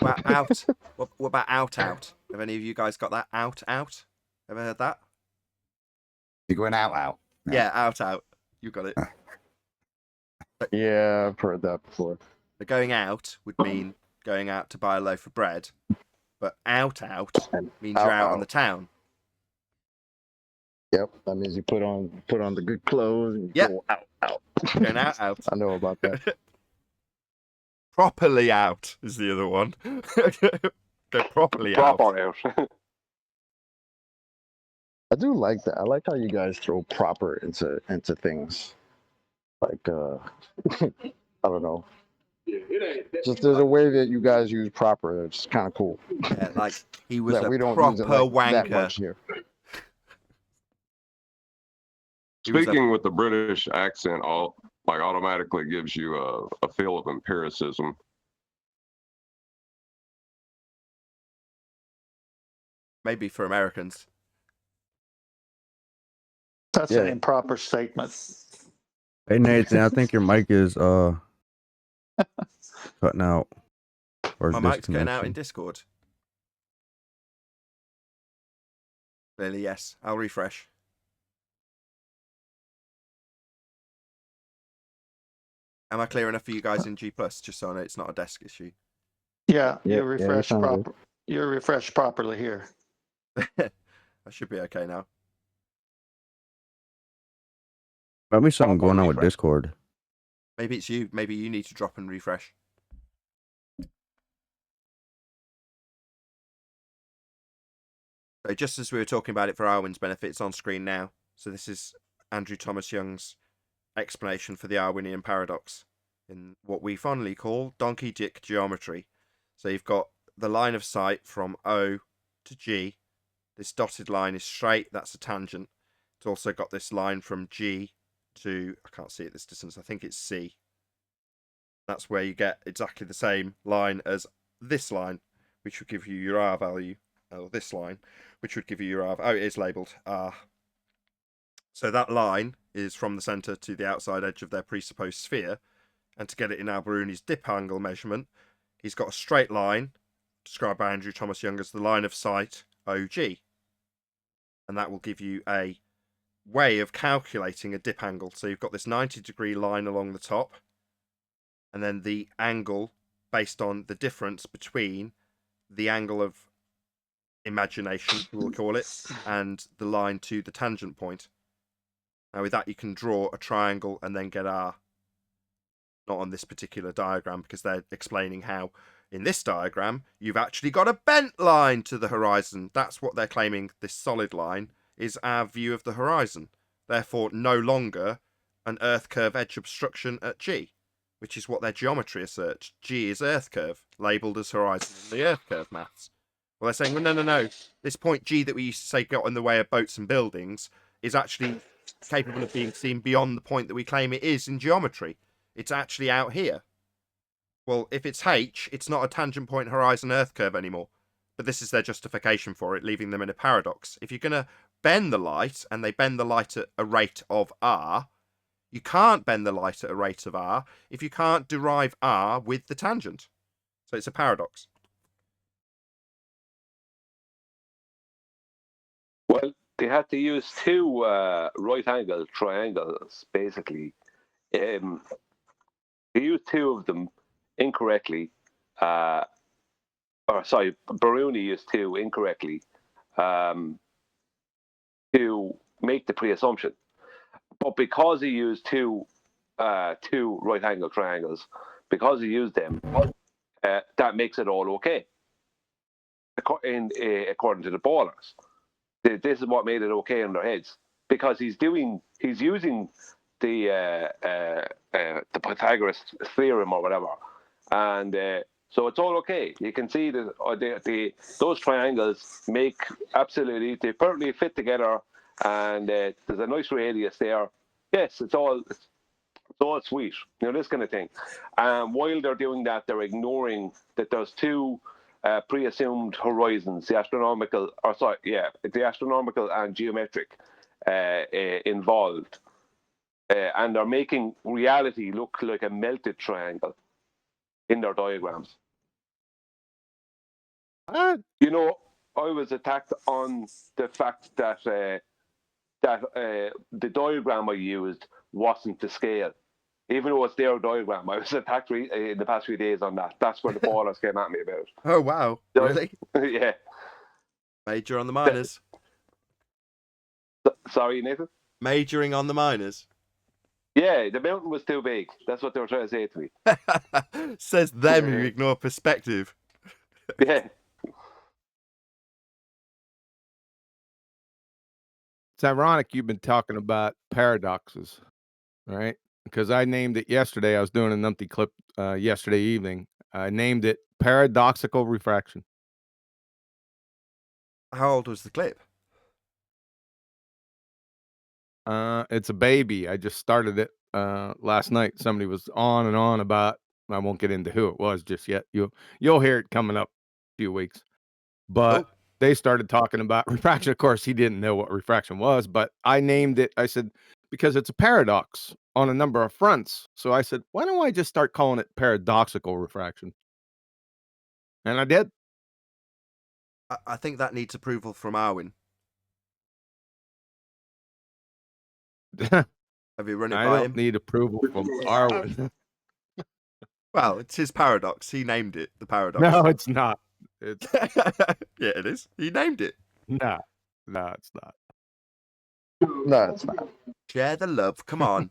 What about out? What about out? Have any of you guys got that out? Ever heard that? You're going out? Yeah, out. You got it. Yeah, I've heard that before. The going out would mean going out to buy a loaf of bread, but out means you're out on the town. Yep, that means you put on the good clothes and you go out. Going out. I know about that. Properly out is the other one. Go properly Proper out. I do like that. I like how you guys throw proper into things. Like I don't know. Just there's a way that you guys use proper that's kind of cool. Yeah, like he was that a we don't proper use it like that wanker. much here. Speaking with the British accent, automatically gives you a feel of empiricism. Maybe for Americans. That's an improper statement. Hey Nathan, I think your mic is cutting out. Or My mic's going out in Discord. Clearly, yes. I'll refresh. Am I clear enough for you guys in G+, just so I know it's not a desk issue? Yeah, Yeah, you refresh sound good. proper. You're refreshed properly here. I should be okay now. Might be something going on with Refresh. Discord. Maybe it's you. Maybe you need to drop and refresh. So just as we were talking about it for Arwin's benefit, it's on screen now. So this is Andrew Thomas Young's explanation for the Arwinian paradox in what we fondly call donkey dick geometry. So you've got the line of sight from O to G. This dotted line is straight. That's a tangent. It's also got this line from G to, I can't see at this distance, I think it's C. That's where you get exactly the same line as this line, which would give you your R value. Or this line, which would give you your R. Oh, it is labelled R. So that line is from the centre to the outside edge of their presupposed sphere. And to get it in Alberoni's dip angle measurement, he's got a straight line, described by Andrew Thomas Young as the line of sight OG. And that will give you a way of calculating a dip angle. So you've got this 90-degree line along the top, and then the angle based on the difference between the angle of imagination, we'll call it, and the line to the tangent point. Now with that you can draw a triangle and then get R. Not on this particular diagram because they're explaining how in this diagram you've actually got a bent line to the horizon. That's what they're claiming. This solid line is our view of the horizon. Therefore no longer an earth curve edge obstruction at G, which is what their geometry asserts. G is earth curve, labelled as horizon in the earth curve maths. Well, they're saying, well, no. This point G that we used to say got in the way of boats and buildings is actually capable of being seen beyond the point that we claim it is in geometry. It's actually out here. Well, if it's H, it's not a tangent point horizon earth curve anymore. But this is their justification for it, leaving them in a paradox. If you're going to bend the light, and they bend the light at a rate of R, you can't bend the light at a rate of R if you can't derive R with the tangent. So it's a paradox. Well, they had to use two right-angle triangles, basically. They used two of them incorrectly. Baruni used two incorrectly to make the pre-assumption. But because he used two right-angle triangles, because he used them, that makes it all okay. According to the ballers. This is what made it okay in their heads, because he's using the Pythagoras theorem or whatever, and so it's all okay. You can see that those triangles make absolutely, they perfectly fit together, and there's a nice radius there. Yes, it's all sweet, this kind of thing. While they're doing that, they're ignoring that there's two pre-assumed horizons, the astronomical and geometric involved, and they're making reality look like a melted triangle in their diagrams. I was attacked on the fact that the diagram I used wasn't to scale. Even though it's their diagram, I was attacked in the past few days on that. That's where the ballers came at me about. Oh, wow. Really? Yeah. Major on the minors. Sorry, Nathan? Majoring on the minors. Yeah, the mountain was too big. That's what they were trying to say to me. Says them who ignore perspective. Yeah. It's ironic you've been talking about paradoxes, right? Because I named it yesterday. I was doing an empty clip yesterday evening. I named it paradoxical refraction. How old was the clip? It's a baby. I just started it last night. Somebody was on and on about, I won't get into who it was just yet. You'll hear it coming up a few weeks. But they started talking about refraction. Of course, he didn't know what refraction was, but I named it. I said, because it's a paradox on a number of fronts. So I said, why don't I just start calling it paradoxical refraction? And I did. I think that needs approval from Arwin. Have you run it by him? I don't need approval from Arwin. Well, it's his paradox. He named it the paradox. No, it's not. It's yeah, it is. He named it. No, it's not. No, it's not. Share the love. Come on.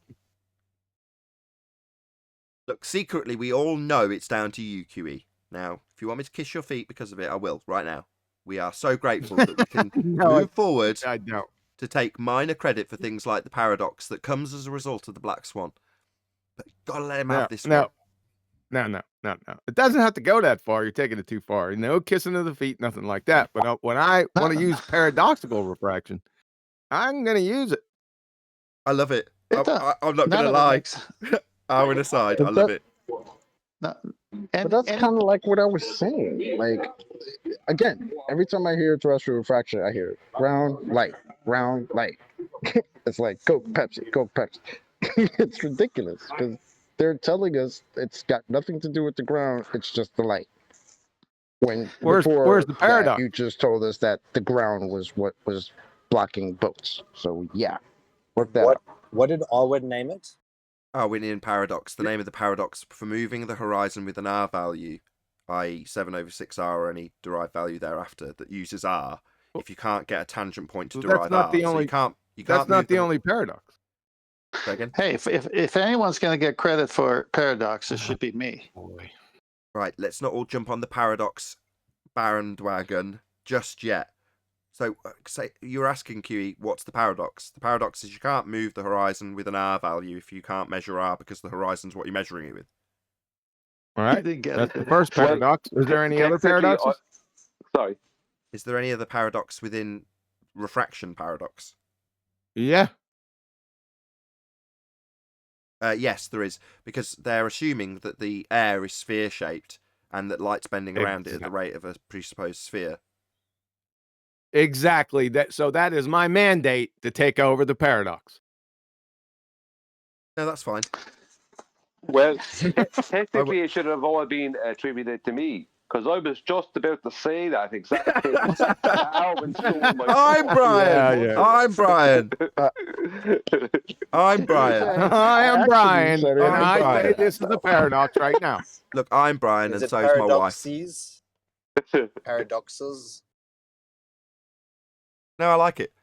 Look, secretly, we all know it's down to you, QE. Now, if you want me to kiss your feet because of it, I will right now. We are so grateful that we can move forward to take minor credit for things like the paradox that comes as a result of the Black Swan. But gotta let him have this one. No. It doesn't have to go that far. You're taking it too far. No kissing of the feet, nothing like that. But when I want to use paradoxical refraction, I'm going to use it. I love it. I'm not going to lie. Arwin aside, I love it. But that's kind of like what I was saying. Like, again, every time I hear terrestrial refraction, I hear ground, light, ground, light. It's like Coke, Pepsi. It's ridiculous because they're telling us it's got nothing to do with the ground. It's just the light. Where's the paradox? You just told us that the ground was what was blocking boats. So yeah, work that out. What did Allwood name it? Arwinian paradox. The name of the paradox for moving the horizon with an R value, i.e. 7/6R or any derived value thereafter that uses R, if you can't get a tangent point to derive That's not R. the So only. you can't That's not move the only paradox. Say again? Hey, if anyone's going to get credit for paradox, it should be me. Boy. Right, let's not all jump on the paradox bandwagon just yet. So, say you're asking QE, what's the paradox? The paradox is you can't move the horizon with an R value if you can't measure R because the horizon's what you're measuring it with. All right. didn't get That's it. the first paradox. Is there any other Technically, paradoxes? Sorry. Is there any other paradox within refraction paradox? Yeah. Yes, there is, because they're assuming that the air is sphere-shaped and that light's bending around it at the rate of a presupposed sphere. Exactly. So that is my mandate to take over the paradox. No, that's fine. Well, technically, it should have all been attributed to me because I was just about to say that exactly. I'm Brian. Yeah. I'm Brian. I'm Brian. I am Brian, and I'm I say Brian. this is the paradox right now. Look, I'm Brian, Is and it so's my wife. paradoxes? Paradoxes? No, I like it.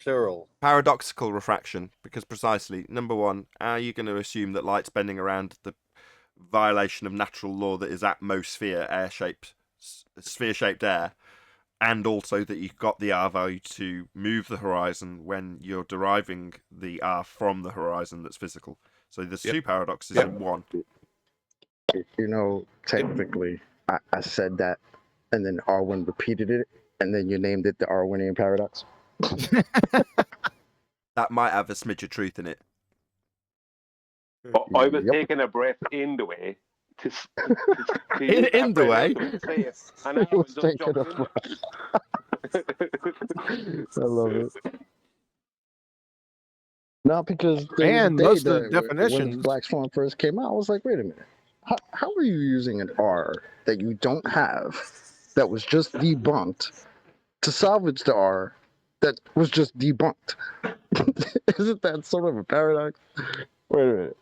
Plural. Paradoxical refraction, because precisely, number one, are you going to assume that light's bending around the violation of natural law that is atmosphere, air-shaped, sphere-shaped air, and also that you've got the R value to move the horizon when you're deriving the R from the horizon that's physical. So there's two paradoxes in one. You know, technically, I said that, and then Arwin repeated it, and then you named it the Arwinian paradox. That might have a smidge of truth in it. I was taking a breath in the way to in the way. Say it, and I was just jumping in I love it. Not because And most of the when definitions. Black Swan first came out, I was like, wait a minute, how are you using an R that you don't have, that was just debunked, to salvage the R that was just debunked? Isn't that sort of a paradox? Wait a minute.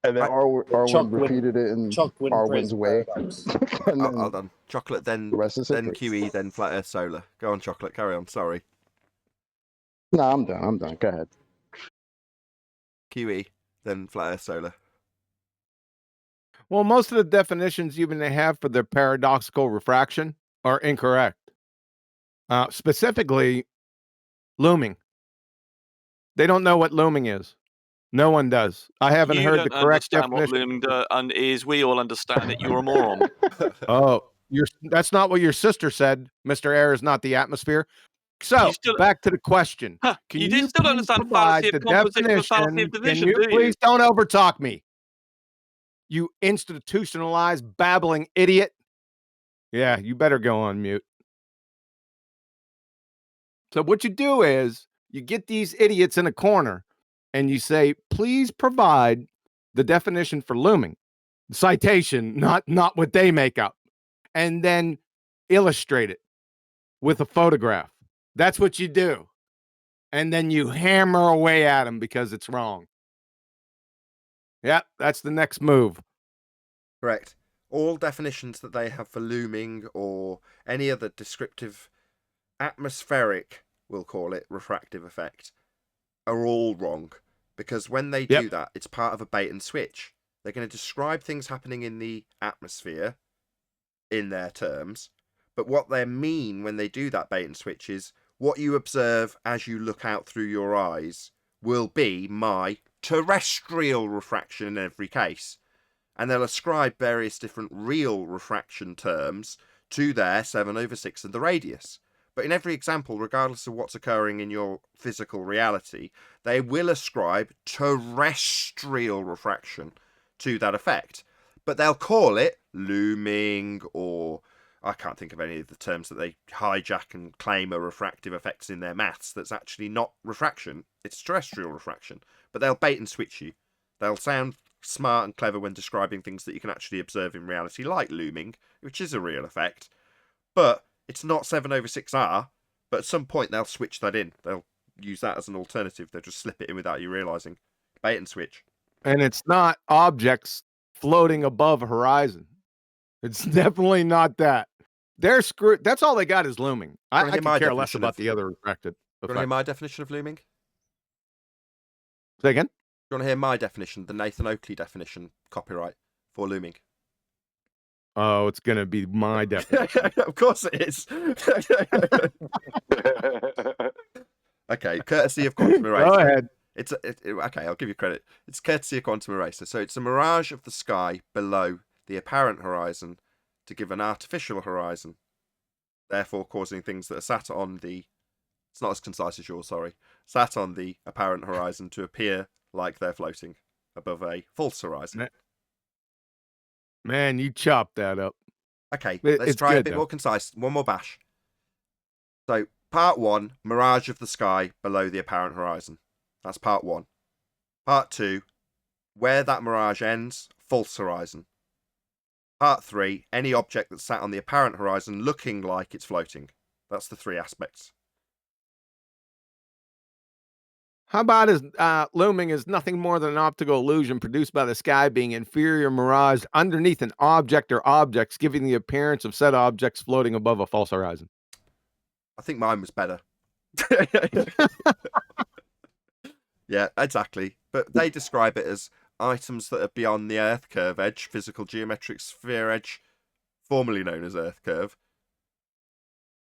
And then Arwin repeated it in Arwin's way. And then Hold on. Chocolate, then QE, then Flat Earth Solar. Go on, Chocolate. Carry on. Sorry. No, I'm done. Go ahead. QE, then Flat Earth Solar. Well, most of the definitions even they have for the paradoxical refraction are incorrect. Specifically, looming. They don't know what looming is. No one does. I haven't You heard don't the correct understand what definition. looming is. We all understand it. You're a moron. Oh, that's not what your sister said. Mr. Air is not the atmosphere. So back to the question. Can You still don't understand fallacy of composition and fallacy of division, Can you do you? please don't overtalk me? You institutionalized babbling idiot. Yeah, you better go on mute. So what you do is you get these idiots in a corner and you say, please provide the definition for looming. Citation, not what they make up. And then illustrate it with a photograph. That's what you do. And then you hammer away at them because it's wrong. Yep, that's the next move. Correct. All definitions that they have for looming or any other descriptive atmospheric, we'll call it, refractive effect, are all wrong. Because when they do that, it's part of a bait and switch. They're going to describe things happening in the atmosphere in their terms. But what they mean when they do that bait and switch is what you observe as you look out through your eyes will be my terrestrial refraction in every case. And they'll ascribe various different real refraction terms to their 7/6 and the radius. But in every example, regardless of what's occurring in your physical reality, they will ascribe terrestrial refraction to that effect. But they'll call it looming, or I can't think of any of the terms that they hijack and claim are refractive effects in their maths. That's actually not refraction. It's terrestrial refraction. But they'll bait and switch you. They'll sound smart and clever when describing things that you can actually observe in reality, like looming, which is a real effect. But it's not 7/6R, but at some point they'll switch that in. They'll use that as an alternative. They'll just slip it in without you realising. Bait and switch. And it's not objects floating above a horizon. It's definitely not that. They're screwed. That's all they got is looming. I hear could my care less definition about of- the other refracted Do you want to hear effects. my definition of looming? Say again? Do you want to hear my definition, the Nathan Oakley definition, copyright, for looming? Oh, it's going to be my definition. Of course it is. Okay, courtesy of Quantum Eraser. Go ahead. Okay, I'll give you credit. It's courtesy of Quantum Eraser. So it's a mirage of the sky below the apparent horizon to give an artificial horizon, therefore causing things that are sat on the... It's not as concise as yours, sorry. Sat on the apparent horizon to appear like they're floating above a false horizon. Man, you chopped that up. Okay, It's let's try a good, bit though. more concise. One more bash. So, part 1, mirage of the sky below the apparent horizon. That's part 1. Part 2, where that mirage ends, false horizon. Part 3, any object that's sat on the apparent horizon looking like it's floating. That's the 3 aspects. How about looming is nothing more than an optical illusion produced by the sky being inferior mirage underneath an object or objects, giving the appearance of said objects floating above a false horizon. I think mine was better. Yeah, exactly. But they describe it as items that are beyond the Earth curve edge, physical geometric sphere edge, formerly known as Earth curve,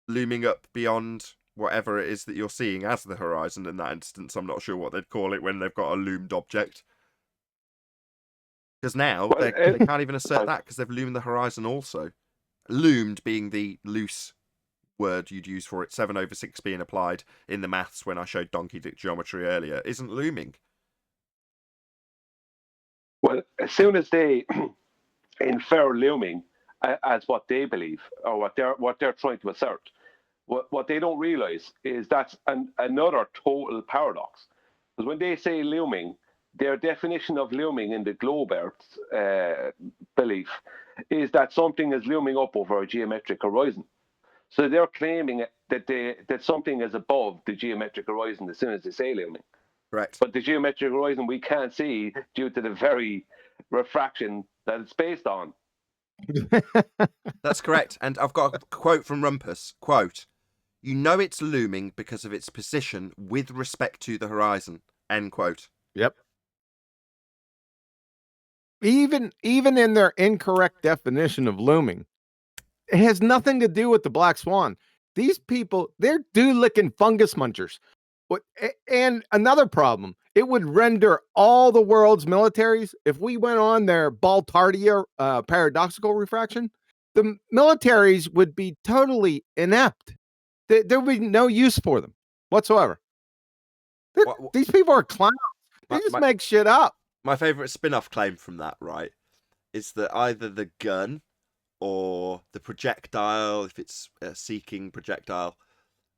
looming up beyond whatever it is that you're seeing as the horizon in that instance. I'm not sure what they'd call it when they've got a loomed object. Because now they can't even assert that because they've loomed the horizon also. Loomed being the loose word you'd use for it, 7/6 being applied in the maths when I showed donkey dick geometry earlier, isn't looming. Well, as soon as they infer looming as what they believe or what they're trying to assert, what they don't realize is that's another total paradox. Because when they say looming, their definition of looming in the globe Earth belief is that something is looming up over a geometric horizon. So they're claiming that something is above the geometric horizon as soon as they say looming. Correct. But the geometric horizon we can't see due to the very refraction that it's based on. That's correct. And I've got a quote from Rumpus. Quote, "You know it's looming because of its position with respect to the horizon." End quote. Yep. Even in their incorrect definition of looming, it has nothing to do with the black swan. These people, they're dew-licking fungus munchers. And another problem, it would render all the world's militaries, if we went on their Baltardia paradoxical refraction, the militaries would be totally inept. There would be no use for them whatsoever. These people are clowns. They just make shit up. My favourite spin-off claim from that, right, is that either the gun or the projectile, if it's a seeking projectile,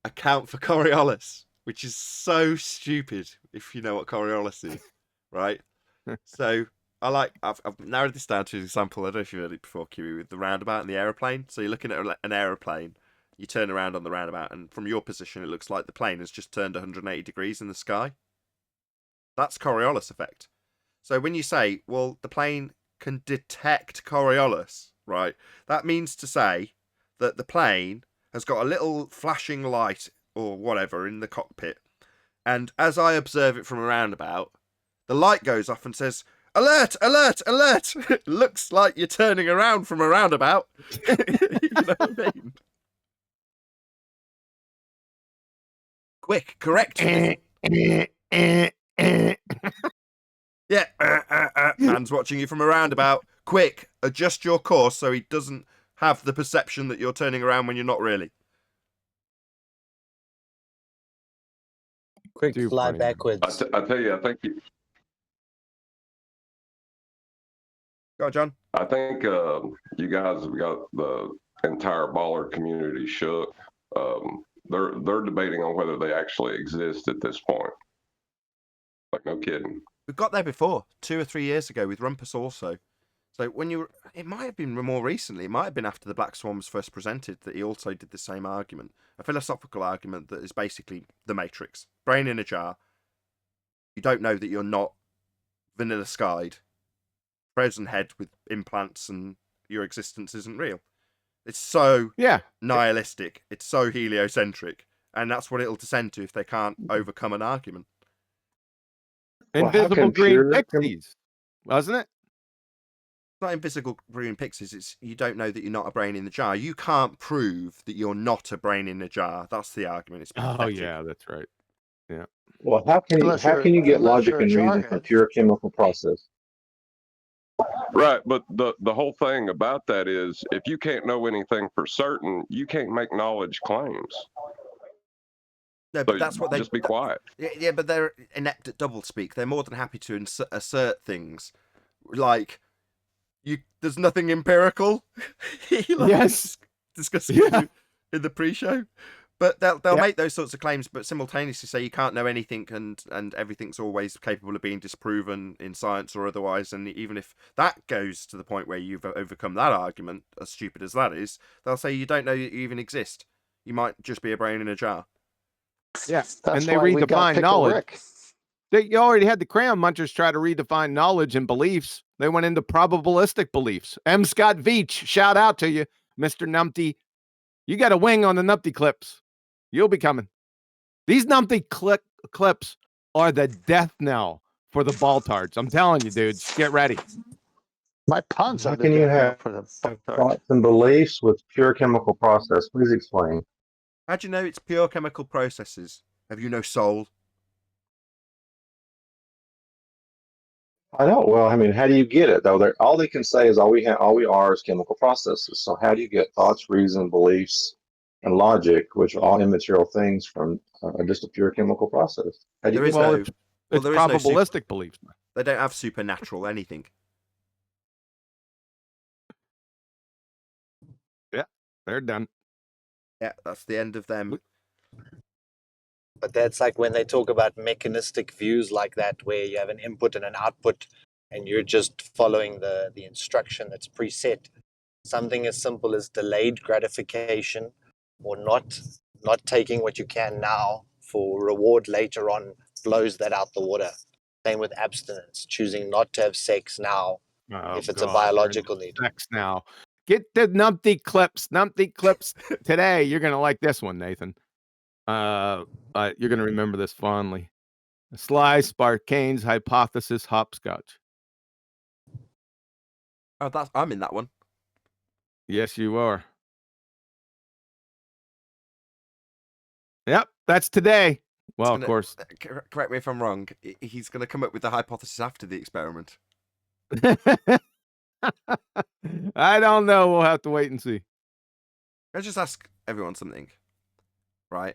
account for Coriolis, which is so stupid if you know what Coriolis is, right? So I've narrowed this down to an example. I don't know if you've heard it before, Kiwi, with the roundabout and the aeroplane. So you're looking at an aeroplane, you turn around on the roundabout, and from your position, it looks like the plane has just turned 180 degrees in the sky. That's Coriolis effect. So when you say, well, the plane can detect Coriolis, right? That means to say that the plane has got a little flashing light or whatever in the cockpit. And as I observe it from a roundabout, the light goes off and says, "Alert, alert, alert." It looks like you're turning around from a roundabout. You know what I mean? Quick, correct. Yeah, man's watching you from a roundabout. Quick, adjust your course so he doesn't have the perception that you're turning around when you're not really. Quick, fly backwards. I tell you, I think Go on, John. I think you guys have got the entire baller community shook. They're debating on whether they actually exist at this point. Like, no kidding. We've got there before, 2 or 3 years ago with Rumpus also. So it might have been more recently, it might have been after the Black Swan was first presented that he also did the same argument. A philosophical argument that is basically the Matrix. Brain in a jar. You don't know that you're not vanilla skied, frozen head with implants, and your existence isn't real. It's so nihilistic. It's so heliocentric, and that's what it'll descend to if they can't overcome an argument. Invisible green pixies, wasn't it? It's not invisible green pixies. It's you don't know that you're not a brain in the jar. You can't prove that you're not a brain in the jar. That's the argument. It's pathetic. Yeah, that's right. Yeah. Well, how can you get logic and reason from pure chemical process? Right, but the whole thing about that is if you can't know anything for certain, you can't make knowledge claims. No, but that's what they just be quiet. Yeah, but they're inept at doublespeak. They're more than happy to assert things like there's nothing empirical. Yes, discussing in the pre-show. But they'll make those sorts of claims, but simultaneously say you can't know anything and everything's always capable of being disproven in science or otherwise. And even if that goes to the point where you've overcome that argument, as stupid as that is, they'll say you don't know you even exist. You might just be a brain in a jar. Yeah, That's and they why we got redefine Pickle knowledge. Rick. You already had the crayon munchers try to redefine knowledge and beliefs. They went into probabilistic beliefs. M. Scott Veach, shout out to you, Mr. Numpty. You got a wing on the Numpty clips. You'll be coming. These Numpty clips are the death knell for the Baltards. I'm telling you, dudes, get ready. My puns How are can you have for the thoughts and beliefs with pure chemical process? Please explain. How do you know it's pure chemical processes? Have you no soul? I know. Well, I mean, how do you get it though? All they can say is all we are is chemical processes. So how do you get thoughts, reason, beliefs, and logic, which are all immaterial things, from just a pure chemical process? How do you There get is that? It's probabilistic beliefs. They don't have supernatural anything. Yeah, they're done. Yeah, that's the end of them. But that's like when they talk about mechanistic views like that, where you have an input and an output, and you're just following the instruction that's preset. Something as simple as delayed gratification, or not taking what you can now for reward later on, blows that out the water. Same with abstinence, choosing not to have sex now if it's a biological need. Sex now. Get the Numpty clips. Numpty clips today. You're gonna like this one, Nathan. You're gonna remember this fondly. Sly Sparkane's hypothesis hopscotch. Oh, I'm in that one. Yes, you are. Yep, that's today. Well, of course. Correct me if I'm wrong. He's going to come up with the hypothesis after the experiment. I don't know. We'll have to wait and see. Let's just ask everyone something, right?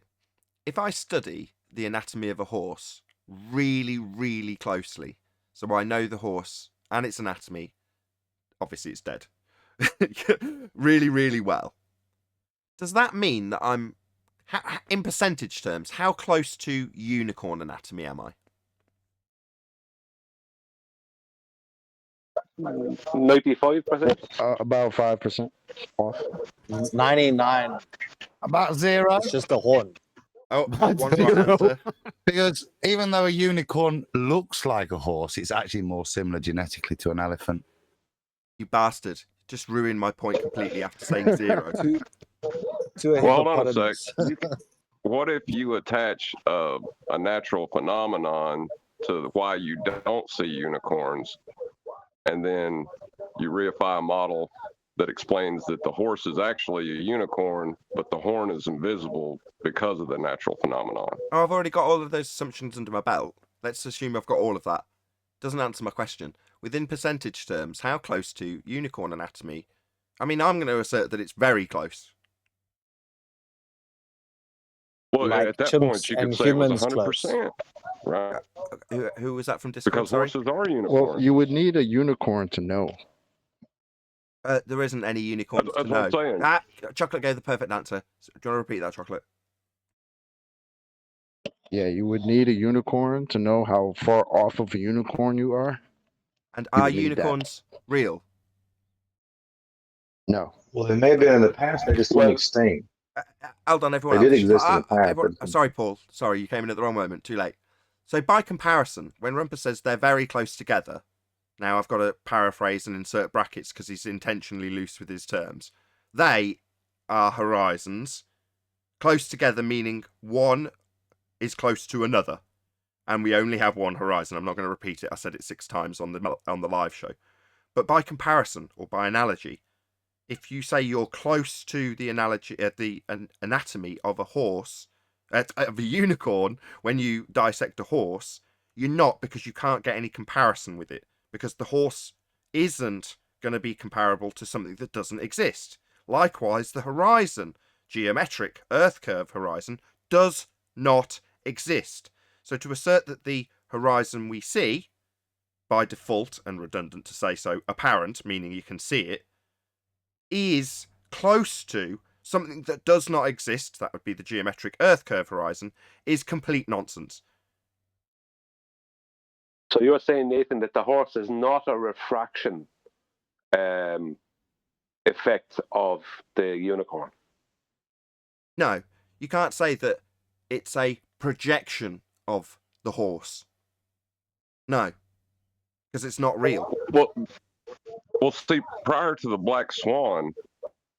If I study the anatomy of a horse really, really closely, so I know the horse and its anatomy, obviously it's dead, really, really well, does that mean that I'm, in percentage terms, how close to unicorn anatomy am I? 95%. About 5% off. 99. About zero. It's just a horn. Oh, one wrong answer. Because even though a unicorn looks like a horse, it's actually more similar genetically to an elephant. You bastard. Just ruined my point completely after saying zero. Well, hold on a sec. What if you attach a natural phenomenon to why you don't see unicorns, and then you reify a model that explains that the horse is actually a unicorn, but the horn is invisible because of the natural phenomenon? Oh, I've already got all of those assumptions under my belt. Let's assume I've got all of that. Doesn't answer my question. Within percentage terms, how close to unicorn anatomy? I mean, I'm going to assert that it's very close. Well, Like at that chimps point, you could and say it was humans 100%, right? Who was that from Discord? Because Sorry? horses are unicorns. Well, you would need a unicorn to know. There isn't any unicorns to That's know. what I'm saying. Ah, Chocolate gave the perfect answer. Do you want to repeat that, Chocolate? Yeah, you would need a unicorn to know how far off of a unicorn you are. And You are would need that. unicorns real? No. Well, they may have been in the past. They just went extinct. Hold on, everyone They else. did exist in the past. Sorry, Paul. Sorry, you came in at the wrong moment. Too late. So by comparison, when Rumpus says they're very close together, now I've got to paraphrase and insert brackets because he's intentionally loose with his terms. They are horizons, close together meaning one is close to another, and we only have one horizon. I'm not going to repeat it. I said it 6 times on the live show. But by comparison or by analogy, if you say you're close to the anatomy of a horse, of a unicorn, when you dissect a horse, you're not, because you can't get any comparison with it, because the horse isn't going to be comparable to something that doesn't exist. Likewise, the horizon, geometric Earth curve horizon, does not exist. So to assert that the horizon we see, by default, and redundant to say so, apparent, meaning you can see it, is close to something that does not exist, that would be the geometric Earth curve horizon, is complete nonsense. So you're saying, Nathan, that the horse is not a refraction effect of the unicorn? No, you can't say that it's a projection of the horse. No, because it's not real. Well, see, prior to the Black Swan,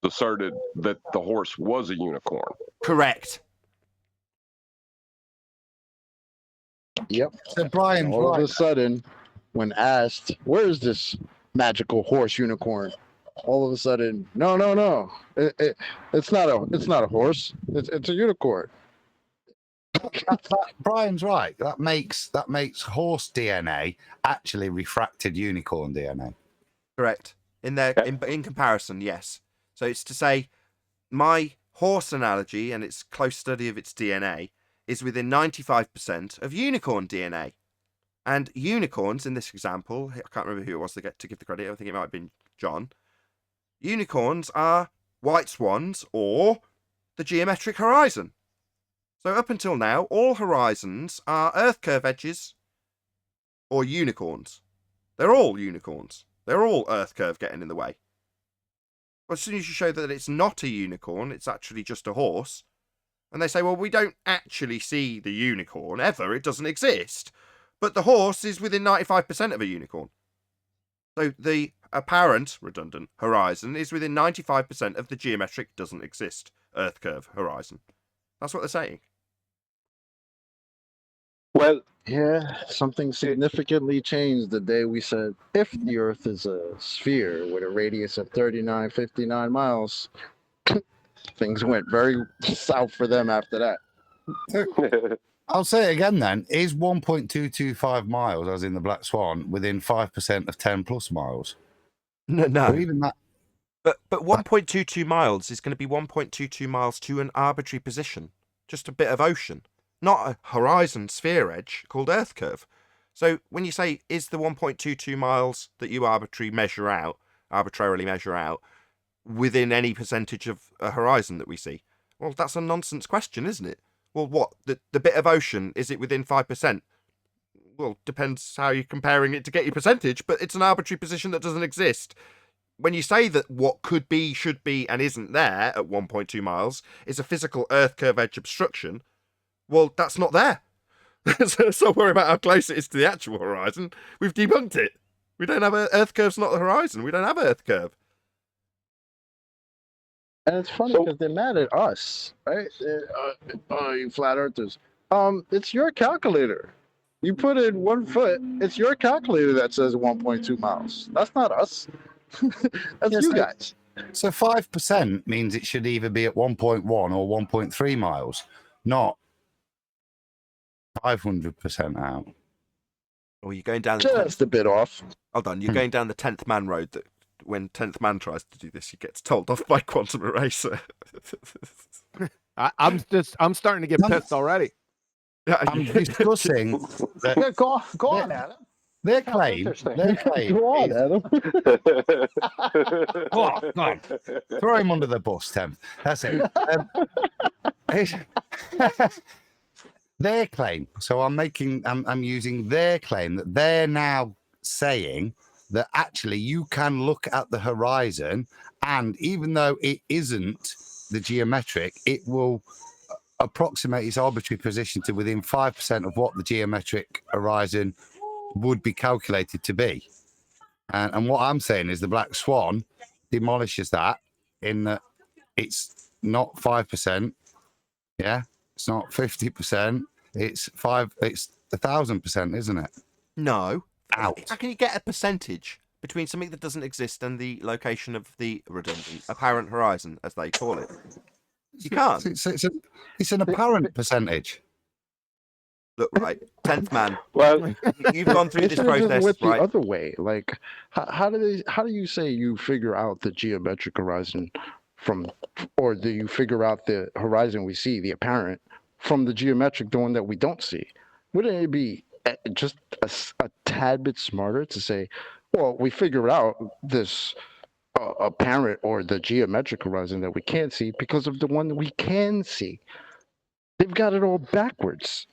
asserted that the horse was a unicorn. Correct. Yep. So Brian's all right. of a sudden, when asked, "Where's this magical horse unicorn?" all of a sudden, no, it's not a horse. It's a unicorn. Brian's right. That makes horse DNA actually refracted unicorn DNA. Correct. In comparison, yes. So it's to say my horse analogy and its close study of its DNA is within 95% of unicorn DNA. And unicorns, in this example, I can't remember who it was to give the credit, I think it might have been John. Unicorns are white swans or the geometric horizon. So up until now, all horizons are Earth curve edges or unicorns. They're all unicorns. They're all Earth curve getting in the way. Well, as soon as you show that it's not a unicorn, it's actually just a horse, and they say, well, we don't actually see the unicorn ever, it doesn't exist, but the horse is within 95% of a unicorn. So the apparent, redundant, horizon is within 95% of the geometric doesn't exist Earth curve horizon. That's what they're saying. Well, yeah, something significantly changed the day we said, if the Earth is a sphere with a radius of 3959 miles, things went very south for them after that. I'll say it again then. Is 1.225 miles, as in the Black Swan, within 5% of 10 plus miles? No. Or even that. But 1.22 miles is going to be 1.22 miles to an arbitrary position. Just a bit of ocean. Not a horizon sphere edge called Earth curve. So when you say, is the 1.22 miles that you arbitrarily measure out, within any percentage of a horizon that we see? Well, that's a nonsense question, isn't it? Well, what? The bit of ocean, is it within 5%? Well, depends how you're comparing it to get your percentage, but it's an arbitrary position that doesn't exist. When you say that what could be, should be, and isn't there at 1.2 miles is a physical Earth curve edge obstruction, well, that's not there. So worry about how close it is to the actual horizon. We've debunked it. We don't have Earth curve's not the horizon. We don't have Earth curve. And it's funny because they're mad at us, right? You flat earthers. It's your calculator. You put in 1 foot. It's your calculator that says 1.2 miles. That's not us. That's you guys. So 5% means it should either be at 1.1 or 1.3 miles, not 500% out. Or you're going down just a bit off. Hold on, you're going down the 10th man road that when 10th man tries to do this, he gets told off by Quantum Eraser. I'm starting to get pissed already. I'm discussing Yeah, go on, Adam. Their claim. Go on, Adam. Oh, God. Throw him under the bus, Tim. That's it. Their claim. So I'm using their claim that they're now saying that actually you can look at the horizon, and even though it isn't the geometric, it will approximate its arbitrary position to within 5% of what the geometric horizon would be calculated to be. And what I'm saying is the black swan demolishes that in that it's not 5%. Yeah, it's not 50%. It's 1,000%, isn't it? No. Out. How can you get a percentage between something that doesn't exist and the location of the redundant apparent horizon, as they call it? You can't. It's an apparent percentage. Look, right, 10th man. Well, you've gone through this Isn't it just process, went right? the other way. Like, how do you say you figure out the geometric horizon from, or do you figure out the horizon we see, the apparent, from the geometric, the one that we don't see? Wouldn't it be just a tad bit smarter to say, well, we figure out this apparent or the geometric horizon that we can't see because of the one that we can see? They've got it all backwards.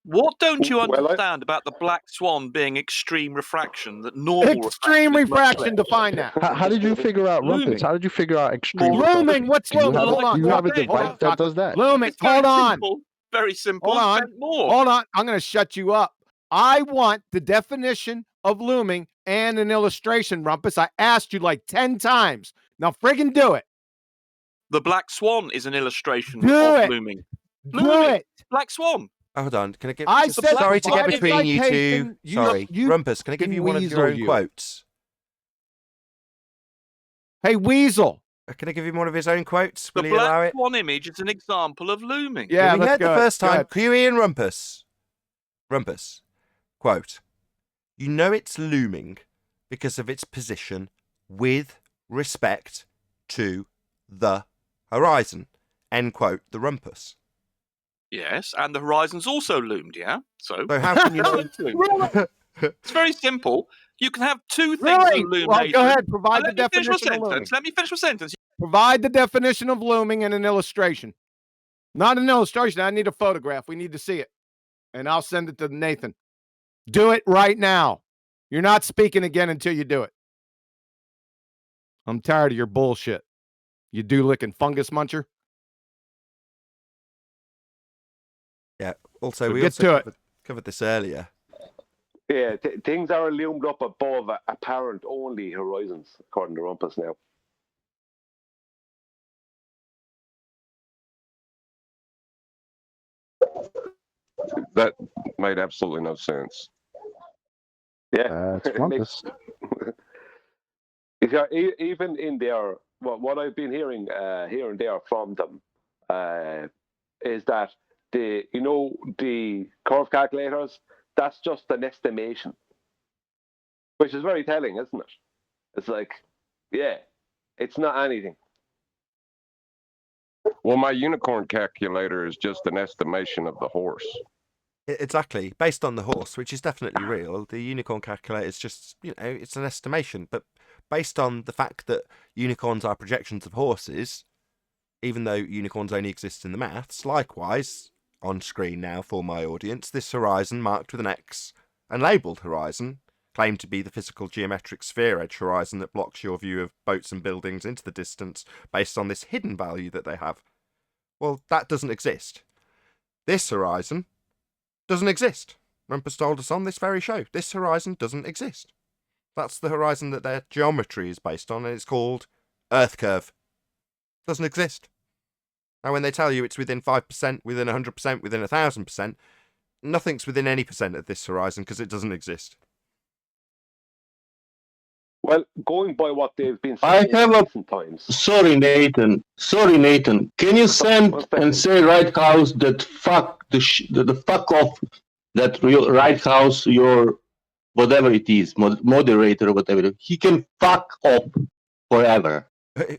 What don't you Well, understand about the black swan being extreme refraction? That normal Extreme refraction, less? define that. How did you figure out Looming. rumpus? How did you figure out extreme? Looming, what's Do you looming? have Hold on. do you have a Okay, device that does that? Looming, It's very hold on. simple. Very simple. Hold on. Spend more. Hold on. I'm going to shut you up. I want the definition of looming and an illustration, Rumpus. I asked you like 10 times. Now friggin' do it. The black swan is an illustration Do of it. looming. Do Looming. it. Black swan. Hold on, can I give? I said sorry to get black between you two. citation, Sorry, you Rumpus. Can I give you one of your weasel own you. quotes? Hey, Weasel. Can I give him one of his own quotes? The Will he allow black it? swan image is an example of looming. Yeah, we let's heard go the ahead. first Go time. ahead. Huey and Rumpus. Rumpus. Quote. You know it's looming because of its position with respect to the horizon. End quote. The Rumpus. Yes, and the horizon's also loomed, yeah? So how can you know? It's very simple. You can have two things Really? that loom, Well, Nathan. go ahead. Provide Let the me finish my definition of looming. sentence. Let me finish my sentence. Provide the definition of looming and an illustration. Not an illustration. I need a photograph. We need to see it. And I'll send it to Nathan. Do it right now. You're not speaking again until you do it. I'm tired of your bullshit. You do-licking fungus muncher. Yeah. Also, So we get also to covered this earlier. Yeah, things are loomed up above apparent only horizons, according to Rumpus now. That made absolutely no sense. Yeah, That's Rumpus. Even in there, what I've been hearing here and there from them is that the curve calculators, that's just an estimation, which is very telling, isn't it? It's like, yeah, it's not anything. Well, my unicorn calculator is just an estimation of the horse. Exactly. Based on the horse, which is definitely real, the unicorn calculator is just, it's an estimation. But based on the fact that unicorns are projections of horses, even though unicorns only exist in the maths, likewise, on screen now for my audience, this horizon marked with an X and labelled horizon, claimed to be the physical geometric sphere edge horizon that blocks your view of boats and buildings into the distance based on this hidden value that they have. Well, that doesn't exist. This horizon doesn't exist. Rumpus told us on this very show. This horizon doesn't exist. That's the horizon that their geometry is based on, and it's called Earth curve. Doesn't exist. Now, when they tell you it's within 5%, within 100%, within 1,000%, nothing's within any percent of this horizon because it doesn't exist. Well, going by what they've been I saying have in a. recent times. Sorry, Nathan. Can you send and say Right House that fuck the fuck off that real Right House, your whatever it is, moderator or whatever. He can fuck off forever.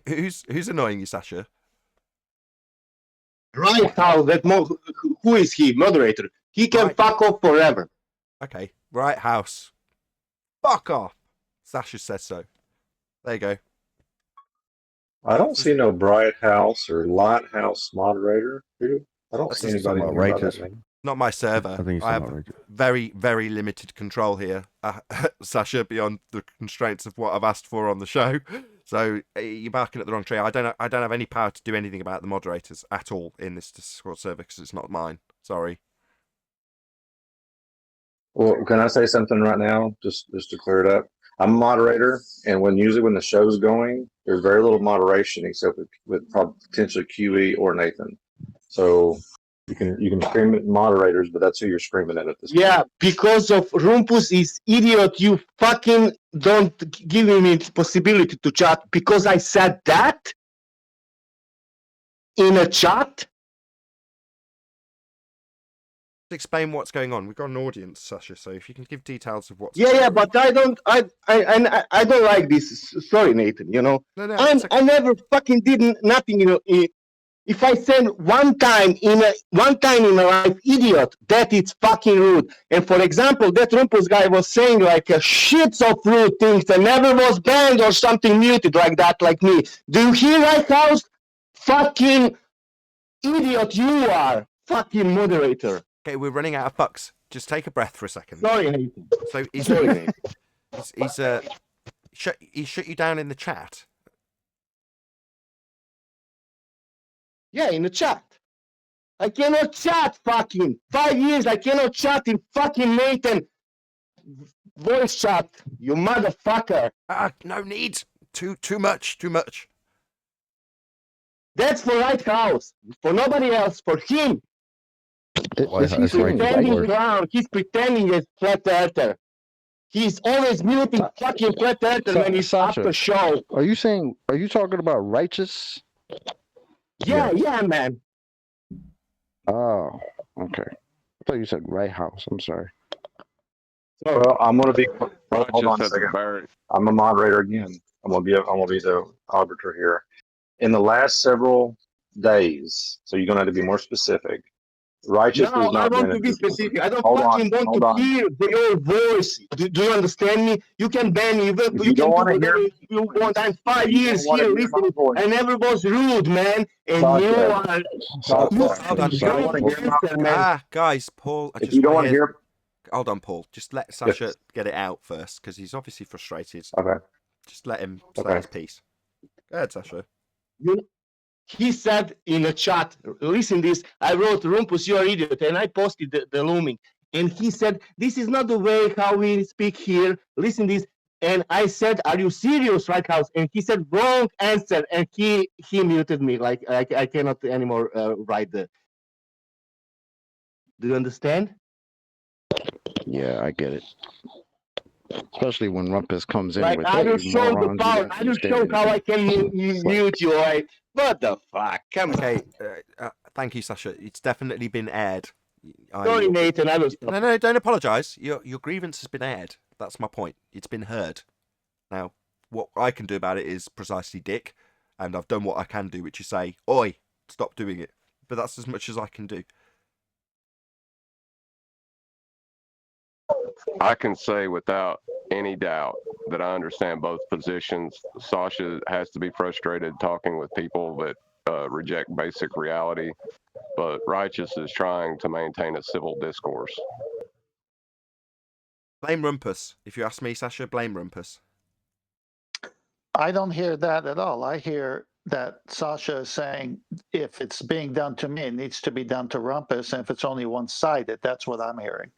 Who's annoying you, Sasha? Right House. Who is he? Moderator. He can fuck off forever. Okay, Right House. Fuck off. Sasha says so. There you go. I don't see no Bright House or Lighthouse moderator. I don't see anybody. outrageous. Not my server. I think you I said have outrageous. very, very limited control here, Sasha, beyond the constraints of what I've asked for on the show. So you're barking at the wrong tree. I don't have any power to do anything about the moderators at all in this Discord server because it's not mine. Sorry. Well, can I say something right now, just to clear it up? I'm a moderator, and usually when the show's going, there's very little moderation except with potentially QE or Nathan. So you can scream at moderators, but that's who you're screaming at this point. Yeah, because of Rumpus is idiot. You fucking don't give me the possibility to chat because I said that in a chat. Explain what's going on. We've got an audience, Sasha, so if you can give details of what's Yeah, but I don't I don't like this. Sorry, Nathan. You know, No, I never fucking did nothing. You know, if I send one time in my life, idiot, that it's fucking rude. And for example, that Rumpus guy was saying like a shits of rude things and never was banned or something muted like that, like me. Do you hear, Lighthouse? Fucking idiot, you are fucking moderator. Okay, we're running out of fucks. Just take a breath for a second. Sorry, Nathan. So he's Sorry, Nathan. he shut you down in the chat. Yeah, in the chat. I cannot chat fucking 5 years. I cannot chat in fucking Nathan voice chat. You motherfucker. No need. Too much. That's for Lighthouse. For nobody else. For him. Is he He's saying pretending right? clown. He's pretending as flat earther. He's always muting fucking flat earther when he's after show. Are you talking about righteous? Yeah, man. Oh, okay. I thought you said right house. I'm sorry. Well, I'm gonna be. Hold on a second. I'm a moderator again. I'm gonna be the arbiter here. In the last several days, so you're gonna have to be more specific. Righteous No, has not I want been to be specific. I don't Hold fucking on, want to hear your voice. Do you understand me? You can ban me. You can do whatever you want. I'm 5 years here listening. I never was rude, man. And you are. Hold on. Guys, Paul. I If just you don't want want to to hear. hear, Hold on, Paul. Just let Sasha get it out first because he's obviously frustrated. Okay. Just let him say his piece. Go ahead, Sasha. He said in a chat, listen this, I wrote, Rumpus, you're an idiot, and I posted the looming. And he said, this is not the way how we speak here. Listen this. And I said, are you serious, Lighthouse? And he said, wrong answer. And he muted me. Like, I cannot anymore write the. Do you understand? Yeah, I get it. Especially when Rumpus comes in Like, with, I hey, will show the morons, power. you don't I will show understand how I anything. can mute you. Right? What the fuck? Come Okay, on. thank you, Sasha. It's definitely been aired. Sorry, Nathan. I will stop. No, don't apologise. Your grievance has been aired. That's my point. It's been heard. Now, what I can do about it is precisely dick, and I've done what I can do, which is say, "Oi, stop doing it." But that's as much as I can do. I can say without any doubt that I understand both positions. Sasha has to be frustrated talking with people that reject basic reality, but Righteous is trying to maintain a civil discourse. Blame Rumpus. If you ask me, Sasha, blame Rumpus. I don't hear that at all. I hear that Sasha is saying if it's being done to me, it needs to be done to Rumpus. And if it's only one-sided, that's what I'm hearing.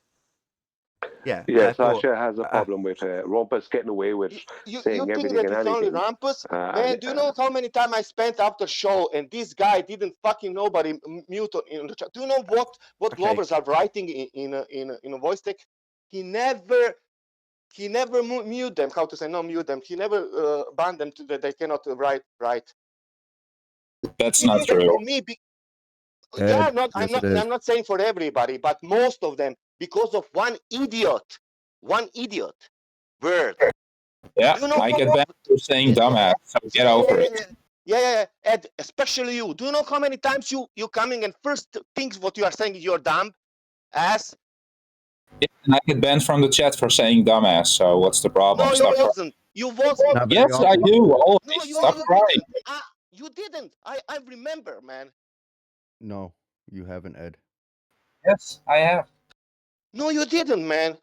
Yeah. Sasha has a problem with Rumpus getting away with saying you think everything that and it's only anything. Rumpus? Man, do you know how many times I spent after show and this guy didn't fucking nobody mute in the chat? Do you know what Globers are writing in a voice tech? He never mute them. How to say no mute them? He never banned them to that they cannot write. That's not true. I'm not saying for everybody, but most of them because of one idiot word. Yeah, I get banned for saying dumbass, so get over it. Yeah, and especially you. Do you know how many times you coming and first things what you are saying is you're dumb ass? Yeah, and I get banned from the chat for saying dumbass, so what's the problem? No, Stop you wasn't. You wasn't. Yes, I do. Always. No, Stop crying. You didn't. I remember, man. No, you haven't, Ed. Yes, I have. No, you didn't, man.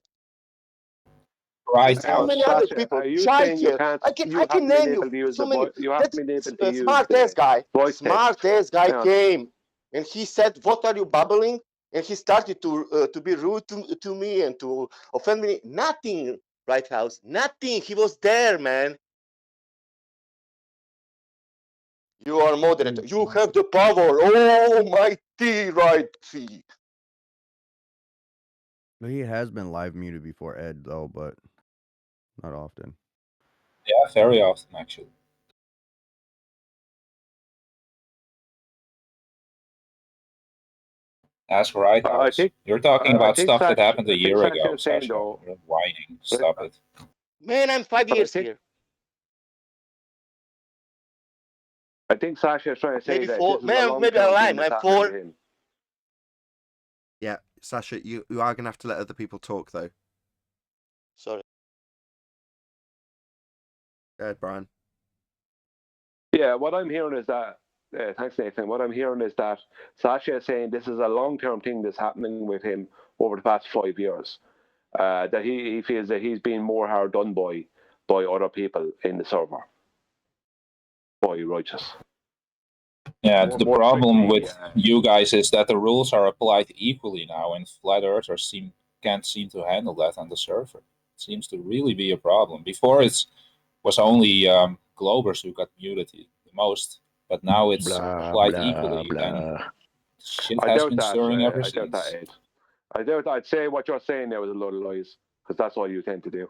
Right There's so many other Sasha, people. are you saying you Shaikel. can't? I You can haven't been name you able to use so the many. voice. You haven't That been able to use smart ass the guy. voice Smart text. ass guy Hang on. came and he said, "What are you babbling?" And he started to be rude to me and to offend me. Nothing, Right House. Nothing. He was there, man. You are moderator. You have the power. Almighty right. See. He has been live muted before, Ed, though, but not often. Yeah, very often actually. Ask Right I House. think You're talking I about think stuff that Sasha. happened I a think year Sasha ago, is saying Sasha. though. You're whining. Stop it. Man, I'm 5 years here. I think Sasha is trying to say Maybe that 4. this is a Man, maybe I long-term lie. thing that's I'm happening 4. to him. Yeah, Sasha, you are going to have to let other people talk, though. Sorry. Go ahead, Brian. Yeah, what I'm hearing is that. Thanks, Nathan. What I'm hearing is that Sasha is saying this is a long-term thing that's happening with him over the past 5 years. That he feels that he's been more hard done by other people in the server, by Righteous. Yeah, More, the more problem strictly, with you guys is that the rules are applied equally now, and flat earthers can't seem to handle that on the server. It seems to really be a problem. Before it was only Globers who got muted the most, but now it's applied equally, and shit I has doubt been that. stirring ever I doubt that, since. Ed. I doubt. I'd say what you're saying there was a load of lies, because that's all you tend to do.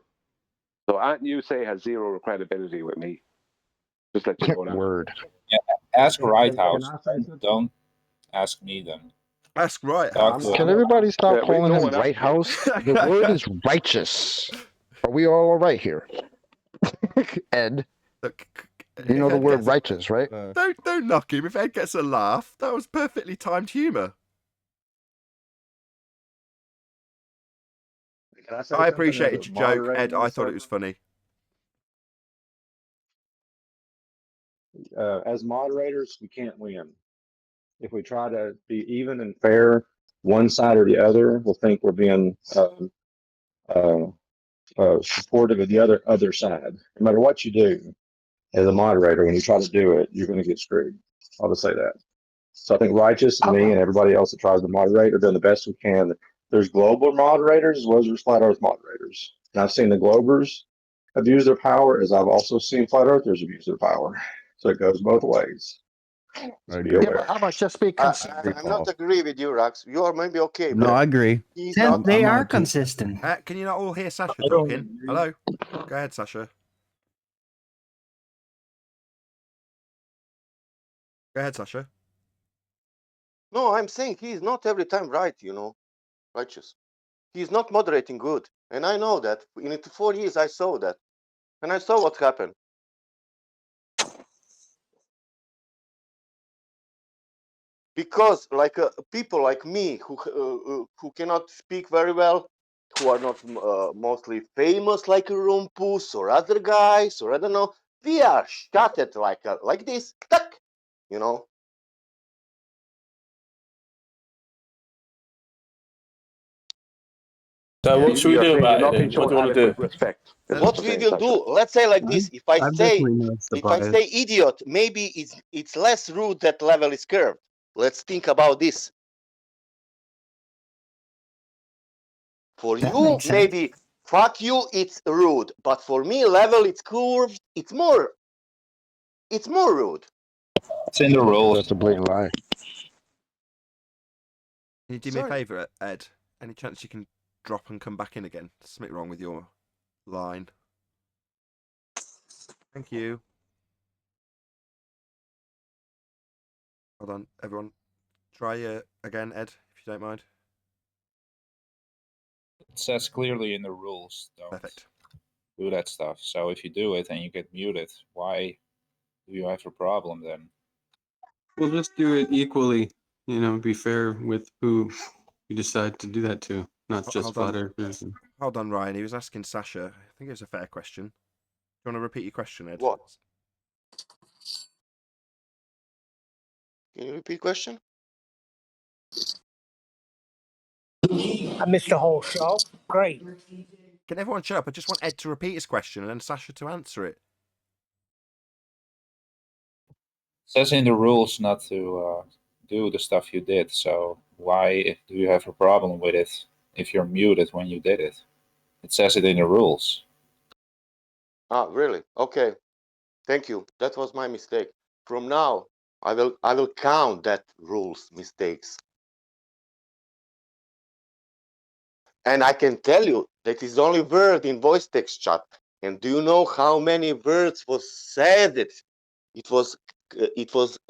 So anything you say has zero credibility with me. Just let you know that. Word. Yeah, ask Right Can House. I say something? Don't ask me then. Ask Right Talk House. to Can everybody stop no calling him one Right asked you. House? The word is righteous. Are we all right here? Ed, Look, you know if the Ed word gets righteous, right? don't knock him. If Ed gets a laugh, that was perfectly timed humour. Can I say I something appreciated as your joke, moderator Ed. in I this thought it was server? funny. As moderators, we can't win. If we try to be even and fair, one side or the other will think we're being supportive of the other side. No matter what you do as a moderator, when you try to do it, you're going to get screwed. I'll just say that. So I think Righteous and me and everybody else that tries to moderate are doing the best we can. There's global moderators as well as there's flat earth moderators. And I've seen the Globers abuse their power as I've also seen flat earthers abuse their power. So it goes both ways. So be Yeah, aware. but how about just be consistent? I'm not agree with you, Rax. You are maybe okay, No, but I agree. he's Then not. they I'm are not too. consistent. Can you not all hear Sasha I don't talking? agree. Hello? Go ahead, Sasha. Go ahead, Sasha. No, I'm saying he's not every time right, Righteous. He's not moderating good. And I know that. In 4 years, I saw that. And I saw what happened. Because people like me who cannot speak very well, who are not mostly famous like Rumpus or other guys, or I don't know, we are shutted like this, tuck, you know. So what should we You're do saying you're about it not being then? What shown do you want to do? adequate respect. Is what What you're we saying, will Sasha. do? Let's say like this: I've definitely noticed the if I bias. say idiot, maybe it's less rude. That level is curved. Let's think about this. For That you, makes sense. maybe fuck you, it's rude. But for me, level it's curved. It's more rude. It's in the rules. That's a blatant lie. Can you do me a favour, Ed? Any chance you can drop and come back in again? There's something wrong with your line. Thank you. Hold on, everyone. Try again, Ed, if you don't mind. It says clearly in the rules, don't do that stuff. So if you do it and you get muted, why do you have a problem then? We'll just do it equally, be fair with who you decide to do that to, not just Hold on. flat earthers. Hold on, Ryan. He was asking Sasha. I think it was a fair question. Do you want to repeat your question, Ed? What? Can you repeat question? I missed the whole show. Great. Can everyone shut up? I just want Ed to repeat his question and then Sasha to answer it. Says in the rules not to do the stuff you did. So why do you have a problem with it if you're muted when you did it? It says it in the rules. Ah, really? Okay. Thank you. That was my mistake. From now, I will count that rules mistakes. And I can tell you that is the only word in voice text chat. And do you know how many words was said? It was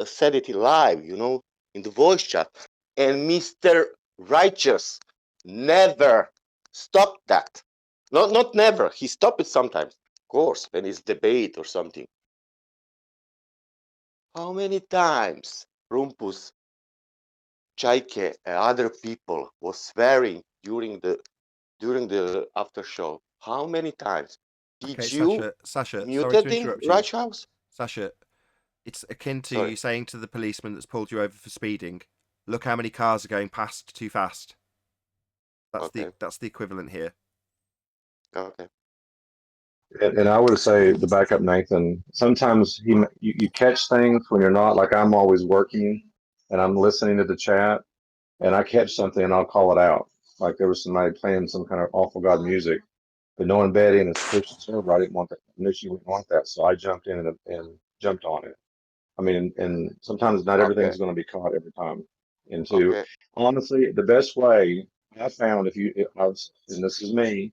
said it live, you know, in the voice chat. And Mr. Righteous never stopped that. Not never. He stopped it sometimes, of course, when it's debate or something. How many times Rumpus, Chaike, and other people was swearing during the after show? How many times? Did Okay, you Sasha, sorry to muted him, interrupt you. Right House? Sasha, it's akin to Sorry. you saying to the policeman that's pulled you over for speeding, look how many cars are going past too fast. That's the equivalent here. Okay. And I would say to back up Nathan, sometimes you catch things when you're not, like I'm always working and I'm listening to the chat and I catch something and I'll call it out. Like there was somebody playing some kind of awful God music, but knowing Betty and it's Christian server, I didn't want that. I knew she wouldn't want that. So I jumped in and jumped on it. I mean, and sometimes not everything's going to be caught every time. And to honestly, the best way I found, and this is me,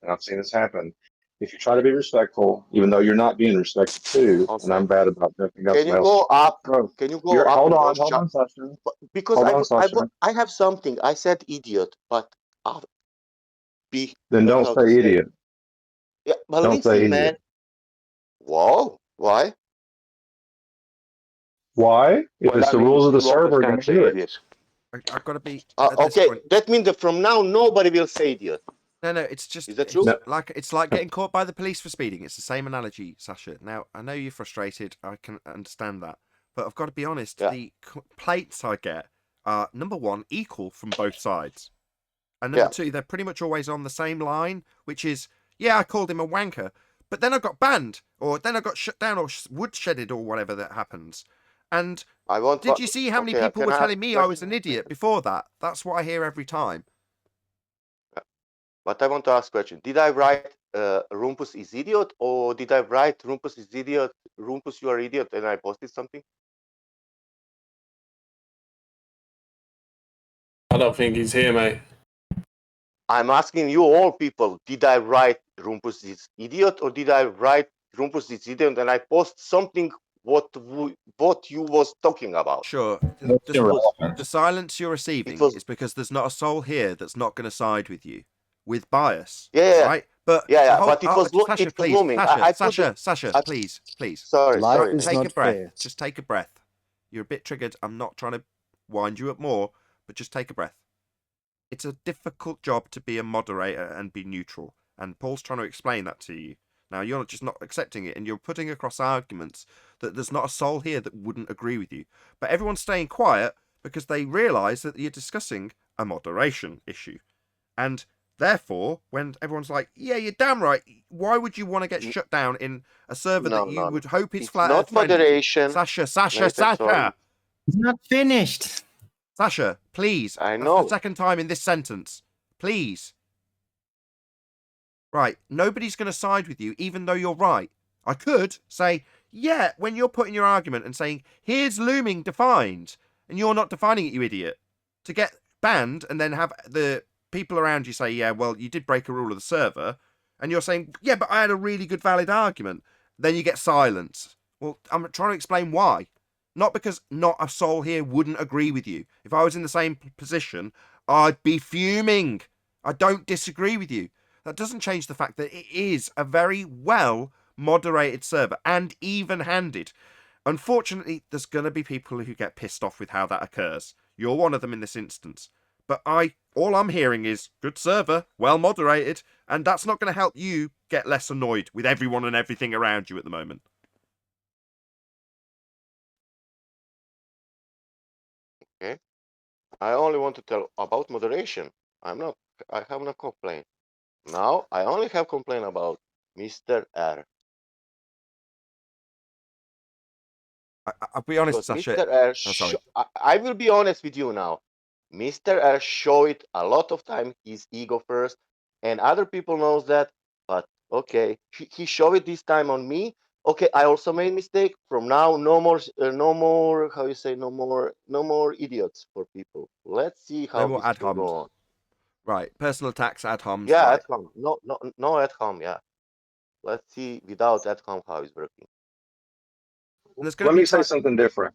and I've seen this happen, if you try to be respectful, even though you're not being respected too, and I'm bad about jumping up. Can you go up? Can you go up? Hold in on, voice chat? Sasha. Because Hold on, Sasha. I have something. I said idiot, but Then don't how to say say? idiot. Yeah, but Don't say listen, man. idiot. Wow, why? Why? If Well, it's that the means rules of the Rumpus server, can't don't say do it. idiot. I've got to be at this Okay, point. that means that from now nobody will say idiot. No, it's just Is that true? it's like getting caught by the police for speeding. It's the same analogy, Sasha. Now I know you're frustrated. I can understand that, but I've got to be honest. The complaints I get are number one equal from both sides, and number two they're pretty much always on the same line, which is I called him a wanker, but then I got banned, or then I got shut down, or wood shedded, or whatever that happens. And did you see how many people were telling me I was an idiot before that? That's what I hear every time. But I want to ask a question. Did I write Rumpus is idiot, or did I write Rumpus is idiot, Rumpus you are idiot, and I posted something? I don't think he's here, mate. I'm asking you all people, did I write Rumpus is idiot, or did I write Rumpus is idiot and I post something what you was talking about? Sure. The silence you're receiving is because there's not a soul here that's not going to side with you with bias. Yeah. Right? But but it was Sasha, it was please. looming. Sasha, please. Sorry. Take a breath. Just take a breath. You're a bit triggered. I'm not trying to wind you up more, but just take a breath. It's a difficult job to be a moderator and be neutral, and Paul's trying to explain that to you. Now, you're just not accepting it, and you're putting across arguments that there's not a soul here that wouldn't agree with you. But everyone's staying quiet because they realise that you're discussing a moderation issue. And therefore, when everyone's like, yeah, you're damn right, why would you want to get shut down in a server that you would hope is flat not moderation. Sasha! It's not finished. Sasha, please. I know. know. The second time in this sentence. Please. Right, nobody's going to side with you, even though you're right. I could say, yeah, when you're putting your argument and saying, here's looming defined, and you're not defining it, you idiot, to get banned and then have the people around you say, yeah, well, you did break a rule of the server, and you're saying, yeah, but I had a really good valid argument. Then you get silence. Well, I'm trying to explain why. Not because not a soul here wouldn't agree with you. If I was in the same position, I'd be fuming. I don't disagree with you. That doesn't change the fact that it is a very well moderated server and even-handed. Unfortunately, there's going to be people who get pissed off with how that occurs. You're one of them in this instance. But all I'm hearing is good server, well moderated, and that's not going to help you get less annoyed with everyone and everything around you at the moment. Okay. I only want to tell about moderation. I'm not. I have no complaint. Now I only have complaint about Mr. R. I'll be honest, Because Sasha. Mr. R. Oh, sorry. I will be honest with you now. Mr. R show it a lot of time his ego first, and other people knows that. But okay, he show it this time on me. Okay, I also made mistake. From now, no more, no more. How you say? No more idiots for people. Let's see No how more this ad will go homs. on. Right. Personal attacks, ad homs. Yeah, Right. at home. No at home. Yeah. Let's see without at home how it's working. There's going Let to be me say time. something different.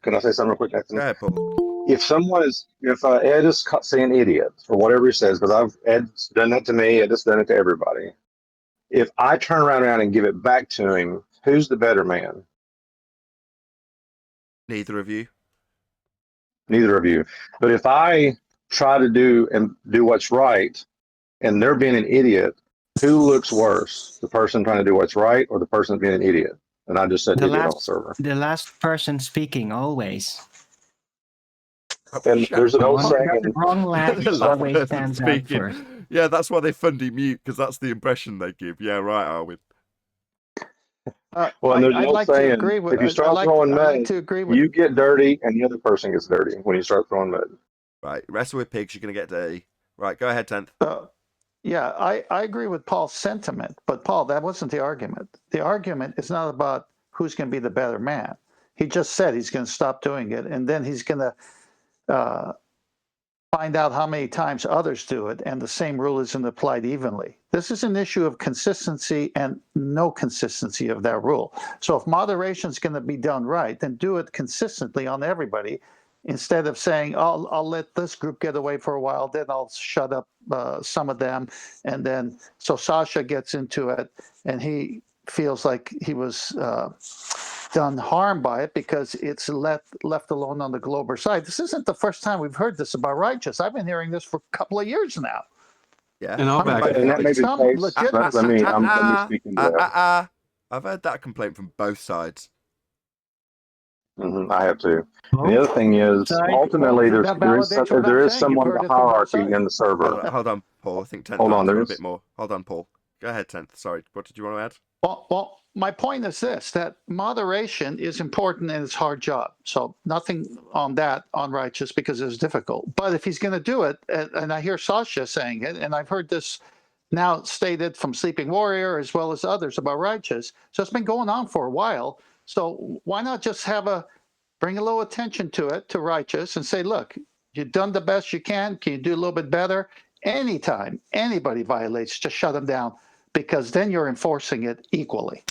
Can I say something real quick, Nathan? Go ahead, Paul. If Ed is saying idiot or whatever he says, because Ed's done that to me, Ed has done it to everybody. If I turn around and give it back to him, who's the better man? Neither of you. Neither of you. But if I try to do what's right, and they're being an idiot, who looks worse? The person trying to do what's right, or the person being an idiot? And I just said idiot on the server. The last person speaking always. And there's an old saying. Wrong last The last always person stands out speaking. first. Yeah, that's why they fundy mute, because that's the impression they give. Yeah, right, Arwin. Well, and there's an I'd old like to saying, agree with. if you start I'd throwing mud, like to agree with. you get dirty and the other person gets dirty when you start throwing mud. Right, wrestle with pigs, you're going to get dirty. Right, go ahead, 10th. Yeah, I agree with Paul's sentiment, but Paul, that wasn't the argument. The argument is not about who's going to be the better man. He just said he's going to stop doing it, and then he's going to find out how many times others do it, and the same rule isn't applied evenly. This is an issue of consistency and no consistency of that rule. So if moderation is going to be done right, then do it consistently on everybody, instead of saying, I'll let this group get away for a while, then I'll shut up some of them. And then, so Sasha gets into it, and he feels like he was done harm by it because it's left alone on the Glober side. This isn't the first time we've heard this about righteous. I've been hearing this for a couple of years now. Yeah. And I'll back And that may be the case. Let me speak into that. I've heard that complaint from both sides. I have too. And the other thing is, ultimately, there is somewhat of a hierarchy in the server. Hold on, Paul. I think 10th Hold on, a there's bit more. Hold on, Paul. Go ahead, 10th. Sorry, what did you want to add? Well, my point is this, that moderation is important and it's a hard job. So nothing on that, on righteous, because it's difficult. But if he's going to do it, and I hear Sasha saying it, and I've heard this now stated from Sleeping Warrior as well as others about righteous. So it's been going on for a while. So why not just bring a little attention to it, to righteous, and say, look, you've done the best you can. Can you do a little bit better? Anytime anybody violates, just shut them down, because then you're enforcing it equally.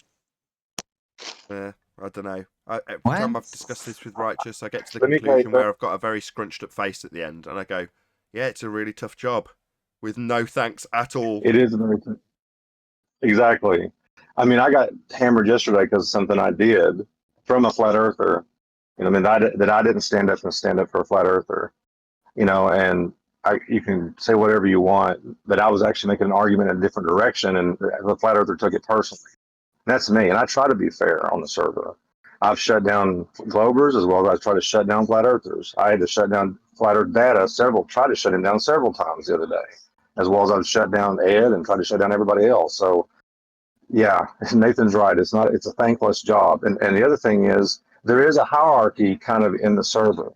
I don't know. Every time I've discussed this with righteous, I get to the Let me conclusion where I've got a very scrunched up face at the end, and I go, yeah, it's a really tough job with no thanks at all. It is very exactly. I mean, I got hammered yesterday because of something I did from a flat earther. You know, I mean, that I didn't stand up for a flat earther. You know, and you can say whatever you want, but I was actually making an argument in a different direction, and the flat earther took it personally. And that's me, and I try to be fair on the server. I've shut down Globers as well as I try to shut down flat earthers. I had to shut down flat earth data tried to shut him down several times the other day, as well as I've shut down Ed and tried to shut down everybody else. So yeah, Nathan's right. It's a thankless job. And the other thing is, there is a hierarchy kind of in the server.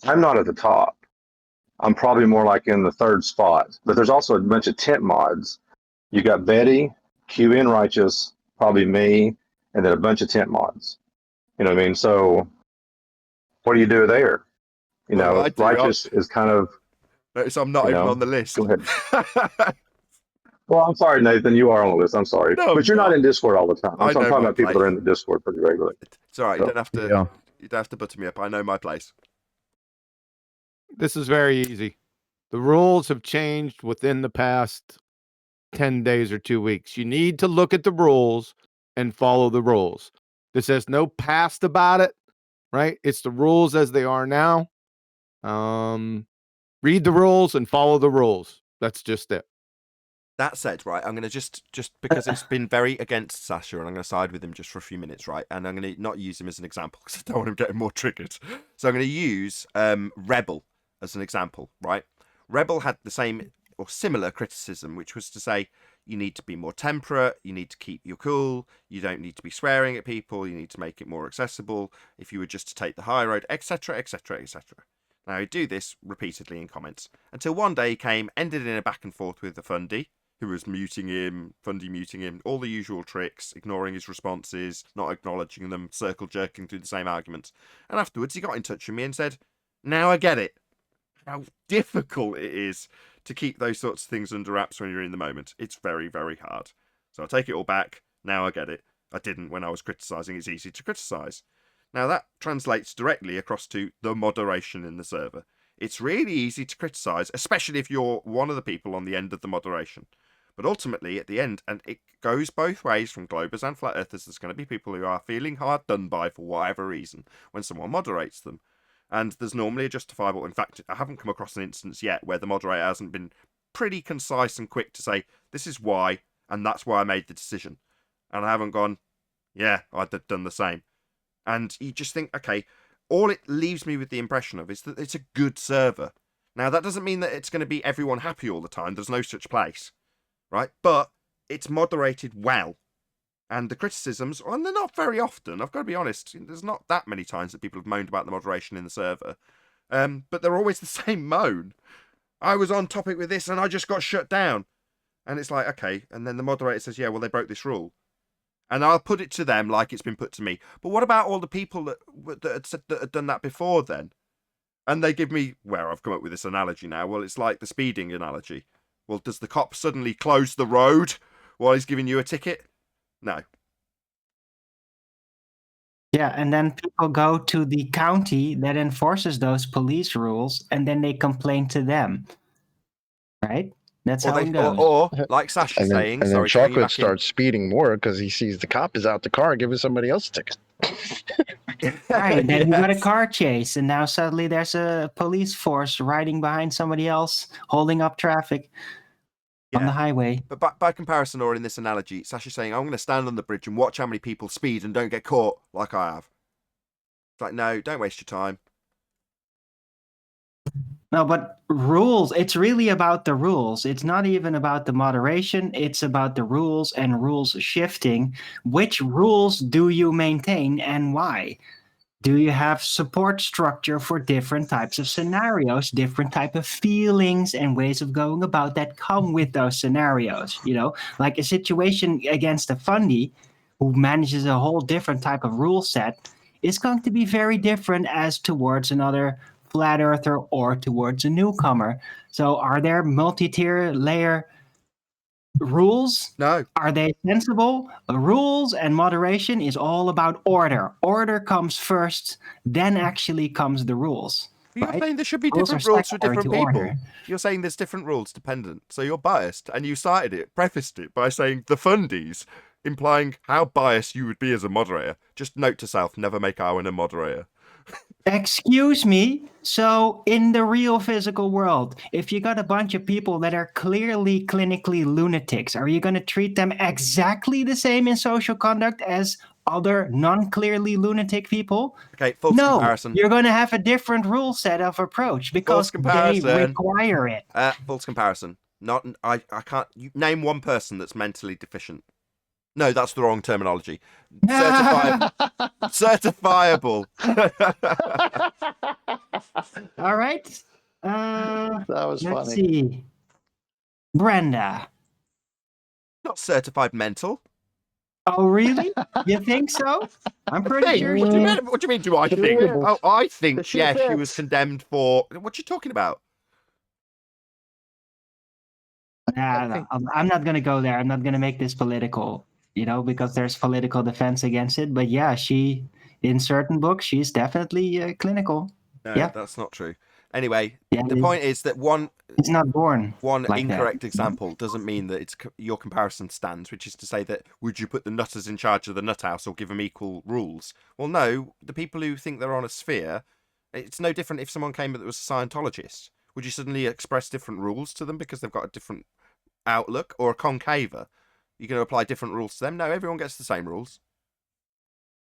I'm not at the top. I'm probably more like in the third spot, but there's also a bunch of tent mods. You got Betty, QN Righteous, probably me, and then a bunch of tent mods. You know what I mean? So what do you do there? You know, Righteous is kind of. Notice I'm not even on the list. Go ahead. Well, I'm sorry, Nathan. You are on the list. I'm sorry, but you're not in Discord all the time. I'm talking about people that are in the Discord pretty regularly. It's all right. So, you don't have to butter me up. I know my place. This is very easy. The rules have changed within the past 10 days or 2 weeks. You need to look at the rules and follow the rules. This has no past about it, right? It's the rules as they are now. Read the rules and follow the rules. That's just it. That said, right, I'm going to just because it's been very against Sasha, and I'm going to side with him just for a few minutes, right? And I'm going to not use him as an example because I don't want him getting more triggered. So I'm going to use Rebel as an example, right? Rebel had the same or similar criticism, which was to say you need to be more temperate, you need to keep your cool, you don't need to be swearing at people, you need to make it more accessible if you were just to take the high road, etc., etc., etc. Now, he'd do this repeatedly in comments until one day he came, ended in a back and forth with the Fundy, who was muting him, Fundy muting him, all the usual tricks, ignoring his responses, not acknowledging them, circle jerking through the same arguments. And afterwards he got in touch with me and said, now I get it. How difficult it is to keep those sorts of things under wraps when you're in the moment. It's very, very hard. So I take it all back. Now I get it. I didn't when I was criticising. It's easy to criticise. Now that translates directly across to the moderation in the server. It's really easy to criticise, especially if you're one of the people on the end of the moderation. But ultimately, at the end, and it goes both ways from Globers and Flat Earthers, there's going to be people who are feeling hard done by for whatever reason when someone moderates them. And there's normally a justifiable... In fact, I haven't come across an instance yet where the moderator hasn't been pretty concise and quick to say, this is why, and that's why I made the decision. And I haven't gone, yeah, I'd have done the same. And you just think, okay, all it leaves me with the impression of is that it's a good server. Now, that doesn't mean that it's going to be everyone happy all the time. There's no such place, right? But it's moderated well. And the criticisms, and they're not very often, I've got to be honest, there's not that many times that people have moaned about the moderation in the server. But they're always the same moan. I was on topic with this and I just got shut down. And it's like, okay, and then the moderator says, yeah, well, they broke this rule. And I'll put it to them like it's been put to me. But what about all the people that had done that before then? And they give me, where I've come up with this analogy now, well, it's like the speeding analogy. Well, does the cop suddenly close the road while he's giving you a ticket? No. Yeah, and then people go to the county that enforces those police rules, and then they complain to them. Right? That's how it goes. Or like Sasha And then, saying, and then sorry, to bring you Chocolate back in. starts speeding more because he sees the cop is out the car giving somebody else a ticket. Right, then you got a Yes. car chase, and now suddenly there's a police force riding behind somebody else, holding up traffic on the highway. But by comparison, or in this analogy, Sasha's saying, I'm going to stand on the bridge and watch how many people speed and don't get caught like I have. It's like, no, don't waste your time. No, but rules, it's really about the rules. It's not even about the moderation. It's about the rules and rules shifting. Which rules do you maintain and why? Do you have support structure for different types of scenarios, different type of feelings and ways of going about that come with those scenarios? You know, like a situation against a fundy who manages a whole different type of rule set is going to be very different as towards another flat earther or towards a newcomer. So are there multi-tier layer rules? No. Are they sensible? Rules and moderation is all about order. Order comes first, then actually comes the rules. You're right? saying there should be Rules different are rules for secondary different to people. order. You're saying there's different rules dependent. So you're biased, and you started it, prefaced it by saying the fundies, implying how biased you would be as a moderator. Just note to self, never make Owen a moderator. Excuse me. So in the real physical world, if you got a bunch of people that are clearly clinically lunatics, are you going to treat them exactly the same in social conduct as other non-clearly lunatic people? Okay, false no, comparison. You're going to have a different rule set of approach because they require it. False comparison. Not I can't name one person that's mentally deficient. No, that's the wrong terminology. Certifiable. All right. That was let's funny. see. Brenda. Not certified mental. Oh, really? You think so? I'm pretty sure. What do you mean? Do I think? Debatable. Oh, I think. She Yeah, she fits. was condemned for. What are you talking about? No, I'm not going to go there. I'm not going to make this political, because there's political defense against it. But yeah, in certain books, she's definitely clinical. No, yeah, that's not true. Anyway, Yeah, the point is that it's not born. One like incorrect that. example doesn't mean that your comparison stands, which is to say that would you put the nutters in charge of the nut house or give them equal rules? Well, no. The people who think they're on a sphere, it's no different if someone came that was a Scientologist. Would you suddenly express different rules to them because they've got a different outlook? Or a concaver? You're going to apply different rules to them? No, everyone gets the same rules.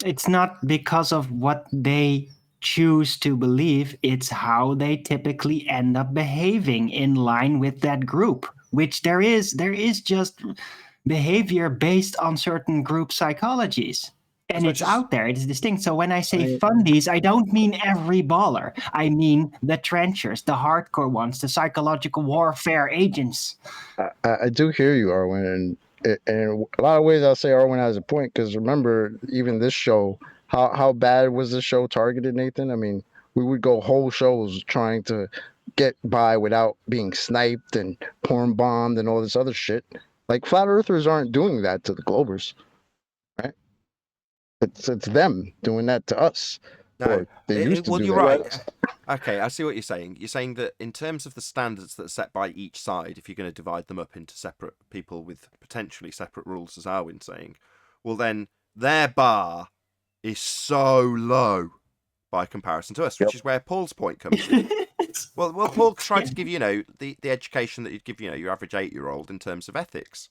It's not because of what they choose to believe, it's how they typically end up behaving in line with that group, which there is just behavior based on certain group psychologies. And it's out there, it's distinct. So when I say fundies, I don't mean every baller. I mean the trenchers, the hardcore ones, the psychological warfare agents. I do hear you, Arwen, and in a lot of ways I'll say Arwen has a point, because remember, even this show, how bad was this show targeted, Nathan? I mean, we would go whole shows trying to get by without being sniped and porn bombed and all this other shit. Like, flat earthers aren't doing that to the Globers, right? It's them doing that to us. No, Or they used to well, do you're that. right. Okay, I see what you're saying. You're saying that in terms of the standards that are set by each side, if you're going to divide them up into separate people with potentially separate rules, as Arwin's saying, well, then their bar is so low by comparison to us, which is where Paul's point comes in. Well, Paul tried to give the education that you'd give your average 8-year-old in terms of ethics.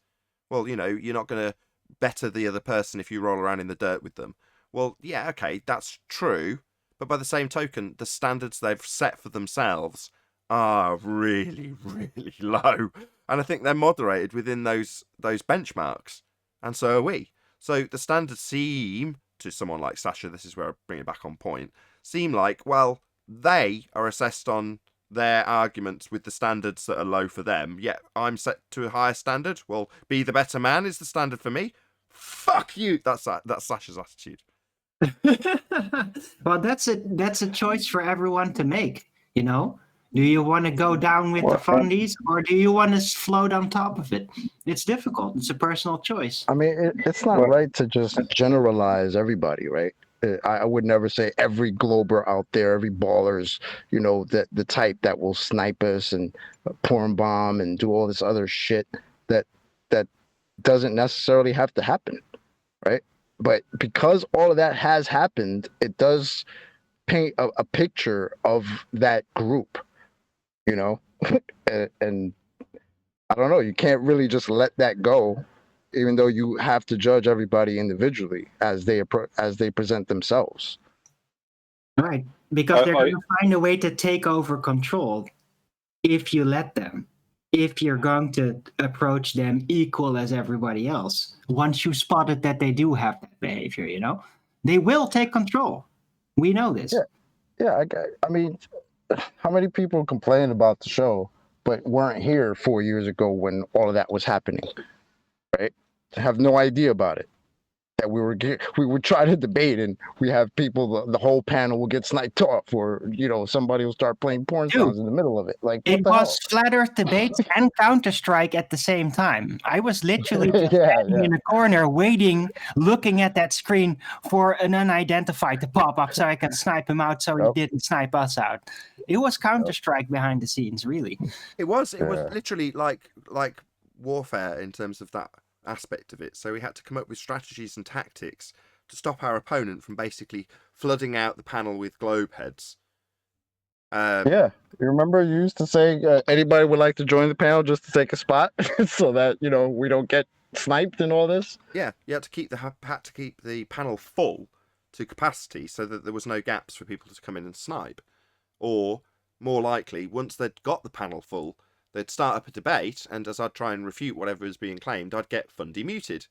Well, you're not going to better the other person if you roll around in the dirt with them. Well, yeah, okay, that's true, but by the same token, the standards they've set for themselves are really, really low, and I think they're moderated within those benchmarks, and so are we. So the standards seem, to someone like Sasha, this is where I bring it back on point, seem like, well, they are assessed on their arguments with the standards that are low for them, yet I'm set to a higher standard. Well, be the better man is the standard for me. Fuck you. That's Sasha's attitude. Well, that's a choice for everyone to make. Do you want to go down with the fundies, or do you want to float on top of it? It's difficult. It's a personal choice. I mean, it's not right to just generalize everybody, right? I would never say every Glober out there, every baller's, the type that will snipe us and porn bomb and do all this other shit that doesn't necessarily have to happen, right? But because all of that has happened, it does paint a picture of that group, and I don't know, you can't really just let that go, even though you have to judge everybody individually as they present themselves. Right, because they're going to find a way to take over control if you let them. If you're going to approach them equal as everybody else, once you spotted that they do have that behavior, they will take control. We know this. Yeah. I mean, how many people complain about the show but weren't here 4 years ago when all of that was happening, right? Have no idea about it. That we would try to debate, and we have people, the whole panel will get sniped off, or somebody will start playing porn songs in the middle of it. Like, what it the was hell? Flat Earth debates and Counter-Strike at the same time. I was literally standing in a corner waiting, looking at that screen for an unidentified to pop up so I can snipe him out so he didn't snipe us out. It was Counter-Strike behind the scenes, really. It was literally like warfare in terms of that aspect of it. So we had to come up with strategies and tactics to stop our opponent from basically flooding out the panel with globe heads. You remember you used to say anybody would like to join the panel just to take a spot so that we don't get sniped and all this. Yeah, you had to keep the panel full to capacity so that there was no gaps for people to come in and snipe. Or more likely, once they'd got the panel full, they'd start up a debate, and as I'd try and refute whatever was being claimed, I'd get Fundy muted.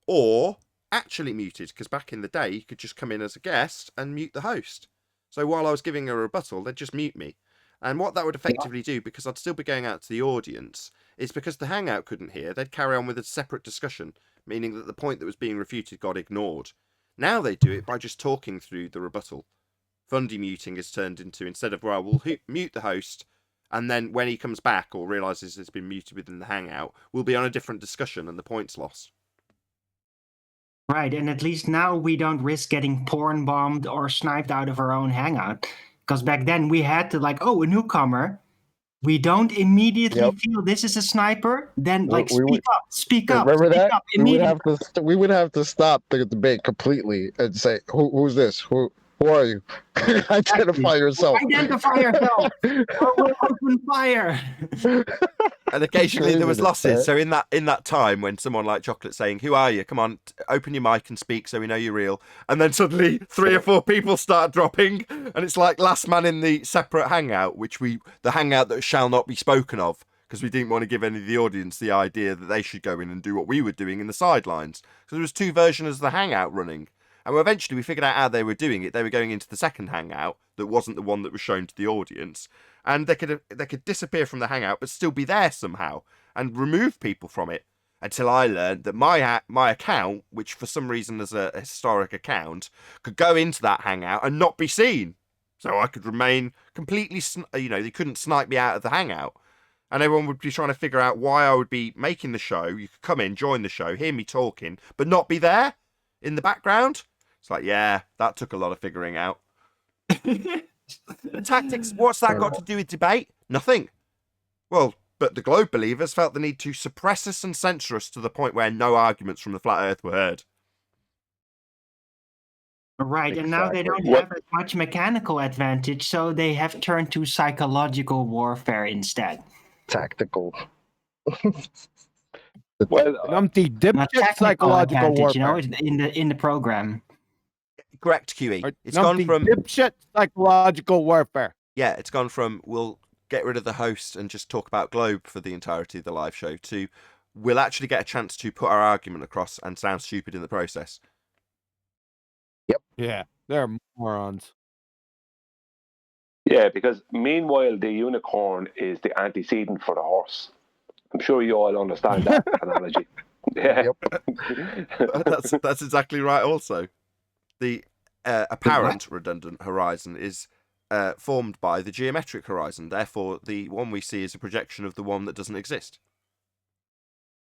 Or actually muted, because back in the day, you could just come in as a guest and mute the host. So while I was giving a rebuttal, they'd just mute me. And what that would effectively do, because I'd still be going out to the audience, is because the Hangout couldn't hear, they'd carry on with a separate discussion, meaning that the point that was being refuted got ignored. Now they do it by just talking through the rebuttal. Fundy muting is turned into, instead of, well, we'll mute the host, and then when he comes back or realises it's been muted within the Hangout, we'll be on a different discussion and the point's lost. Right, and at least now we don't risk getting porn bombed or sniped out of our own Hangout. Because back then we had to a newcomer. We don't immediately feel this is a sniper. Then speak up. Remember that? Immediately. We would have to stop the debate completely and say, who's this? Who are you? Identify yourself. Identify yourself. Or we'll open fire. And occasionally there was losses. So in that time when someone like Chocolate saying, "Who are you? Come on, open your mic and speak so we know you're real," and then suddenly 3 or 4 people start dropping, And it's like last man in the separate hangout, the hangout that shall not be spoken of, because we didn't want to give any of the audience the idea that they should go in and do what we were doing in the sidelines. So there was 2 versions of the hangout running. And eventually we figured out how they were doing it. They were going into the second hangout that wasn't the one that was shown to the audience. And they could disappear from the hangout but still be there somehow and remove people from it. Until I learned that my account, which for some reason is a historic account, could go into that hangout and not be seen. So I could remain completely, they couldn't snipe me out of the hangout. And everyone would be trying to figure out why I would be making the show. You could come in, join the show, hear me talking, but not be there in the background. It's like, yeah, that took a lot of figuring out. The tactics, what's that got to do with debate? Nothing. Well, but the Globe believers felt the need to suppress us and censor us to the point where no arguments from the flat earth were heard. Right, and now they don't have as much mechanical advantage, so they have turned to psychological warfare instead. Tactical. Well, Numpty dipshit psychological warfare. In the program. Correct, QE. It's Numpty gone from dipshit psychological warfare. Yeah, it's gone from we'll get rid of the host and just talk about Globe for the entirety of the live show to we'll actually get a chance to put our argument across and sound stupid in the process. Yep. Yeah, they're morons. Yeah, because meanwhile the unicorn is the antecedent for the horse. I'm sure you all understand that analogy. Yeah. That's exactly right. Also, the apparent redundant horizon is formed by the geometric horizon. Therefore, the one we see is a projection of the one that doesn't exist.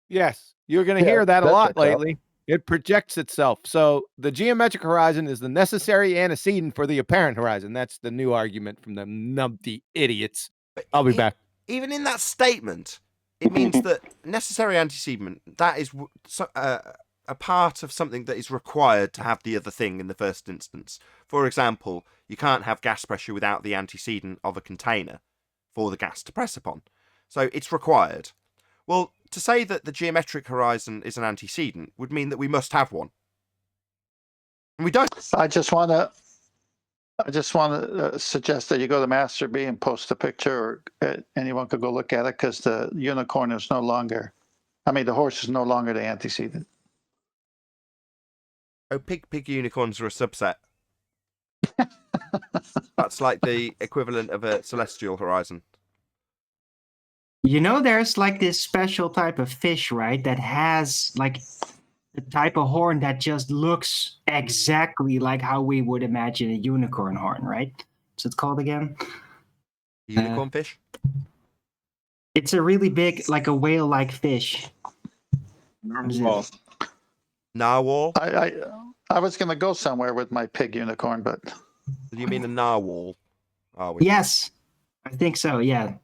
Yes, you're going to hear that a lot lately. It projects itself. So the geometric horizon is the necessary antecedent for the apparent horizon. That's the new argument from the numpty idiots. I'll be back. Even in that statement, it means that necessary antecedent, that is a part of something that is required to have the other thing in the first instance. For example, you can't have gas pressure without the antecedent of a container for the gas to press upon. So it's required. Well, to say that the geometric horizon is an antecedent would mean that we must have one. And we don't. I just want to suggest that you go to Master B and post a picture, or anyone could go look at it, because the unicorn is no longer, the horse is no longer the antecedent. Oh, pig unicorns are a subset. That's like the equivalent of a celestial horizon. You know, there's like this special type of fish, right? That has like the type of horn that just looks exactly like how we would imagine a unicorn horn, right? What's it called again? Unicorn fish? It's a really big, like a whale-like fish. Narwhal. I was going to go somewhere with my pig unicorn, but... Do you mean a narwhal? Are we? Yes, I think so, yeah.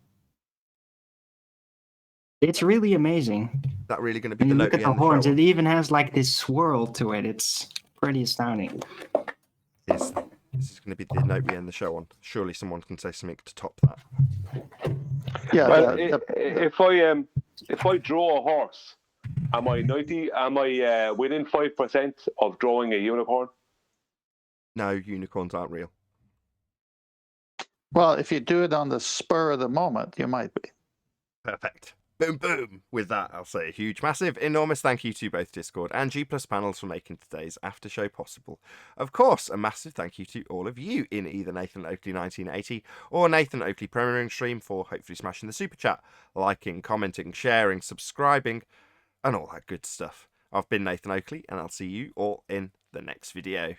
It's really amazing. Is that really going to be And the you note look at we the end horns, show it even has like this swirl to it. It's pretty astounding. on? This is going to be the note we end the show on. Surely someone can say something to top that. Yeah. Well, if I draw a horse, am I within 5% of drawing a unicorn? No, unicorns aren't real. Well, if you do it on the spur of the moment, you might be. Perfect. Boom, boom. With that, I'll say a huge, massive, enormous thank you to both Discord and G+ Panels for making today's after show possible. Of course, a massive thank you to all of you in either Nathan Oakley 1980 or Nathan Oakley Premiering Stream for hopefully smashing the super chat, liking, commenting, sharing, subscribing, and all that good stuff. I've been Nathan Oakley, and I'll see you all in the next video.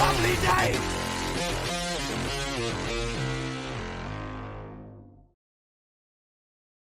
lovely day.